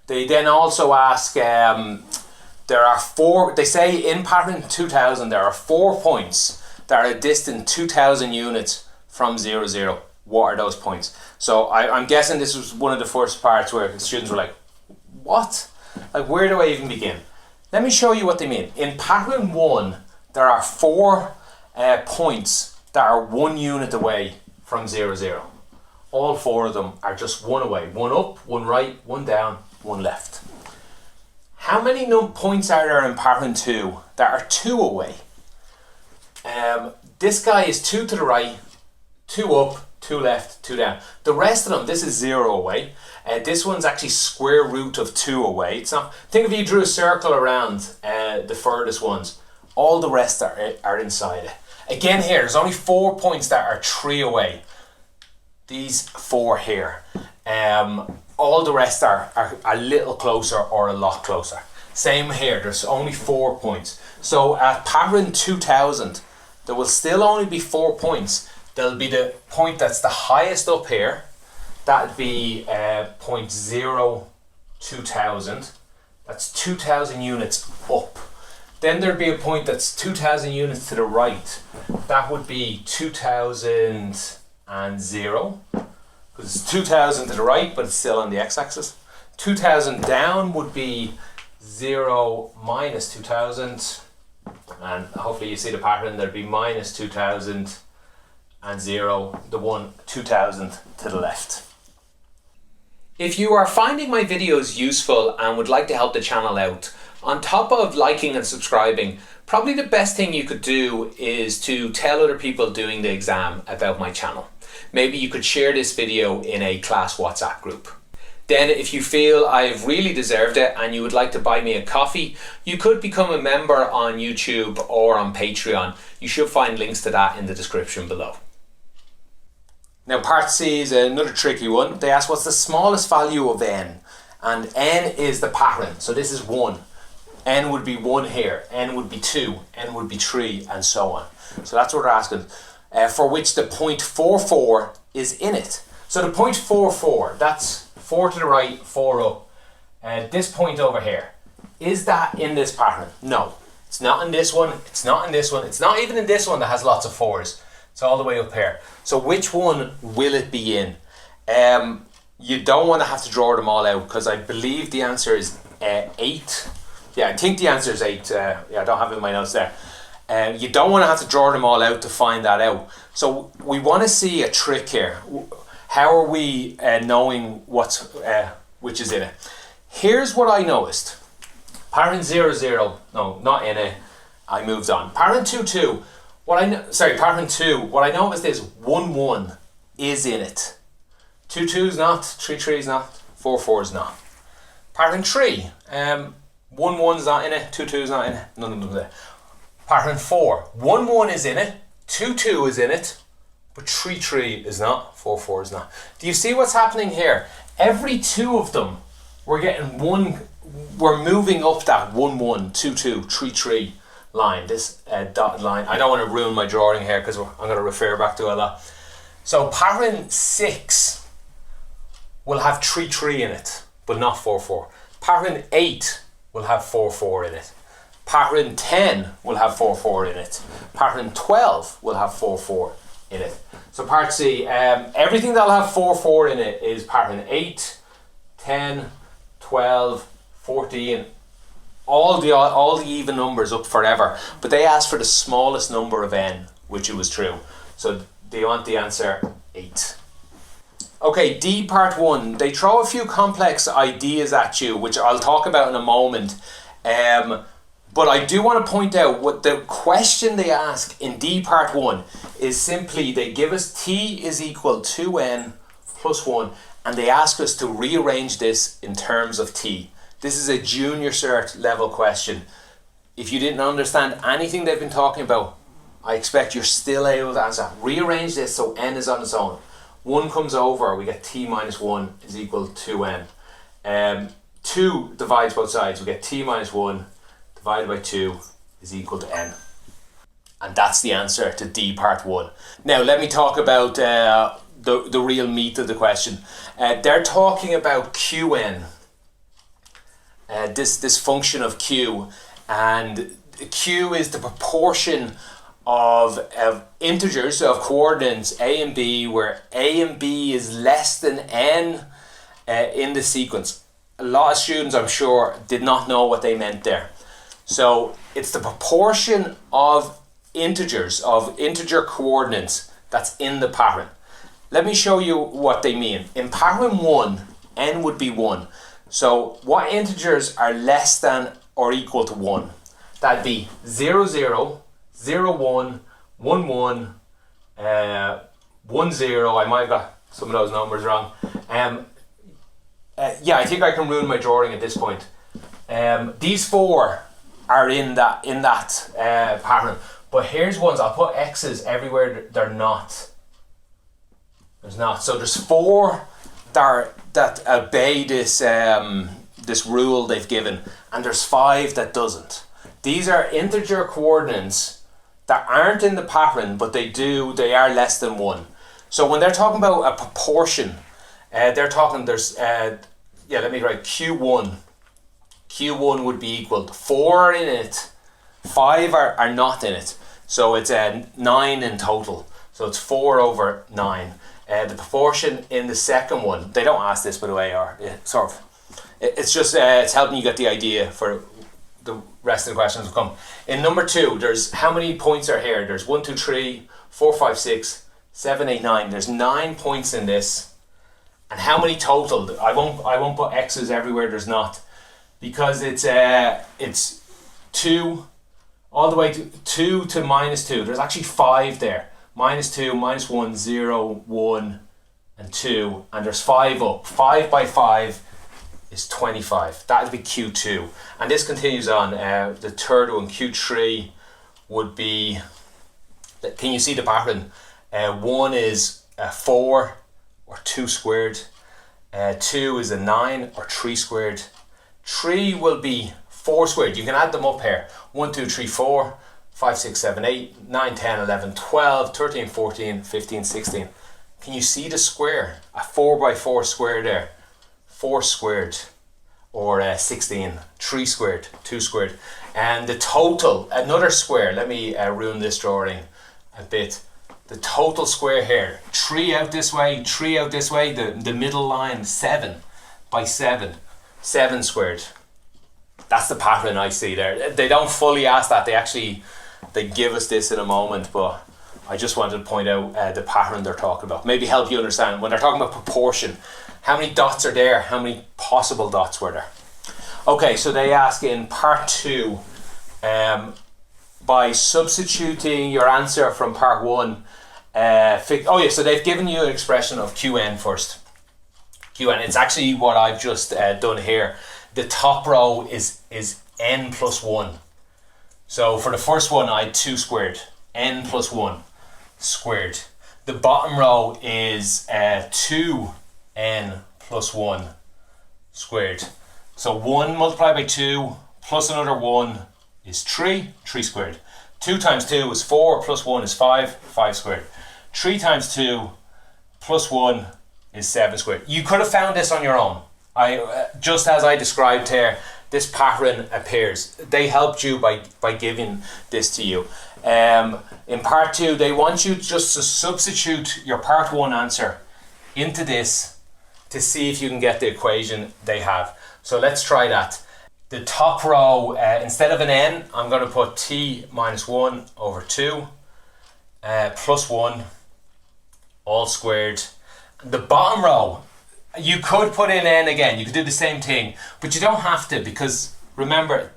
They then also ask, there are 4, they say in pattern 2000 there are 4 points that are distant 2000 units from 0, 0. What are those points? So I'm guessing this was one of the first parts where the students were like, what? Like, where do I even begin? Let me show you what they mean. In pattern 1, there are 4 points that are 1 unit away from 0, 0. All 4 of them are just 1 away. 1 up, 1 right, 1 down, 1 left. How many points are there in pattern 2 that are 2 away? This guy is 2 to the right, 2 up, 2 left, 2 down. The rest of them, this is 0 away. This one's actually square root of 2 away. It's not. Think if you drew a circle around the furthest ones. All the rest are inside it. Again here, there's only 4 points that are 3 away. These 4 here. All the rest are a little closer or a lot closer. Same here, there's only 4 points. So at pattern 2000, there will still only be 4 points. There'll be the point that's the highest up here. That'd be point 0, 2000. That's 2000 units up. Then there'd be a point that's 2000 units to the right. That would be 2000 and 0. Because it's 2000 to the right, but it's still on the x-axis. 2000 down would be 0 minus 2000. And hopefully you see the pattern. There'd be minus 2000 and 0, the one 2000 to the left. If you are finding my videos useful and would like to help the channel out, on top of liking and subscribing, probably the best thing you could do is to tell other people doing the exam about my channel. Maybe you could share this video in a class WhatsApp group. Then if you feel I've really deserved it and you would like to buy me a coffee, you could become a member on YouTube or on Patreon. You should find links to that in the description below. Now part C is another tricky one. They ask what's the smallest value of n, and n is the pattern. So this is 1. N would be 1 here, n would be 2, n would be 3, and so on. So that's what they're asking. For which the 0.44 is in it. So the 0.44, that's 4 to the right, 4 up. This point over here, is that in this pattern? No. It's not in this one, it's not in this one, it's not even in this one that has lots of 4s. It's all the way up here. So which one will it be in? You don't want to have to draw them all out, because I believe the answer is 8. Yeah, I think the answer is 8. Yeah, I don't have it in my notes there. You don't want to have to draw them all out to find that out. So we want to see a trick here. How are we knowing which is in it? Here's what I noticed. Pattern 0, 0. No, not in it. I moved on. Pattern 2, 2. Pattern 2. What I noticed is 1, 1 is in it. 2, 2 is not. 3, 3 is not. 4, 4 is not. Pattern 3. 1, 1 is not in it. 2, 2 is not in it. None of them there. Pattern 4. 1, 1 is in it. 2, 2 is in it. But 3, 3 is not. 4, 4 is not. Do you see what's happening here? Every 2 of them, we're getting one. We're moving up that 1, 1, 2, 2, 3, 3 line. This dotted line. I don't want to ruin my drawing here because I'm going to refer back to a lot. So pattern 6 will have 3, 3 in it, but not 4, 4. Pattern 8 will have 4, 4 in it. Pattern 10 will have 4, 4 in it. Pattern 12 will have 4, 4 in it. So part C, everything that'll have 4, 4 in it is pattern 8, 10, 12, 14, all the even numbers up forever. But they asked for the smallest number of n, which it was true. So they want the answer 8. Okay, D part 1. They throw a few complex ideas at you, which I'll talk about in a moment. But I do want to point out what the question they ask in D part 1 is simply they give us t is equal to 2n plus 1, and they ask us to rearrange this in terms of t. This is a junior cert level question. If you didn't understand anything they've been talking about, I expect you're still able to answer. Rearrange this so n is on its own. 1 comes over, we get t minus 1 is equal to 2n. 2 divides both sides, we get t minus 1 divided by 2 is equal to n. And that's the answer to D part 1. Now let me talk about the real meat of the question. They're talking about Qn. This function of Q, and Q is the proportion of integers, so of coordinates A and B, where A and B is less than n in the sequence. A lot of students, I'm sure, did not know what they meant there. So it's the proportion of integers, of integer coordinates that's in the pattern. Let me show you what they mean. In pattern 1, n would be 1. So what integers are less than or equal to 1? That'd be 0, 0, 0, 1, 1, 1, 1, 0. I might have got some of those numbers wrong. Yeah, I think I can ruin my drawing at this point. These 4 are in that pattern. But here's ones, I'll put X's everywhere they're not. There's not. So there's 4 that obey this this rule they've given, and there's 5 that doesn't. These are integer coordinates that aren't in the pattern, but they are less than 1. So when they're talking about a proportion, they're talking let me write Q1. Q1 would be equal to 4 are in it, 5 are not in it. So it's 9 in total. So it's 4 over 9. The proportion in the second one, they don't ask this by the way, or sort of. It's just it's helping you get the idea for the rest of the questions to come. In number 2, there's how many points are here? There's 1, 2, 3, 4, 5, 6, 7, 8, 9. There's 9 points in this. And how many total? I won't put X's everywhere there's not, because it's 2 all the way to 2 to minus 2. There's actually 5 there. Minus 2, minus 1, 0, 1, and 2. And there's 5 up. 5 by 5 is 25. That would be Q2. And this continues on. The third one, Q3, would be... Can you see the pattern? 1 is 4 or 2 squared. 2 is a 9 or 3 squared. 3 will be 4 squared. You can add them up here. 1, 2, 3, 4, 5, 6, 7, 8, 9, 10, 11, 12, 13, 14, 15, 16. Can you see the square? A 4 by 4 square there. 4 squared. Or 16. 3 squared. 2 squared. And the total, another square. Let me ruin this drawing a bit. The total square here. 3 out this way, 3 out this way. The middle line, 7 by 7. 7 squared. That's the pattern I see there. They don't fully ask that. They give us this in a moment, but I just wanted to point out the pattern they're talking about. Maybe help you understand when they're talking about proportion. How many dots are there? How many possible dots were there? Okay, so they ask in part 2, by substituting your answer from part 1. So they've given you an expression of Qn first. Qn, it's actually what I've just done here. The top row is n plus 1. So for the first one, I had 2 squared. N plus 1 squared. The bottom row is 2n plus 1 squared. So 1 multiplied by 2 plus another 1 is 3 squared. 2 times 2 is 4 plus 1 is 5 squared. 3 times 2 plus 1 is 7 squared. You could have found this on your own. Just as I described here, this pattern appears. They helped you by giving this to you. In part 2, they want you just to substitute your part 1 answer into this to see if you can get the equation they have. So let's try that. The top row, instead of an n, I'm going to put t minus 1 over 2 plus 1 all squared. The bottom row, you could put in n again. You could do the same thing, but you don't have to, because remember,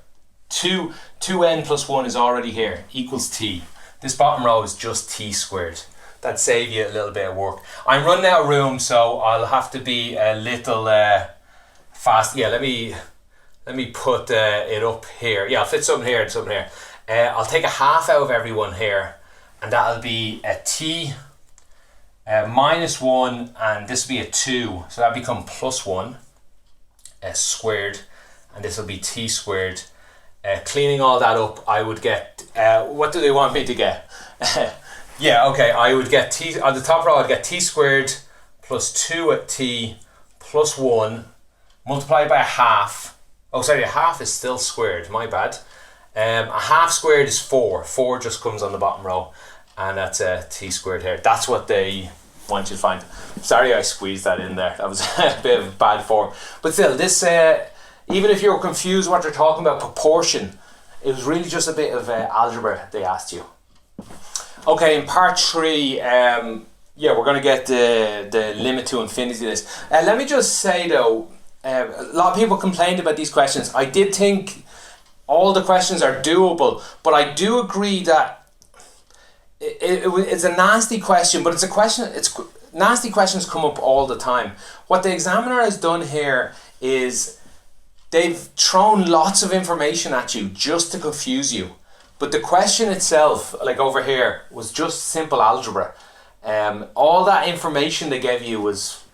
2n plus 1 is already here, equals t. This bottom row is just t squared. That saves you a little bit of work. I'm running out of room, so I'll have to be a little fast. Yeah, let me put it up here. Yeah, I'll fit something here and something here. I'll take a half out of everyone here, and that'll be a t minus 1, and this will be a 2, so that'll become plus 1 squared, and this will be t squared. Cleaning all that up, I would get, what do they want me to get? Yeah, okay, I would get t, on the top row I'd get t squared plus 2 at t plus 1 multiplied by a half. Oh sorry, a half is still squared, my bad. A half squared is 4. 4 just comes on the bottom row, and that's a t squared here. That's what they want you to find. Sorry I squeezed that in there. That was a bit of bad form. But still, this, even if you were confused what they're talking about, proportion, it was really just a bit of algebra they asked you. Okay, in part 3, yeah, we're going to get the limit to infinity of this. Let me just say though, a lot of people complained about these questions. I did think all the questions are doable, but I do agree that it's a nasty question, but it's a question, nasty questions come up all the time. What the examiner has done here is they've thrown lots of information at you just to confuse you. But the question itself, like over here, was just simple algebra. All that information they gave you was,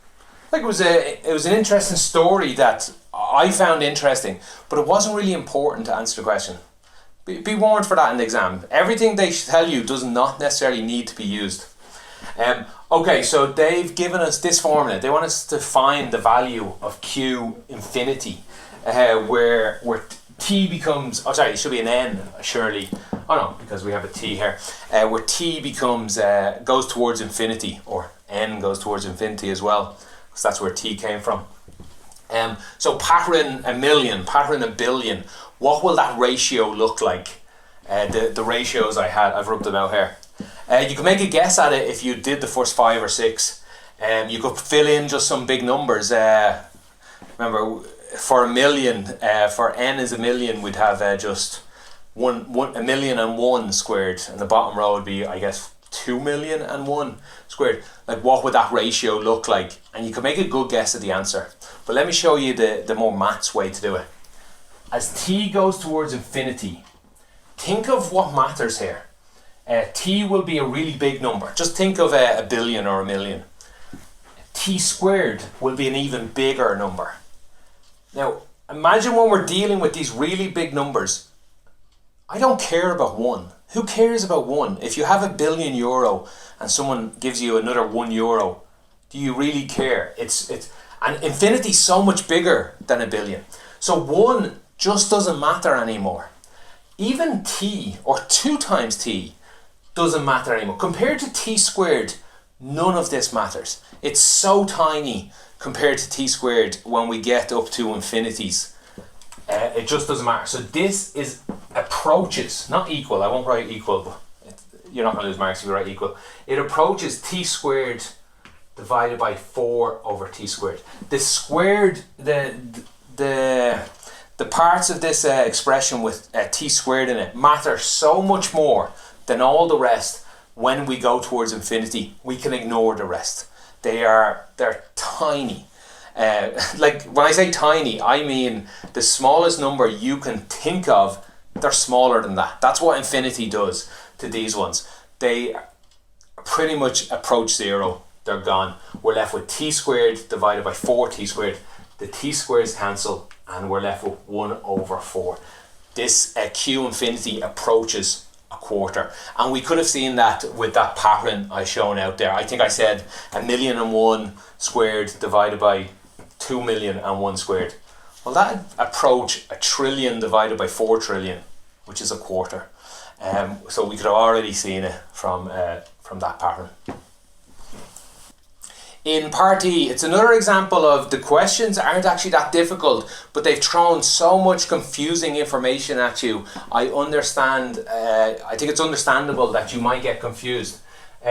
like, it was an interesting story that I found interesting, but it wasn't really important to answer the question. Be warned for that in the exam. Everything they tell you does not necessarily need to be used. Okay, so they've given us this formula. They want us to find the value of Q infinity, where t becomes, oh sorry, it should be an n, surely. Oh no, because we have a t here. Where t becomes, goes towards infinity, or n goes towards infinity as well, because that's where t came from. So pattern a million, pattern a billion, what will that ratio look like? The ratios I've rubbed them out here. You can make a guess at it if you did the first 5 or 6. You could fill in just some big numbers. Remember, for a million, for n is a million, we'd have just a million and 1 squared, and the bottom row would be, I guess, 2 million and 1 squared. Like, what would that ratio look like? And you can make a good guess at the answer. But let me show you the more maths way to do it. As t goes towards infinity, think of what matters here. t will be a really big number. Just think of a billion or a million. T squared will be an even bigger number. Now, imagine when we're dealing with these really big numbers, I don't care about 1. Who cares about 1? If you have €1 billion and someone gives you another €1, do you really care? And infinity's so much bigger than a billion. So 1 just doesn't matter anymore. Even t, or 2 times t, doesn't matter anymore. Compared to t squared, none of this matters. It's so tiny compared to t squared when we get up to infinities. It just doesn't matter. So this approaches, not equal, I won't write equal, but you're not going to lose marks if you write equal. It approaches t squared divided by 4 over t squared. The squared, the parts of this expression with t squared in it matter so much more than all the rest. When we go towards infinity, we can ignore the rest. They're tiny. Like when I say tiny, I mean the smallest number you can think of, they're smaller than that. That's what infinity does to these ones. They pretty much approach 0. They're gone. We're left with t squared divided by 4t squared. The t squares cancel and we're left with 1 over 4. This q infinity approaches a quarter, and we could have seen that with that pattern I shown out there. I think I said 1,000,001 squared divided by 2,000,001 squared. Well, that approach 1,000,000,000,000 divided by 4,000,000,000,000, which is a quarter. So we could have already seen it from that pattern. In part E, it's another example of the questions aren't actually that difficult, but they've thrown so much confusing information at you. I understand, I think it's understandable that you might get confused.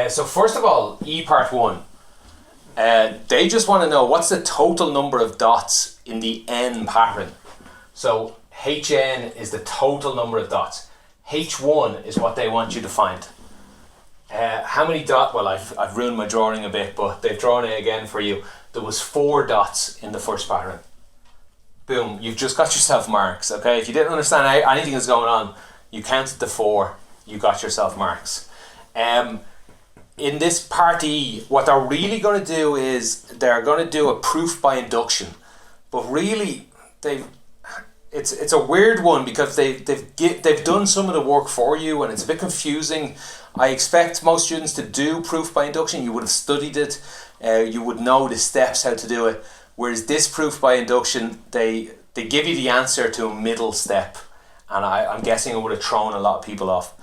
So first of all, E part 1, they just want to know what's the total number of dots in the n pattern. So Hn is the total number of dots. H1 is what they want you to find. How many dots? Well, I've ruined my drawing a bit, but they've drawn it again for you. There was 4 dots in the first pattern. Boom, you've just got yourself marks, okay? If you didn't understand anything that's going on, you counted the 4, you got yourself marks. In this part E, what they're really going to do is they're going to do a proof by induction. But really, it's a weird one because they've done some of the work for you and it's a bit confusing. I expect most students to do proof by induction. You would have studied it, you would know the steps how to do it. Whereas this proof by induction, they give you the answer to a middle step, and I'm guessing it would have thrown a lot of people off.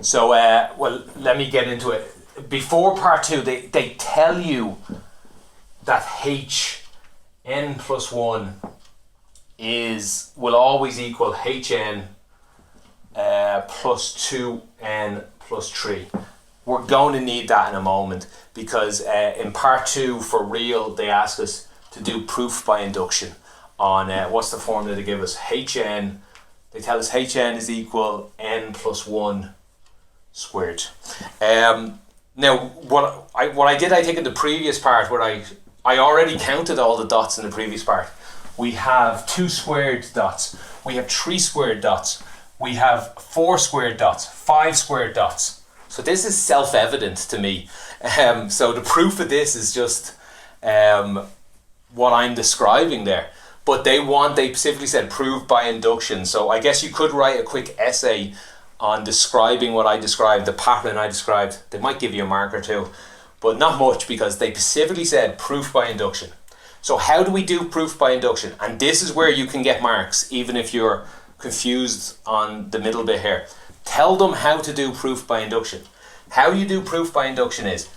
So well, let me get into it. Before part 2, they tell you that Hn plus 1 will always equal Hn plus 2n plus 3. We're going to need that in a moment because in part 2 for real they ask us to do proof by induction on what's the formula they give us. Hn, they tell us Hn is equal n plus 1 squared. Now what I did, I think in the previous part where I already counted all the dots in the previous part. We have 2 squared dots, we have 3 squared dots, we have 4 squared dots, 5 squared dots. So this is self-evident to me. So the proof of this is just what I'm describing there. But they specifically said prove by induction. So I guess you could write a quick essay on describing what I described, the pattern I described. They might give you a mark or 2, but not much because they specifically said proof by induction. So how do we do proof by induction? And this is where you can get marks, even if you're confused on the middle bit here. Tell them how to do proof by induction. How you do proof by induction is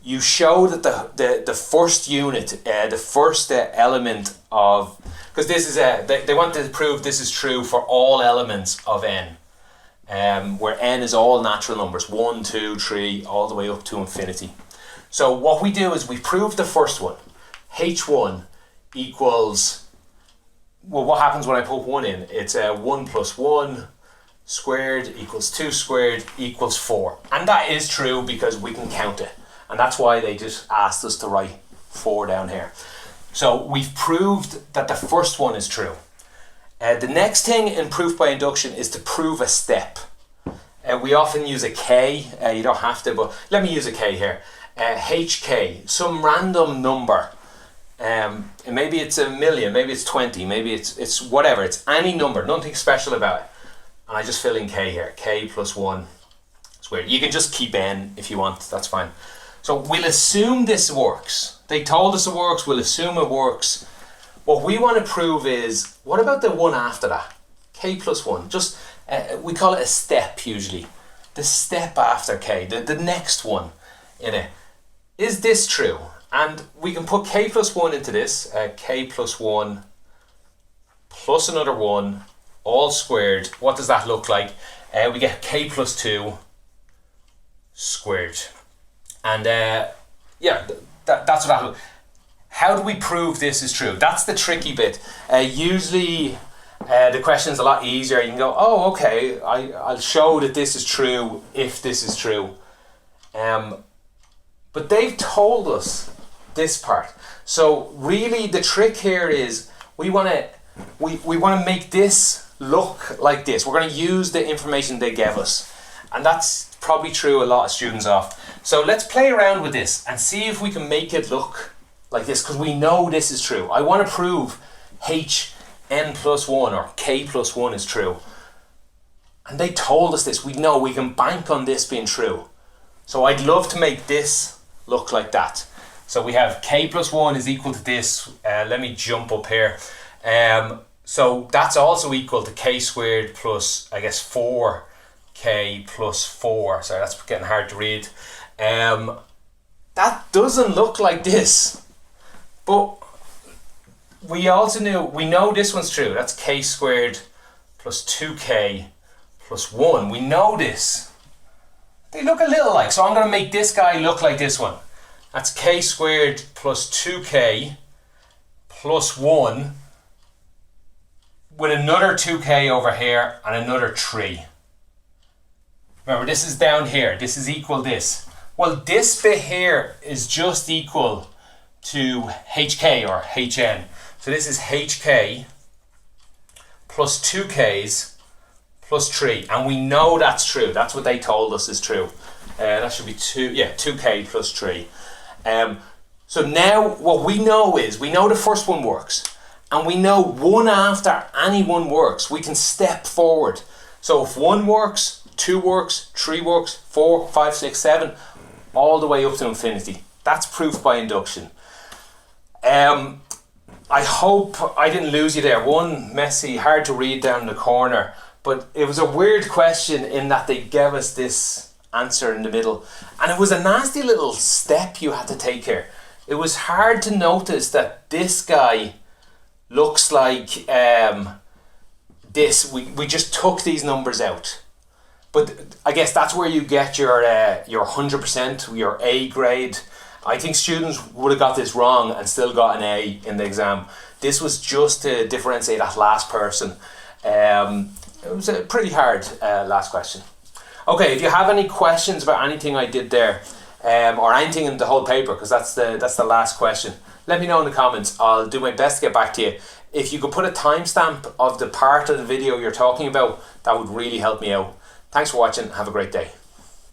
you show that the first unit, the first element of, because this is they want to prove this is true for all elements of n, where n is all natural numbers, 1, 2, 3, all the way up to infinity. So what we do is we prove the first one. H1 equals, well, what happens when I put 1 in? It's 1 plus 1 squared equals 2 squared equals 4. And that is true because we can count it. And that's why they just asked us to write 4 down here. So we've proved that the first one is true. The next thing in proof by induction is to prove a step. We often use a K, you don't have to, but let me use a K here. HK, some random number. Maybe it's 1,000,000, maybe it's 20, maybe it's whatever, it's any number, nothing special about it. And I just fill in K here, K plus 1 squared. You can just keep N if you want, that's fine. So we'll assume this works. They told us it works, we'll assume it works. What we want to prove is, what about the one after that? K plus 1, just, we call it a step usually. The step after K, the next one in it. Is this true? And we can put K plus 1 into this, K plus 1 plus another 1, all squared. What does that look like? We get K plus 2 squared. And yeah, that's what that looks. How do we prove this is true? That's the tricky bit. Usually the question's a lot easier. You can go, oh, okay, I'll show that this is true if this is true. But they've told us this part. So really the trick here is we want to make this look like this. We're going to use the information they gave us. And that's probably true a lot of students off. So let's play around with this and see if we can make it look like this, because we know this is true. I want to prove Hn plus 1 or K plus 1 is true. And they told us this. We know we can bank on this being true. So I'd love to make this look like that. So we have K plus 1 is equal to this. Let me jump up here. So that's also equal to K squared plus, I guess, 4K plus 4. Sorry, that's getting hard to read. That doesn't look like this. But we know this one's true. That's K squared plus 2K plus 1. We know this. They look a little like, so I'm going to make this guy look like this one. That's K squared plus 2K plus 1 with another 2K over here and another 3. Remember, this is down here. This is equal this. Well, this bit here is just equal to HK or HN. So this is HK plus 2Ks plus 3. And we know that's true. That's what they told us is true. That should be 2K plus 3. So now what we know is, we know the first one works. And we know one after any one works. We can step forward. So if 1 works, 2 works, 3 works, 4, 5, 6, 7, all the way up to infinity. That's proof by induction. I hope I didn't lose you there. One messy, hard to read down in the corner, but it was a weird question in that they gave us this answer in the middle, and it was a nasty little step you had to take here. It was hard to notice that this guy looks like this. We just took these numbers out. But I guess that's where you get your 100%, your A grade. I think students would have got this wrong and still got an A in the exam. This was just to differentiate that last person. It was a pretty hard last question. Okay, if you have any questions about anything I did there, or anything in the whole paper, because that's the last question, let me know in the comments. I'll do my best to get back to you. If you could put a timestamp of the part of the video you're talking about, that would really help me out. Thanks for watching. Have a great day.